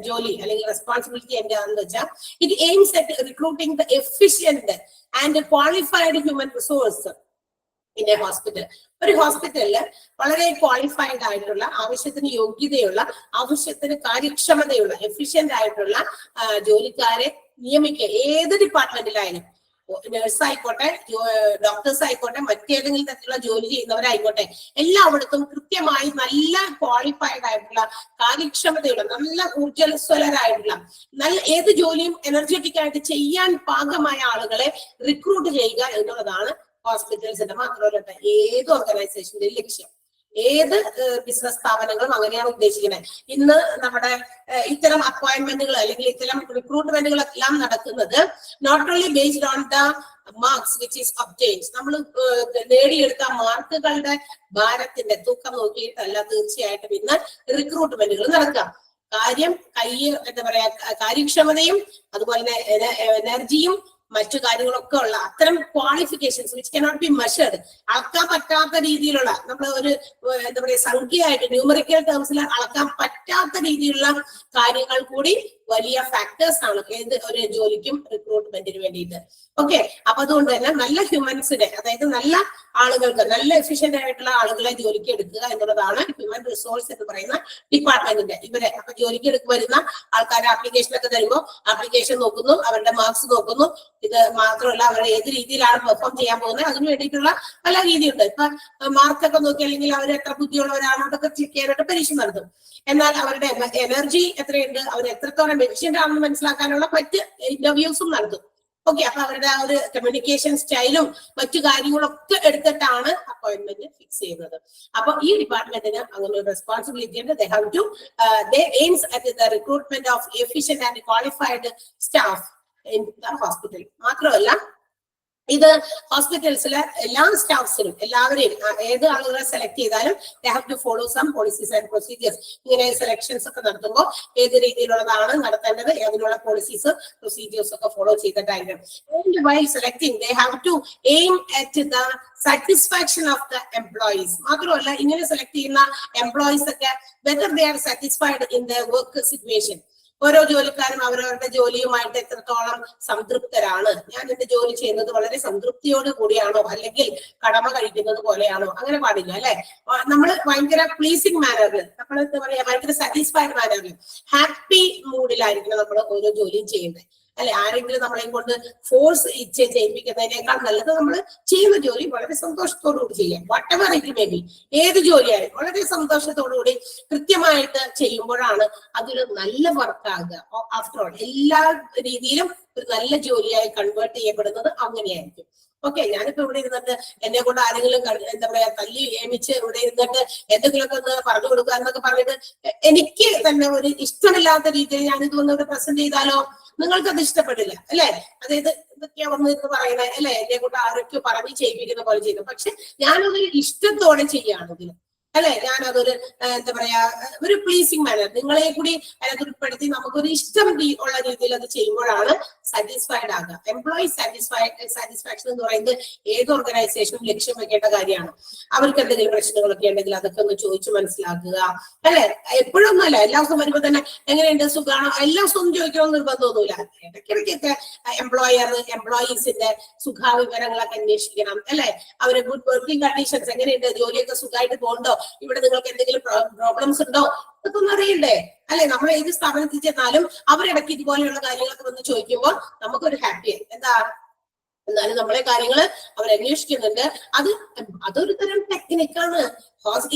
ജോലി അല്ലെങ്കിൽ റെസ്പോൺസിബിലിറ്റി എന്താണെന്ന് വെച്ചാൽ, it aims at recruiting the efficient and qualified human resource in a hospital. ഒരു ഹോസ്പിറ്റലില് വളരെ ക്വാളിഫൈഡ് ആയിട്ടുള്ള, ആവശ്യത്തിന് യോഗ്യതയുള്ള, ആവശ്യത്തിന് കാര്യക്ഷമതയുള്ള, എഫിഷ്യന്റ് ആയിട്ടുള്ള ജോലിക്കാരെ നിയമിക്കുക. ഏത് ഡിപ്പാർട്ട്മെന്റിലായാലും, നഴ്സ് ആയിക്കോട്ടെ, ഡോക്ടേഴ്സ് ആയിക്കോട്ടെ, മറ്റേതെങ്കിലും തരത്തിലുള്ള ജോലി ചെയ്യുന്നവരായിക്കോട്ടെ, എല്ലായിടത്തും കൃത്യമായി നല്ല ക്വാളിഫൈഡ് ആയിട്ടുള്ള, കാര്യക്ഷമതയുള്ള, നല്ല ഊർജ്ജസ്വലരായിട്ടുള്ള, നല്ല ഏത് ജോലിയും എനർജറ്റിക് ആയിട്ട് ചെയ്യാൻ പാകമായ ആളുകളെ റിക്രൂട്ട് ചെയ്യുക എന്നുള്ളതാണ് ഹോസ്പിറ്റൽസിന്റെ, മാത്രമല്ല ഏത് ഓർഗനൈസേഷന്റെ ലക്ഷ്യം. ഏത് ബിസിനസ് സ്ഥാപനങ്ങളും അങ്ങനെയാണ് ഉദ്ദേശിക്കുന്നത്. ഇന്ന് നമ്മുടെ ഇത്തരം അപ്പോയിന്റ്മെന്റുകൾ അല്ലെങ്കിൽ ഇത്തരം റിക്രൂട്ട്മെന്റുകൾ എല്ലാം നടക്കുന്നത് not only based on the marks which is obtained. നമ്മൾ നേടിയെടുത്ത മാർക്കുകളുടെ ഭാരത്തിന്റെ തൂക്കം നോക്കിയിട്ടല്ല തീർച്ചയായിട്ടും ഇന്ന് റിക്രൂട്ട്മെന്റുകൾ നടക്കാം. കാര്യം എന്താ പറയാ, കാര്യക്ഷമതയും അതുപോലെ തന്നെ എനർജിയും മറ്റു കാര്യങ്ങളൊക്കെ ഉള്ള അത്തരം qualifications which cannot be measured, അളക്കാൻ പറ്റാത്ത രീതിയിലുള്ള, നമ്മൾ ഒരു എന്താ പറയുക സംഖ്യയായിട്ട് ന്യൂമറിക്കൽ ടേംസിൽ അളക്കാൻ പറ്റാത്ത രീതിയിലുള്ള കാര്യങ്ങൾ കൂടി വലിയ ഫാക്ടേഴ്സ് ആണ് ഏത് ഒരു ജോലിക്കും റിക്രൂട്ട്മെന്റിന് വേണ്ടിയിട്ട്. ഓക്കെ, അപ്പൊ അതുകൊണ്ട് തന്നെ നല്ല ഹ്യൂമൻസിനെ, അതായത് നല്ല ആളുകൾക്ക്, നല്ല എഫിഷ്യന്റ് ആയിട്ടുള്ള ആളുകളെ ജോലിക്ക് എടുക്കുക എന്നുള്ളതാണ് ഹ്യൂമൻ റിസോഴ്സ് എന്ന് പറയുന്ന ഡിപ്പാർട്ട്മെന്റിന്റെ. ഇവരെ അപ്പൊ ജോലിക്ക് വരുന്ന ആൾക്കാരുടെ ആപ്ലിക്കേഷൻ ഒക്കെ തരുമ്പോൾ ആപ്ലിക്കേഷൻ നോക്കുന്നു, അവരുടെ മാർക്സ് നോക്കുന്നു. ഇത് മാത്രമല്ല, അവർ ഏത് രീതിയിലാണ് പെർഫോം ചെയ്യാൻ പോകുന്നത് അതിന് വേണ്ടിയിട്ടുള്ള പല രീതിയുണ്ട്. ഇപ്പൊ മാർക്കൊക്കെ നോക്കി അല്ലെങ്കിൽ അവർ എത്ര ബുദ്ധിയുള്ളവരാണോ അതൊക്കെ ചെക്ക് ചെയ്യാനായിട്ട് പരീക്ഷ നടത്തും. എന്നാൽ അവരുടെ എനർജി എത്രയുണ്ട്, അവർ എത്രത്തോളം എഫിഷ്യന്റ് ആണെന്ന് മനസ്സിലാക്കാനുള്ള മറ്റ് ഇന്റർവ്യൂസും നടത്തും. ഓക്കെ, അപ്പൊ അവരുടെ ആ ഒരു കമ്മ്യൂണിക്കേഷൻ സ്റ്റൈലും മറ്റു കാര്യങ്ങളൊക്കെ എടുത്തിട്ടാണ് അപ്പോയിന്റ്മെന്റ് ഫിക്സ് ചെയ്യുന്നത്. അപ്പൊ ഈ ഡിപ്പാർട്ട്മെന്റിന് അങ്ങനെ ഒരു റെസ്പോൺസിബിലിറ്റി ഉണ്ട്. They have to aims at the recruitment of efficient and qualified staff in the hospital. മാത്രമല്ല, ഇത് ഹോസ്പിറ്റൽസിലെ എല്ലാ സ്റ്റാഫ്സിനും, എല്ലാവരെയും, ഏത് ആളുകളെ സെലക്ട് ചെയ്താലും they have to follow some policies and procedures. ഇങ്ങനെ സെലക്ഷൻസ് ഒക്കെ നടത്തുമ്പോൾ ഏത് രീതിയിലുള്ളതാണ് നടത്തേണ്ടത്, ഏതിനുള്ള പോളിസീസ് പ്രൊസീജിയേഴ്സ് ഒക്കെ follow ചെയ്തിട്ടായിരിക്കും. And while selecting they have to aim at the satisfaction of the employees. മാത്രമല്ല, ഇങ്ങനെ സെലക്ട് ചെയ്യുന്ന എംപ്ലോയീസ് ഒക്കെ whether they are satisfied in their work situation. ഓരോ ജോലിക്കാരും അവരവരുടെ ജോലിയുമായിട്ട് എത്രത്തോളം സംതൃപ്തരാണ്, ഞാൻ എന്റെ ജോലി ചെയ്യുന്നത് വളരെ സംതൃപ്തിയോട് കൂടിയാണോ അല്ലെങ്കിൽ കടമ കഴിക്കുന്നത് പോലെയാണോ, അങ്ങനെ പാടില്ല അല്ലെ. നമ്മൾ ഭയങ്കര പ്ലീസിങ് മാനറിൽ, നമ്മൾ എന്താ പറയാ, ഭയങ്കര സാറ്റിസ്ഫൈഡ് മാനറിൽ, ഹാപ്പി മൂഡിലായിരിക്കണം നമ്മൾ ഓരോ ജോലിയും ചെയ്യുന്നത് അല്ലെ. ആരെങ്കിലും നമ്മളെയും കൊണ്ട് ഫോഴ്സ് ചെയ്യിപ്പിക്കുന്നതിനേക്കാൾ നല്ലത് നമ്മൾ ചെയ്യുന്ന ജോലി വളരെ സന്തോഷത്തോടു കൂടി ചെയ്യാം. What ever it may be, ഏത് ജോലിയായാലും വളരെ സന്തോഷത്തോടു കൂടി കൃത്യമായിട്ട് ചെയ്യുമ്പോഴാണ് അതൊരു നല്ല വർക്കാകുക. ആഫ്റ്റർ ഓൾ എല്ലാ രീതിയിലും ഒരു നല്ല ജോലിയായി കൺവേർട്ട് ചെയ്യപ്പെടുന്നത് അങ്ങനെയായിരിക്കും. ഓക്കെ, ഞാനിപ്പോ ഇവിടെ ഇരുന്നിട്ട് എന്നെ കൊണ്ട് ആരെങ്കിലും എന്താ പറയാ തല്ലി ഏമിച്ച് ഇവിടെ ഇരുന്നിട്ട് എന്തെങ്കിലുമൊക്കെ ഒന്ന് പറഞ്ഞു കൊടുക്കുക എന്നൊക്കെ പറഞ്ഞിട്ട് എനിക്ക് തന്നെ ഒരു ഇഷ്ടമില്ലാത്ത രീതിയിൽ ഞാനിത് ഒന്ന് പ്രസന്റ് ചെയ്താലോ, നിങ്ങൾക്ക് അത് ഇഷ്ടപ്പെടില്ല അല്ലെ. അതായത് ഇതൊക്കെയാ വന്ന് എന്ന് പറയുന്നത് അല്ലെ, എന്നെ കൊണ്ട് ആരൊക്കെ പറഞ്ഞ് ചെയ്യിപ്പിക്കുന്ന പോലെ ചെയ്യുന്നു. പക്ഷെ ഞാനതൊരു ഇഷ്ടത്തോടെ ചെയ്യാണ് ഇതിന് അല്ലെ. ഞാനതൊരു എന്താ പറയാ ഒരു പ്ലീസിങ് മാനർ, നിങ്ങളെ കൂടി അതിനകത്ത് ഉൾപ്പെടുത്തി നമുക്കൊരു ഇഷ്ടം ഉള്ള രീതിയിൽ അത് ചെയ്യുമ്പോഴാണ് സാറ്റിസ്ഫൈഡ് ആകുക. എംപ്ലോയി സാറ്റിസ്ഫാക്ഷൻ എന്ന് പറയുന്നത് ഏത് ഓർഗനൈസേഷനും ലക്ഷ്യം വെക്കേണ്ട കാര്യമാണ്. അവർക്ക് എന്തെങ്കിലും പ്രശ്നങ്ങളൊക്കെ ഉണ്ടെങ്കിൽ അതൊക്കെ ഒന്ന് ചോദിച്ചു മനസ്സിലാക്കുക അല്ലെ. എപ്പോഴൊന്നുമല്ല, എല്ലാ ദിവസവും വരുമ്പോ തന്നെ എങ്ങനെയുണ്ട്, സുഖമാണോ, എല്ലാ ദിവസവും ചോദിക്കണമെന്ന് നിർബന്ധമൊന്നുമില്ല. ഇടയ്ക്കിടയ്ക്കൊക്കെ എംപ്ലോയീസിന്റെ സുഖാവിവരങ്ങളൊക്കെ അന്വേഷിക്കണം അല്ലെ. അവര് ഗുഡ് വർക്കിംഗ് കണ്ടീഷൻസ് എങ്ങനെയുണ്ട്, ജോലിയൊക്കെ സുഖമായിട്ട് പോകുന്നുണ്ടോ, ഇവിടെ നിങ്ങൾക്ക് എന്തെങ്കിലും പ്രോബ്ലംസ് ഉണ്ടോ, ഇതൊക്കെ ഒന്ന് അറിയണ്ടേ അല്ലെ. നമ്മൾ ഏത് സ്ഥാപനത്തിൽ ചെന്നാലും അവരിടയ്ക്ക് ഇതുപോലെയുള്ള കാര്യങ്ങളൊക്കെ വന്ന് ചോദിക്കുമ്പോൾ നമുക്കൊരു ഹാപ്പിയായി. എന്താ, എന്നാലും നമ്മളെ കാര്യങ്ങൾ അവർ അന്വേഷിക്കുന്നുണ്ട്. അതൊരു തരം ടെക്നിക്കാണ്.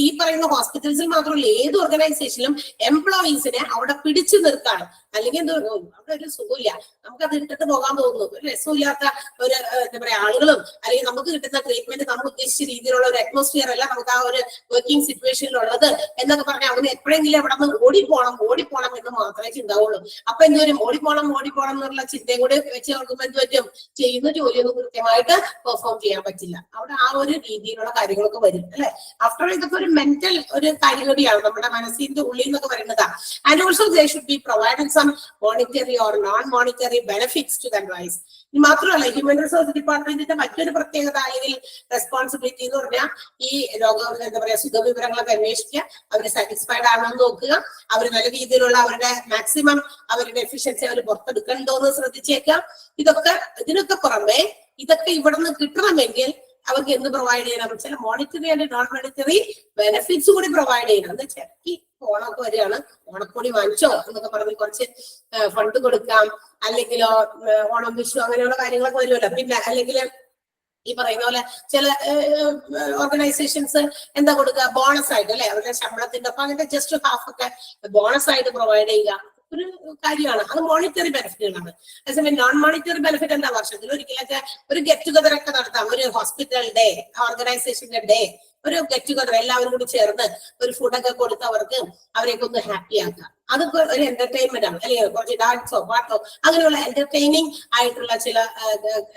ഈ പറയുന്ന ഹോസ്പിറ്റൽസിൽ മാത്രമല്ല, ഏത് ഓർഗനൈസേഷനിലും എംപ്ലോയീസിനെ അവിടെ പിടിച്ചു നിർത്താൻ, അല്ലെങ്കിൽ എന്താ അവിടെ ഒരു സുഖമില്ല, നമുക്കത് ഇട്ടിട്ട് പോകാൻ തോന്നുന്നു, ഒരു രസമില്ലാത്ത ഒരു എന്താ പറയാ ആളുകളും, അല്ലെങ്കിൽ നമുക്ക് കിട്ടുന്ന ട്രീറ്റ്മെന്റ് നമ്മൾ ഉദ്ദേശിച്ച രീതിയിലുള്ള ഒരു അറ്റ്മോസ്ഫിയർ അല്ല നമുക്ക് ആ ഒരു വർക്കിംഗ് സിറ്റുവേഷനിലുള്ളത് എന്നൊക്കെ പറഞ്ഞാൽ അവന് എപ്പോഴെങ്കിലും അവിടെ നിന്ന് ഓടിപ്പോണം എന്ന് മാത്രമേ ചിന്താവുള്ളൂ. അപ്പൊ എന്തോരും ഓടിപ്പോണം എന്നുള്ള ചിന്തയും കൂടെ വെച്ച് നോക്കുമ്പോൾ എന്ത് പറ്റും, ചെയ്യുന്ന ജോലിയൊന്നും കൃത്യമായിട്ട് പെർഫോം ചെയ്യാൻ പറ്റില്ല. അവിടെ ആ ഒരു രീതിയിലുള്ള കാര്യങ്ങളൊക്കെ വരും അല്ലെ. ആഫ്റ്റർ ഇതൊക്കെ ഒരു മെന്റൽ ഒരു കാര്യം കൂടിയാണ്, നമ്മുടെ മനസ്സിന്റെ ഉള്ളിൽ നിന്നൊക്കെ വരുന്നതാ. And also they should be provided some monetary or non monetary benefits to the employees. മാത്രമല്ല, ഹ്യൂമൻ റിസോഴ്സ് ഡിപ്പാർട്ട്മെന്റിന്റെ മറ്റൊരു പ്രത്യേകത അല്ലെങ്കിൽ റെസ്പോൺസിബിലിറ്റി എന്ന് പറഞ്ഞാൽ ഈ എന്താ പറയാ സുഖവിവരങ്ങളൊക്കെ അന്വേഷിക്കുക, അവർ സാറ്റിസ്ഫൈഡ് ആണോ എന്ന് നോക്കുക, അവർ നല്ല രീതിയിലുള്ള അവരുടെ മാക്സിമം അവരുടെ എഫിഷ്യൻസി അവർ പുറത്തെടുക്കണ്ടോ എന്ന് ശ്രദ്ധിച്ചേക്കാം. ഇതിനൊക്കെ പുറമെ ഇതൊക്കെ ഇവിടെ നിന്ന് കിട്ടണമെങ്കിൽ അവർക്ക് എന്ത് പ്രൊവൈഡ് ചെയ്യണം? ചില monetary and non monetary benefits കൂടി പ്രൊവൈഡ് ചെയ്യണം. എന്താ വെച്ചാൽ ഈ ഓണമൊക്കെ വരികയാണ്, ഓണക്കോടി വാങ്ങിച്ചോ എന്നൊക്കെ പറഞ്ഞ് കുറച്ച് ഫണ്ട് കൊടുക്കാം, അല്ലെങ്കിലോ ഓണം വിഷു അങ്ങനെയുള്ള കാര്യങ്ങളൊക്കെ വരുമല്ലോ. പിന്നെ അല്ലെങ്കിൽ ഈ പറയുന്ന പോലെ ചില ഓർഗനൈസേഷൻസ് എന്താ കൊടുക്കുക, ബോണസ് ആയിട്ട് അല്ലെ, അവരുടെ ശമ്പളത്തിന്റെ ഒപ്പം അങ്ങനെ ജസ്റ്റ് ഹാഫ് ഒക്കെ ബോണസ് ആയിട്ട് പ്രൊവൈഡ് ചെയ്യുക ഒരു കാര്യമാണ്. അത് മോണിറ്ററി ബെനിഫിറ്റുകളാണ്. അതേസമയം നോൺ മോണിറ്ററി ബെനിഫിറ്റ് എന്താ, വർഷത്തിൽ ഒരിക്കലൊക്കെ ഒരു ഗെറ്റ് ടുഗദർ ഒക്കെ നടത്താം, ഒരു ഹോസ്പിറ്റൽ ഡേ, ഓർഗനൈസേഷന്റെ ഡേ, ഒരു ഗെറ്റ് ടുഗദർ എല്ലാവരും കൂടി ചേർന്ന് ഒരു ഫുഡൊക്കെ കൊടുത്ത് അവരെയൊക്കെ ഒന്ന് ഹാപ്പി ആക്കാം. അതൊക്കെ ഒരു എന്റർടൈൻമെന്റ് ആണ്, അല്ലെങ്കിൽ കുറച്ച് ഡാൻസോ പാട്ടോ അങ്ങനെയുള്ള എന്റർടൈനിങ് ആയിട്ടുള്ള ചില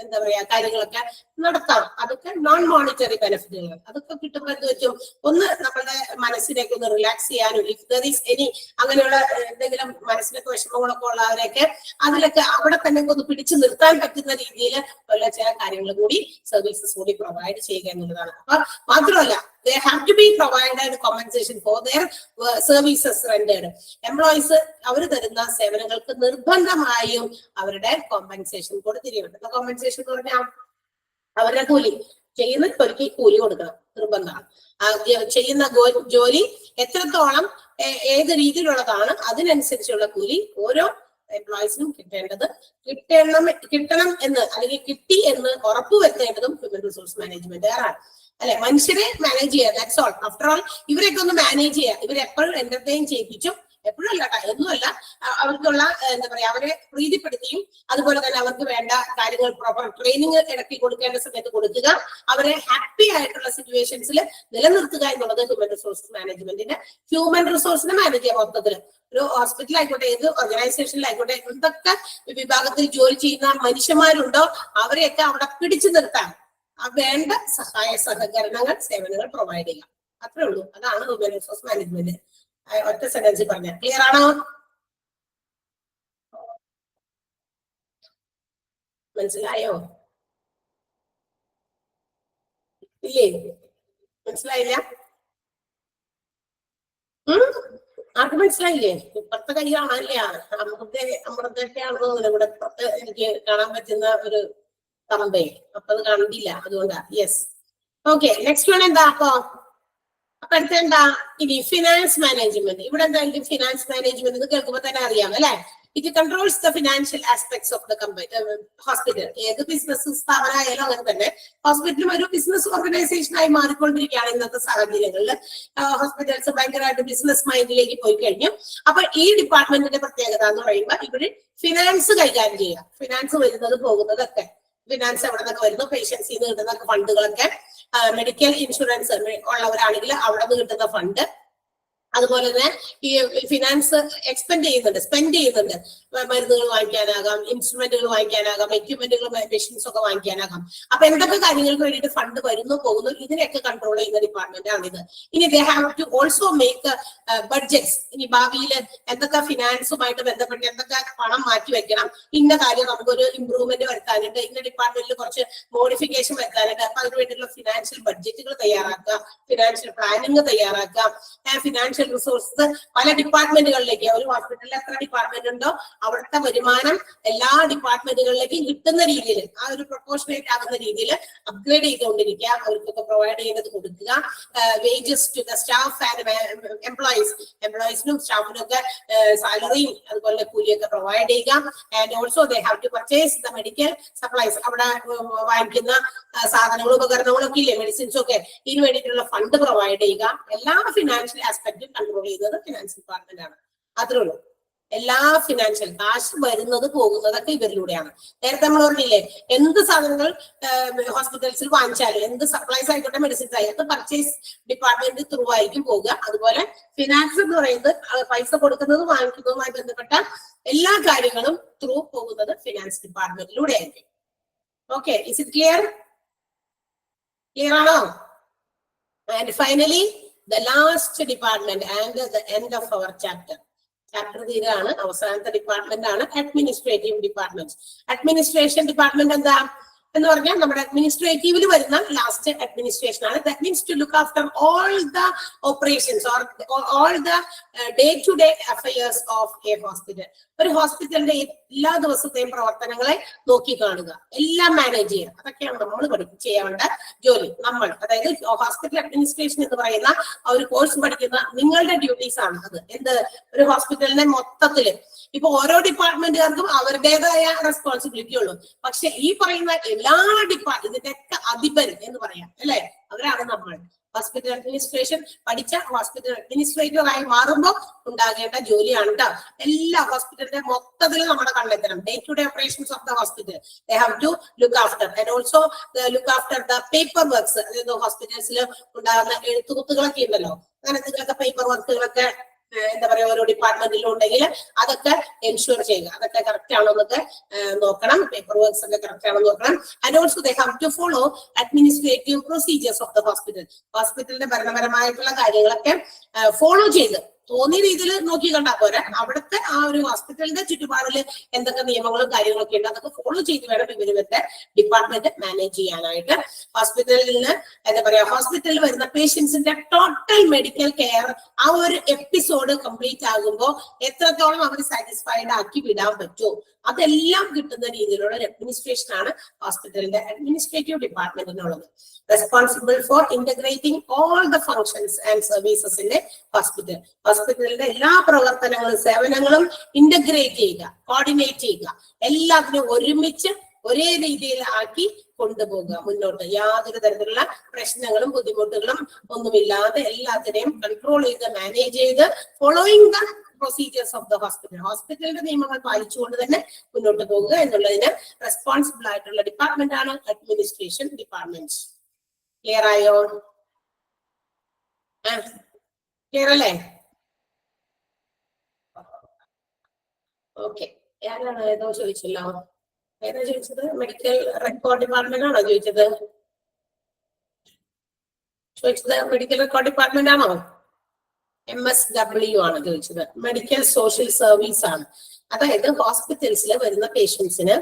എന്താ പറയാ കാര്യങ്ങളൊക്കെ നടത്താം. അതൊക്കെ നോൺ മോണിറ്ററി ബെനിഫിറ്റുകൾ. അതൊക്കെ കിട്ടുമ്പോൾ എന്ത് വെച്ചും ഒന്ന് നമ്മുടെ മനസ്സിലേക്ക് ഒന്ന് റിലാക്സ് ചെയ്യാനും, ഇഫ് ദർ ഈസ് എനി അങ്ങനെയുള്ള എന്തെങ്കിലും മനസ്സിലൊക്കെ വിഷമങ്ങളൊക്കെ ഉള്ളവരെയൊക്കെ അതിലൊക്കെ അവിടെ തന്നെ ഒന്ന് പിടിച്ചു നിർത്താൻ പറ്റുന്ന രീതിയിൽ ഉള്ള ചില കാര്യങ്ങൾ കൂടി സർവീസസ് കൂടി പ്രൊവൈഡ് ചെയ്യുക എന്നുള്ളതാണ്. അപ്പൊ മാത്രമല്ല, they have to be provided compensation for their services rendered. Employees അവർ തരുന്ന സേവനങ്ങൾക്ക് നിർബന്ധമായും അവരുടെ കോമ്പൻസേഷൻ കൊടുത്തിരിക്കണം. കോമ്പൻസേഷൻ എന്ന് പറഞ്ഞാൽ അവരുടെ കൂലി, ചെയ്യുന്ന ജോലിക്ക് കൂലി കൊടുക്കണം, നിർബന്ധമാണ്. ചെയ്യുന്ന ജോലി എത്രത്തോളം ഏത് രീതിയിലുള്ളതാണ് അതിനനുസരിച്ചുള്ള കൂലി ഓരോ എംപ്ലോയീസിനും കിട്ടണം എന്ന് അല്ലെങ്കിൽ കിട്ടി എന്ന് ഉറപ്പുവരുത്തേണ്ടതും ഹ്യൂമൻ റിസോഴ്സ് മാനേജ്മെന്റുകാരാണ് അല്ലെ. മനുഷ്യരെ മാനേജ് ചെയ്യുക, ദാറ്റ്സ് ഓൾ. ആഫ്റ്റർ ഓൾ ഇവരെയൊക്കെ ഒന്ന് മാനേജ് ചെയ്യുക. ഇവരെപ്പോഴും എന്റർടൈൻ ചെയ്യിപ്പിച്ചും, എപ്പോഴും അല്ല എന്നുമല്ല, അവർക്കുള്ള എന്താ പറയാ അവരെ പ്രീതിപ്പെടുത്തിയും അതുപോലെ തന്നെ അവർക്ക് വേണ്ട കാര്യങ്ങൾ പ്രോപ്പർ ട്രെയിനിങ് ഇടയ്ക്ക് കൊടുക്കേണ്ട സമയത്ത് കൊടുക്കുക, അവരെ ഹാപ്പി ആയിട്ടുള്ള സിറ്റുവേഷൻസിൽ നിലനിർത്തുക എന്നുള്ളത് ഹ്യൂമൻ റിസോഴ്സ് മാനേജ്മെന്റിന്റെ ഹ്യൂമൻ റിസോഴ്സിനെ മാനേജ് ചെയ്യാൻ മൊത്തത്തിൽ ഒരു ഹോസ്പിറ്റലായിക്കോട്ടെ, ഏത് ഓർഗനൈസേഷനിലായിക്കോട്ടെ, എന്തൊക്കെ വിഭാഗത്തിൽ ജോലി ചെയ്യുന്ന മനുഷ്യന്മാരുണ്ടോ അവരെയൊക്കെ അവിടെ പിടിച്ചു നിർത്താൻ വേണ്ട സഹായ സഹകരണങ്ങൾ സേവനങ്ങൾ പ്രൊവൈഡ് ചെയ്യാം. അത്രേ ഉള്ളൂ. അതാണ് ഹ്യൂമൻ റിസോഴ്സ് മാനേജ്മെന്റ്. ഒറ്റ സെന്റൻസിൽ പറഞ്ഞ ക്ലിയർ ആണോ? മനസ്സിലായോ? ഇല്ലേ? മനസ്സിലായില്ല? ആർക്ക് മനസ്സിലായില്ലേ? ഇപ്പുറത്തെ കൈ കാണാനില്ല. അമൃതൊക്കെയാണോ ഇവിടെ പുറത്ത് എനിക്ക് കാണാൻ പറ്റുന്ന ഒരു തമ്പേ, അപ്പൊ അത് കണ്ടില്ല, അതുകൊണ്ടാ. Yes, okay. നെക്സ്റ്റ് വൺ എന്താ? അപ്പൊ അടുത്ത എന്താ? ഇനി ഫിനാൻസ് മാനേജ്മെന്റ്. ഇവിടെ എന്താ ഫിനാൻസ് മാനേജ്മെന്റ് എന്ന് കേൾക്കുമ്പോൾ തന്നെ അറിയാം അല്ലെ. It controls the financial aspects of the hospital. ഏത് ബിസിനസ് സ്ഥാപനമായാലും അങ്ങനെ തന്നെ ഹോസ്പിറ്റലും ഒരു ബിസിനസ് ഓർഗനൈസേഷൻ ആയി മാറിക്കൊണ്ടിരിക്കുകയാണ് ഇന്നത്തെ സാഹചര്യങ്ങളിൽ. ഹോസ്പിറ്റൽസ് ഭയങ്കരമായിട്ട് ബിസിനസ് മൈൻഡിലേക്ക് പോയി കഴിഞ്ഞു. അപ്പൊ ഈ ഡിപ്പാർട്ട്മെന്റിന്റെ പ്രത്യേകത എന്ന് പറയുമ്പോൾ ഇവിടെ ഫിനാൻസ് കൈകാര്യം ചെയ്യുക. ഫിനാൻസ് വരുന്നത് പോകുന്നതൊക്കെ, ഫിനാൻസ് എവിടെ നിന്നൊക്കെ വരുന്നു, പേഷ്യൻസിൽ നിന്ന് കിട്ടുന്ന ഫണ്ടുകളൊക്കെ, മെഡിക്കൽ ഇൻഷുറൻസ് ഉള്ളവരാണെങ്കിൽ അവിടെ നിന്ന് കിട്ടുന്ന ഫണ്ട്, അതുപോലെ തന്നെ ഈ ഫിനാൻസ് സ്പെൻഡ് ചെയ്യുന്നുണ്ട്. മരുന്നുകൾ വാങ്ങിക്കാനാകാം, ഇൻസ്ട്രുമെന്റുകൾ വാങ്ങിക്കാനാകാം, എക്യുപ്മെന്റുകൾ മെഷീൻസ് ഒക്കെ വാങ്ങിക്കാനാകാം. അപ്പൊ എന്തൊക്കെ കാര്യങ്ങൾക്ക് വേണ്ടിയിട്ട് ഫണ്ട് വരുന്നു പോകുന്നു ഇതിനെയൊക്കെ കൺട്രോൾ ചെയ്യുന്ന ഡിപ്പാർട്ട്മെന്റ് ആണിത്. ഇനി they have to also make budgets. ഇനി ഭാവിയിൽ എന്തൊക്കെ ഫിനാൻസുമായിട്ട് ബന്ധപ്പെട്ട് എന്തൊക്കെ പണം മാറ്റി വെക്കണം, ഇന്ന കാര്യം നമുക്കൊരു ഇമ്പ്രൂവ്മെന്റ് വരുത്താനുണ്ട്, ഇന്ന ഡിപ്പാർട്ട്മെന്റിൽ കുറച്ച് മോഡിഫിക്കേഷൻ വരുത്താനുണ്ട്. അപ്പൊ അതിന് വേണ്ടിയിട്ടുള്ള ഫിനാൻഷ്യൽ ബഡ്ജറ്റുകൾ തയ്യാറാക്കുക, ഫിനാൻഷ്യൽ പ്ലാനിങ് തയ്യാറാക്കുക, ഫിനാൻഷ്യൽ റിസോഴ്സസ് പല ഡിപ്പാർട്ട്മെന്റുകളിലേക്ക്. ഒരു ഹോസ്പിറ്റലിൽ എത്ര ഡിപ്പാർട്ട്മെന്റ് ഉണ്ടോ അവിടുത്തെ വരുമാനം എല്ലാ ഡിപ്പാർട്ട്മെന്റുകളിലേക്കും കിട്ടുന്ന രീതിയിൽ, ആ ഒരു പ്രൊപ്പോർഷനേറ്റ് ആകുന്ന രീതിയിൽ അപ്ഗ്രേഡ് ചെയ്തുകൊണ്ടിരിക്കുക. അവർക്കൊക്കെ പ്രൊവൈഡ് ചെയ്യുന്നത് കൊടുക്കുക. Wages to the staff and എംപ്ലോയീസിനും സ്റ്റാഫിനും ഒക്കെ സാലറിയും അതുപോലെ കൂലിയൊക്കെ പ്രൊവൈഡ് ചെയ്യുക. And also they have to purchase the medical supplies. അവിടെ വാങ്ങിക്കുന്ന സാധനങ്ങളും ഉപകരണങ്ങളും ഒക്കെ ഇല്ലേ, മെഡിസിൻസും ഒക്കെ, ഇതിന് വേണ്ടിയിട്ടുള്ള ഫണ്ട് പ്രൊവൈഡ് ചെയ്യുക. എല്ലാ ഫിനാൻഷ്യൽ ആസ്പെക്റ്റും കൺട്രോൾ ചെയ്യുന്നത് ഫിനാൻസ് ഡിപ്പാർട്ട്മെന്റ് ആണ്. അത്രേ ഉള്ളൂ. എല്ലാ ഫിനാൻഷ്യൽ കാശ് വരുന്നത് പോകുന്നതൊക്കെ ഇവരിലൂടെയാണ്. നേരത്തെ നമ്മൾ പറഞ്ഞില്ലേ, എന്ത് സാധനങ്ങൾ ഹോസ്പിറ്റൽസിൽ വാങ്ങിച്ചാലും, എന്ത് സപ്ലൈസ് ആയിക്കോട്ടെ, മെഡിസിൻസ് ആയിക്കോട്ടെ, പർച്ചേസ് ഡിപ്പാർട്ട്മെന്റ് ത്രൂ ആയിരിക്കും പോവുക. അതുപോലെ ഫിനാൻസ് എന്ന് പറയുന്നത് പൈസ കൊടുക്കുന്നതും വാങ്ങിക്കുന്നതുമായി ബന്ധപ്പെട്ട എല്ലാ കാര്യങ്ങളും ത്രൂ പോകുന്നത് ഫിനാൻസ് ഡിപ്പാർട്ട്മെന്റിലൂടെ ആയിരിക്കും. Okay, is it clear? Clear ആണോ? And finally the last department and the end of our chapter തീരാണ്. അവസാനത്തെ ഡിപ്പാർട്ട്മെന്റ് ആണ് അഡ്മിനിസ്ട്രേറ്റീവ് ഡിപ്പാർട്ട്മെന്റ്. അഡ്മിനിസ്ട്രേഷൻ ഡിപ്പാർട്ട്മെന്റ് എന്താ? എന്ന് പറഞ്ഞാൽ നമ്മുടെ അഡ്മിനിസ്ട്രേറ്റീവിൽ വരുന്ന ലാസ്റ്റ് അഡ്മിനിസ്ട്രേഷൻ ആണ്. That means to look after all the operations or all the day to day affairs of a hospital. ഒരു ഹോസ്പിറ്റലിന്റെ എല്ലാ ദിവസത്തെയും പ്രവർത്തനങ്ങളെ നോക്കി കാണുക, എല്ലാം മാനേജ് ചെയ്യുക. അതൊക്കെയാണ് നമ്മൾ ചെയ്യേണ്ട ജോലി. നമ്മൾ, അതായത് ഹോസ്പിറ്റൽ അഡ്മിനിസ്ട്രേഷൻ എന്ന് പറയുന്ന ഒരു കോഴ്സ് പഠിക്കുന്ന നിങ്ങളുടെ ഡ്യൂട്ടീസ് ആണ് അത്. എന്ത്, ഒരു ഹോസ്പിറ്റലിനെ മൊത്തത്തില് ഇപ്പൊ ഓരോ ഡിപ്പാർട്ട്മെന്റുകാർക്കും അവരുടേതായ റെസ്പോൺസിബിലിറ്റി ഉള്ളൂ. പക്ഷെ ഈ പറയുന്ന എല്ലാ ഇതിന്റെയൊക്കെ അധിപൻ എന്ന് പറയാം അല്ലെ, അവരാണ് നമ്മൾ. ഹോസ്പിറ്റൽ അഡ്മിനിസ്ട്രേഷൻ പഠിച്ച ഹോസ്പിറ്റൽ അഡ്മിനിസ്ട്രേറ്റർ ആയി മാറുമ്പോൾ ഉണ്ടാകേണ്ട ജോലിയാണ് കേട്ടോ. എല്ലാ ഹോസ്പിറ്റലിന്റെ മൊത്തത്തിൽ നമ്മുടെ കണ്ടെത്തണം. Day to day operations of the hospital they have to look after and also look after the paper works. അതായത് ഹോസ്പിറ്റൽസിൽ ഉണ്ടാകുന്ന എഴുത്തുകുത്തുകളൊക്കെ ഉണ്ടല്ലോ, അങ്ങനെ എന്തെങ്കിലുമൊക്കെ പേപ്പർ വർക്കുകളൊക്കെ എന്താ പറയാ ഓരോ ഡിപ്പാർട്ട്മെന്റിലും ഉണ്ടെങ്കിൽ അതൊക്കെ എൻഷുർ ചെയ്യുക. അതൊക്കെ കറക്റ്റ് ആണോ എന്നൊക്കെ നോക്കണം. പേപ്പർ വർക്ക്സ് ഒക്കെ കറക്റ്റ് ആണോ നോക്കണം. And also they have to follow administrative procedures of the hospital. ഹോസ്പിറ്റലിന്റെ ഭരണപരമായിട്ടുള്ള കാര്യങ്ങളൊക്കെ ഫോളോ ചെയ്ത് തോന്നിയ രീതിയിൽ നോക്കി കണ്ടാൽ പോരാ. അവിടുത്തെ ആ ഒരു ഹോസ്പിറ്റലിന്റെ ചുറ്റുപാടില് എന്തൊക്കെ നിയമങ്ങളും കാര്യങ്ങളൊക്കെ ഉണ്ട് അതൊക്കെ ഫോളോ ചെയ്ത് വേണം ഇവരുടെ ഡിപ്പാർട്ട്മെന്റ് മാനേജ് ചെയ്യാനായിട്ട്. ഹോസ്പിറ്റലിൽ നിന്ന് എന്താ പറയാ, ഹോസ്പിറ്റലിൽ വരുന്ന പേഷ്യൻസിന്റെ ടോട്ടൽ മെഡിക്കൽ കെയർ ആ ഒരു എപ്പിസോഡ് കംപ്ലീറ്റ് ആകുമ്പോൾ എത്രത്തോളം അവർ സാറ്റിസ്ഫൈഡ് ആക്കി വിടാൻ പറ്റുമോ അതെല്ലാം കിട്ടുന്ന രീതിയിലുള്ള ഒരു അഡ്മിനിസ്ട്രേഷൻ ആണ് ഹോസ്പിറ്റലിന്റെ അഡ്മിനിസ്ട്രേറ്റീവ് ഡിപ്പാർട്ട്മെന്റിനുള്ളത്. Responsible for integrating all the functions and services in a hospital. ഹോസ്പിറ്റലിന്റെ എല്ലാ പ്രവർത്തനങ്ങളും സേവനങ്ങളും ഇന്റഗ്രേറ്റ് ചെയ്യുക, കോർഡിനേറ്റ് ചെയ്യുക, എല്ലാത്തിനും ഒരുമിച്ച് ഒരേ രീതിയിൽ ആക്കി കൊണ്ടുപോകുക മുന്നോട്ട്. യാതൊരു തരത്തിലുള്ള പ്രശ്നങ്ങളും ബുദ്ധിമുട്ടുകളും ഒന്നുമില്ലാതെ എല്ലാത്തിനെയും കൺട്രോൾ ചെയ്ത് മാനേജ് ചെയ്ത് following the procedures of the hospital. ഹോസ്പിറ്റലിന്റെ നിയമങ്ങൾ പാലിച്ചുകൊണ്ട് തന്നെ മുന്നോട്ട് പോകുക എന്നുള്ളതിന് റെസ്പോൺസിബിൾ ആയിട്ടുള്ള ഡിപ്പാർട്ട്മെന്റ് ആണ് അഡ്മിനിസ്ട്രേഷൻ ഡിപ്പാർട്ട്മെന്റ്. ക്ലിയർ ആയോ? ക്ലിയർ അല്ലേ? ഓക്കെ. ആരാണ് ഏതോ ചോദിച്ചല്ലോ, ഏതാ ചോദിച്ചത്? മെഡിക്കൽ റെക്കോർഡ് ഡിപ്പാർട്ട്മെന്റ് ആണോ ചോദിച്ചത്? മെഡിക്കൽ റെക്കോർഡ് ഡിപ്പാർട്ട്മെന്റ് ആണോ? MSW ആണ് ചോദിച്ചത്. മെഡിക്കൽ സോഷ്യൽ സർവീസ് ആണ്. അതായത് ഹോസ്പിറ്റൽസിൽ വരുന്ന പേഷ്യൻസിന്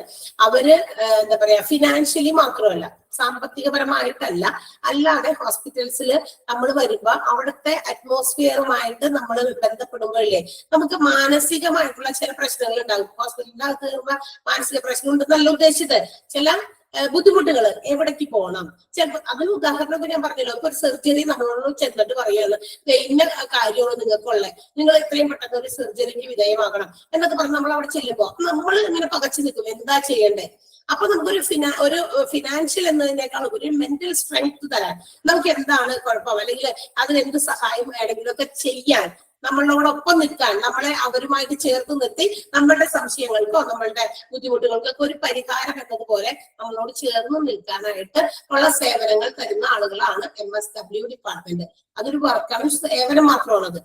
അവര് എന്താ പറയാ ഫിനാൻഷ്യലി മാത്രമല്ല, സാമ്പത്തികപരമായിട്ടല്ല, അല്ലാതെ ഹോസ്പിറ്റൽസിൽ നമ്മൾ വരുമ്പോ അവിടുത്തെ അറ്റ്മോസ്ഫിയറുമായിട്ട് നമ്മൾ ബന്ധപ്പെടുമ്പോഴേ നമുക്ക് മാനസികമായിട്ടുള്ള ചില പ്രശ്നങ്ങൾ ഉണ്ടാകും. ഹോസ്പിറ്റലിന്റെ അകത്ത് വരുമ്പോ മാനസിക പ്രശ്നം ഉണ്ടെന്നല്ല ഉദ്ദേശിച്ചത്, ചില ബുദ്ധിമുട്ടുകൾ, എവിടേക്ക് പോകണം, ചിലപ്പോൾ അതിന് ഉദാഹരണത്തിന് ഞാൻ പറഞ്ഞല്ലോ, ഇപ്പൊ ഒരു സർജറി നമ്മളോട് ചെന്നിട്ട് പറയുകയാണ് ഇന്ന കാര്യമാണ് നിങ്ങൾക്കുള്ളത്, നിങ്ങൾ എത്രയും പെട്ടെന്ന് ഒരു സർജറിക്ക് വിധേയമാകണം എന്നൊക്കെ പറഞ്ഞ് നമ്മൾ അവിടെ ചെല്ലുമ്പോ നമ്മൾ ഇങ്ങനെ പകച്ചു നിൽക്കും, എന്താ ചെയ്യണ്ടേ? അപ്പൊ നമുക്കൊരു ഫിനാൻഷ്യൽ എന്നതിനേക്കാൾ ഒരു മെന്റൽ സ്ട്രെങ്ത് തരാൻ നമുക്ക് എന്താണ് കുഴപ്പം, അല്ലെങ്കിൽ അതിനെന്ത് സഹായം വേണമെങ്കിലും ഒക്കെ ചെയ്യാൻ, നമ്മളോടൊപ്പം നിൽക്കാൻ, നമ്മളെ അവരുമായിട്ട് ചേർത്ത് നിർത്തി നമ്മളുടെ സംശയങ്ങൾക്കോ നമ്മളുടെ ബുദ്ധിമുട്ടുകൾക്കൊക്കെ ഒരു പരിഹാരം എന്നതുപോലെ നമ്മളോട് ചേർന്ന് നിൽക്കാനായിട്ട് ഉള്ള സേവനങ്ങൾ തരുന്ന ആളുകളാണ് MSW ഡിപ്പാർട്ട്മെന്റ്. അതൊരു വർക്കാണ്, സേവനം മാത്രമാണത്.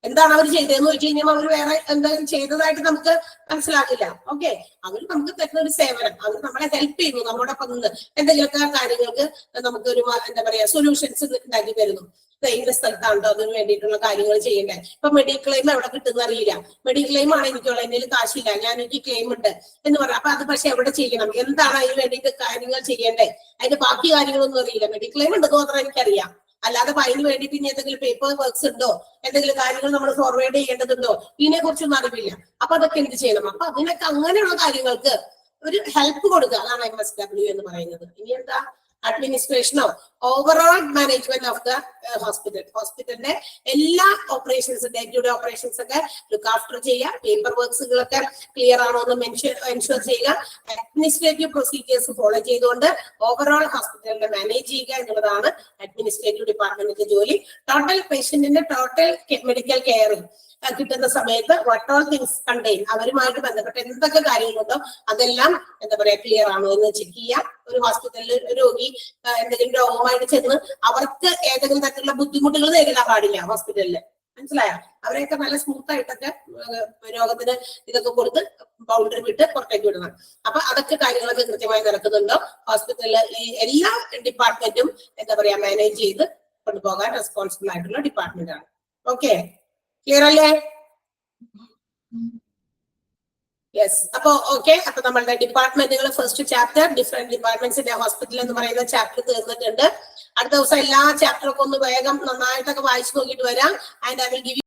എന്താണ് അവർ ചെയ്തതെന്ന് വെച്ച് കഴിഞ്ഞാൽ അവർ വേറെ എന്തെങ്കിലും ചെയ്തതായിട്ട് നമുക്ക് മനസ്സിലാക്കില്ല. ഓക്കെ, അവർ നമുക്ക് തരുന്ന ഒരു സേവനം, അവർ നമ്മളെ ഹെൽപ്പ് ചെയ്യുന്നു, നമ്മോടൊപ്പം നിന്ന് എന്തെങ്കിലുമൊക്കെ കാര്യങ്ങൾക്ക് നമുക്കൊരു എന്താ പറയാ സൊല്യൂഷൻസ് ഉണ്ടാക്കി തരുന്നു. ഇന്ന സ്ഥലത്താണ്ടോ അതിന് വേണ്ടിയിട്ടുള്ള കാര്യങ്ങൾ ചെയ്യണ്ടേ. ഇപ്പൊ മെഡിക്ലെയിം എവിടെ കിട്ടുന്ന അറിയില്ല, മെഡിക്ലെയിം ആണ് എനിക്കുള്ള, എന്തെങ്കിലും കാശില്ല, ഞാൻ എനിക്ക് ക്ലെയിം ഉണ്ട് എന്ന് പറയാം. അപ്പൊ അത് പക്ഷെ എവിടെ ചെയ്യണം, എന്താണ് അതിന് വേണ്ടിയിട്ട് കാര്യങ്ങൾ ചെയ്യണ്ടേ, അതിന്റെ ബാക്കി കാര്യങ്ങളൊന്നും അറിയില്ല. മെഡിക്ലെയിം ഉണ്ടെന്ന് മാത്രം എനിക്കറിയാം, അല്ലാതെ അതിന് വേണ്ടിയിട്ട് ഇനി എന്തെങ്കിലും പേപ്പർ വർക്ക്സ് ഉണ്ടോ, എന്തെങ്കിലും കാര്യങ്ങൾ നമ്മൾ ഫോർവേഡ് ചെയ്യേണ്ടതുണ്ടോ, ഇതിനെ കുറിച്ചൊന്നും അറിവില്ല. അപ്പൊ അതൊക്കെ എന്ത് ചെയ്യണം? അപ്പൊ അതിനൊക്കെ അങ്ങനെയുള്ള കാര്യങ്ങൾക്ക് ഒരു ഹെൽപ്പ് കൊടുക്കുക, അതാണ് MSW എന്ന് പറയുന്നത്. ഇനി എന്താ? അഡ്മിനിസ്ട്രേഷനോ overall management of the hospital. ഹോസ്പിറ്റലിന്റെ എല്ലാ operations, day to day operations ഒക്കെ ലുക്ക് ആഫ്റ്റർ ചെയ്യുക, പേപ്പർ വർക്ക്സുകളൊക്കെ ക്ലിയർ ആണോ എന്ന് എൻഷുർ ചെയ്യുക, അഡ്മിനിസ്ട്രേറ്റീവ് പ്രൊസീജിയേഴ്സ് ഫോളോ ചെയ്തുകൊണ്ട് ഓവറോൾ ഹോസ്പിറ്റലിനെ മാനേജ് ചെയ്യുക എന്നുള്ളതാണ് അഡ്മിനിസ്ട്രേറ്റീവ് ഡിപ്പാർട്ട്മെന്റിന്റെ ജോലി. ടോട്ടൽ പേഷ്യന്റിന്റെ ടോട്ടൽ മെഡിക്കൽ കെയർ കിട്ടുന്ന സമയത്ത് വാട്ട് ഓൾ തിങ്സ് കണ്ടെയ്ൻ, അവരുമായിട്ട് ബന്ധപ്പെട്ട എന്തൊക്കെ കാര്യങ്ങളുണ്ടോ അതെല്ലാം എന്താ പറയാ ക്ലിയർ ആണോ എന്ന് ചെക്ക് ചെയ്യാം. ഒരു ഹോസ്പിറ്റലിൽ ഒരു രോഗി എന്തെങ്കിലും രോഗമായിട്ട് ചെന്ന് അവർക്ക് ഏതെങ്കിലും തരത്തിലുള്ള ബുദ്ധിമുട്ടുകൾ നേരിടാൻ പാടില്ല ഹോസ്പിറ്റലിൽ, മനസ്സിലായോ? അവരെയൊക്കെ നല്ല സ്മൂത്ത് ആയിട്ടൊക്കെ രോഗത്തിന് ഇതൊക്കെ കൊടുത്ത് ബൗണ്ടറി വിട്ട് പുറത്തേക്ക് വിടണം. അപ്പൊ അതൊക്കെ കാര്യങ്ങളൊക്കെ കൃത്യമായി നടക്കുന്നുണ്ടോ ഹോസ്പിറ്റലിൽ, ഈ എല്ലാ ഡിപ്പാർട്ട്മെന്റും എന്താ പറയാ മാനേജ് ചെയ്ത് കൊണ്ടുപോകാൻ റെസ്പോൺസിബിൾ ആയിട്ടുള്ള ഡിപ്പാർട്ട്മെന്റ് ആണ്. ഓക്കെ, ക്ലിയർ അല്ലേ? യെസ്. അപ്പൊ ഓക്കെ, അപ്പൊ നമ്മളുടെ ഡിപ്പാർട്ട്മെന്റുകൾ ഫസ്റ്റ് ചാപ്റ്റർ ഡിഫറെന്റ് ഡിപ്പാർട്ട്മെന്റ്സിന്റെ ഹോസ്പിറ്റൽ എന്ന് പറയുന്ന ചാപ്റ്റർ തീർന്നിട്ടുണ്ട്. അടുത്ത ദിവസം എല്ലാ ചാപ്റ്ററൊക്കെ ഒന്ന് വേഗം നന്നായിട്ടൊക്കെ വായിച്ചു നോക്കിയിട്ട് വരാം. And I will give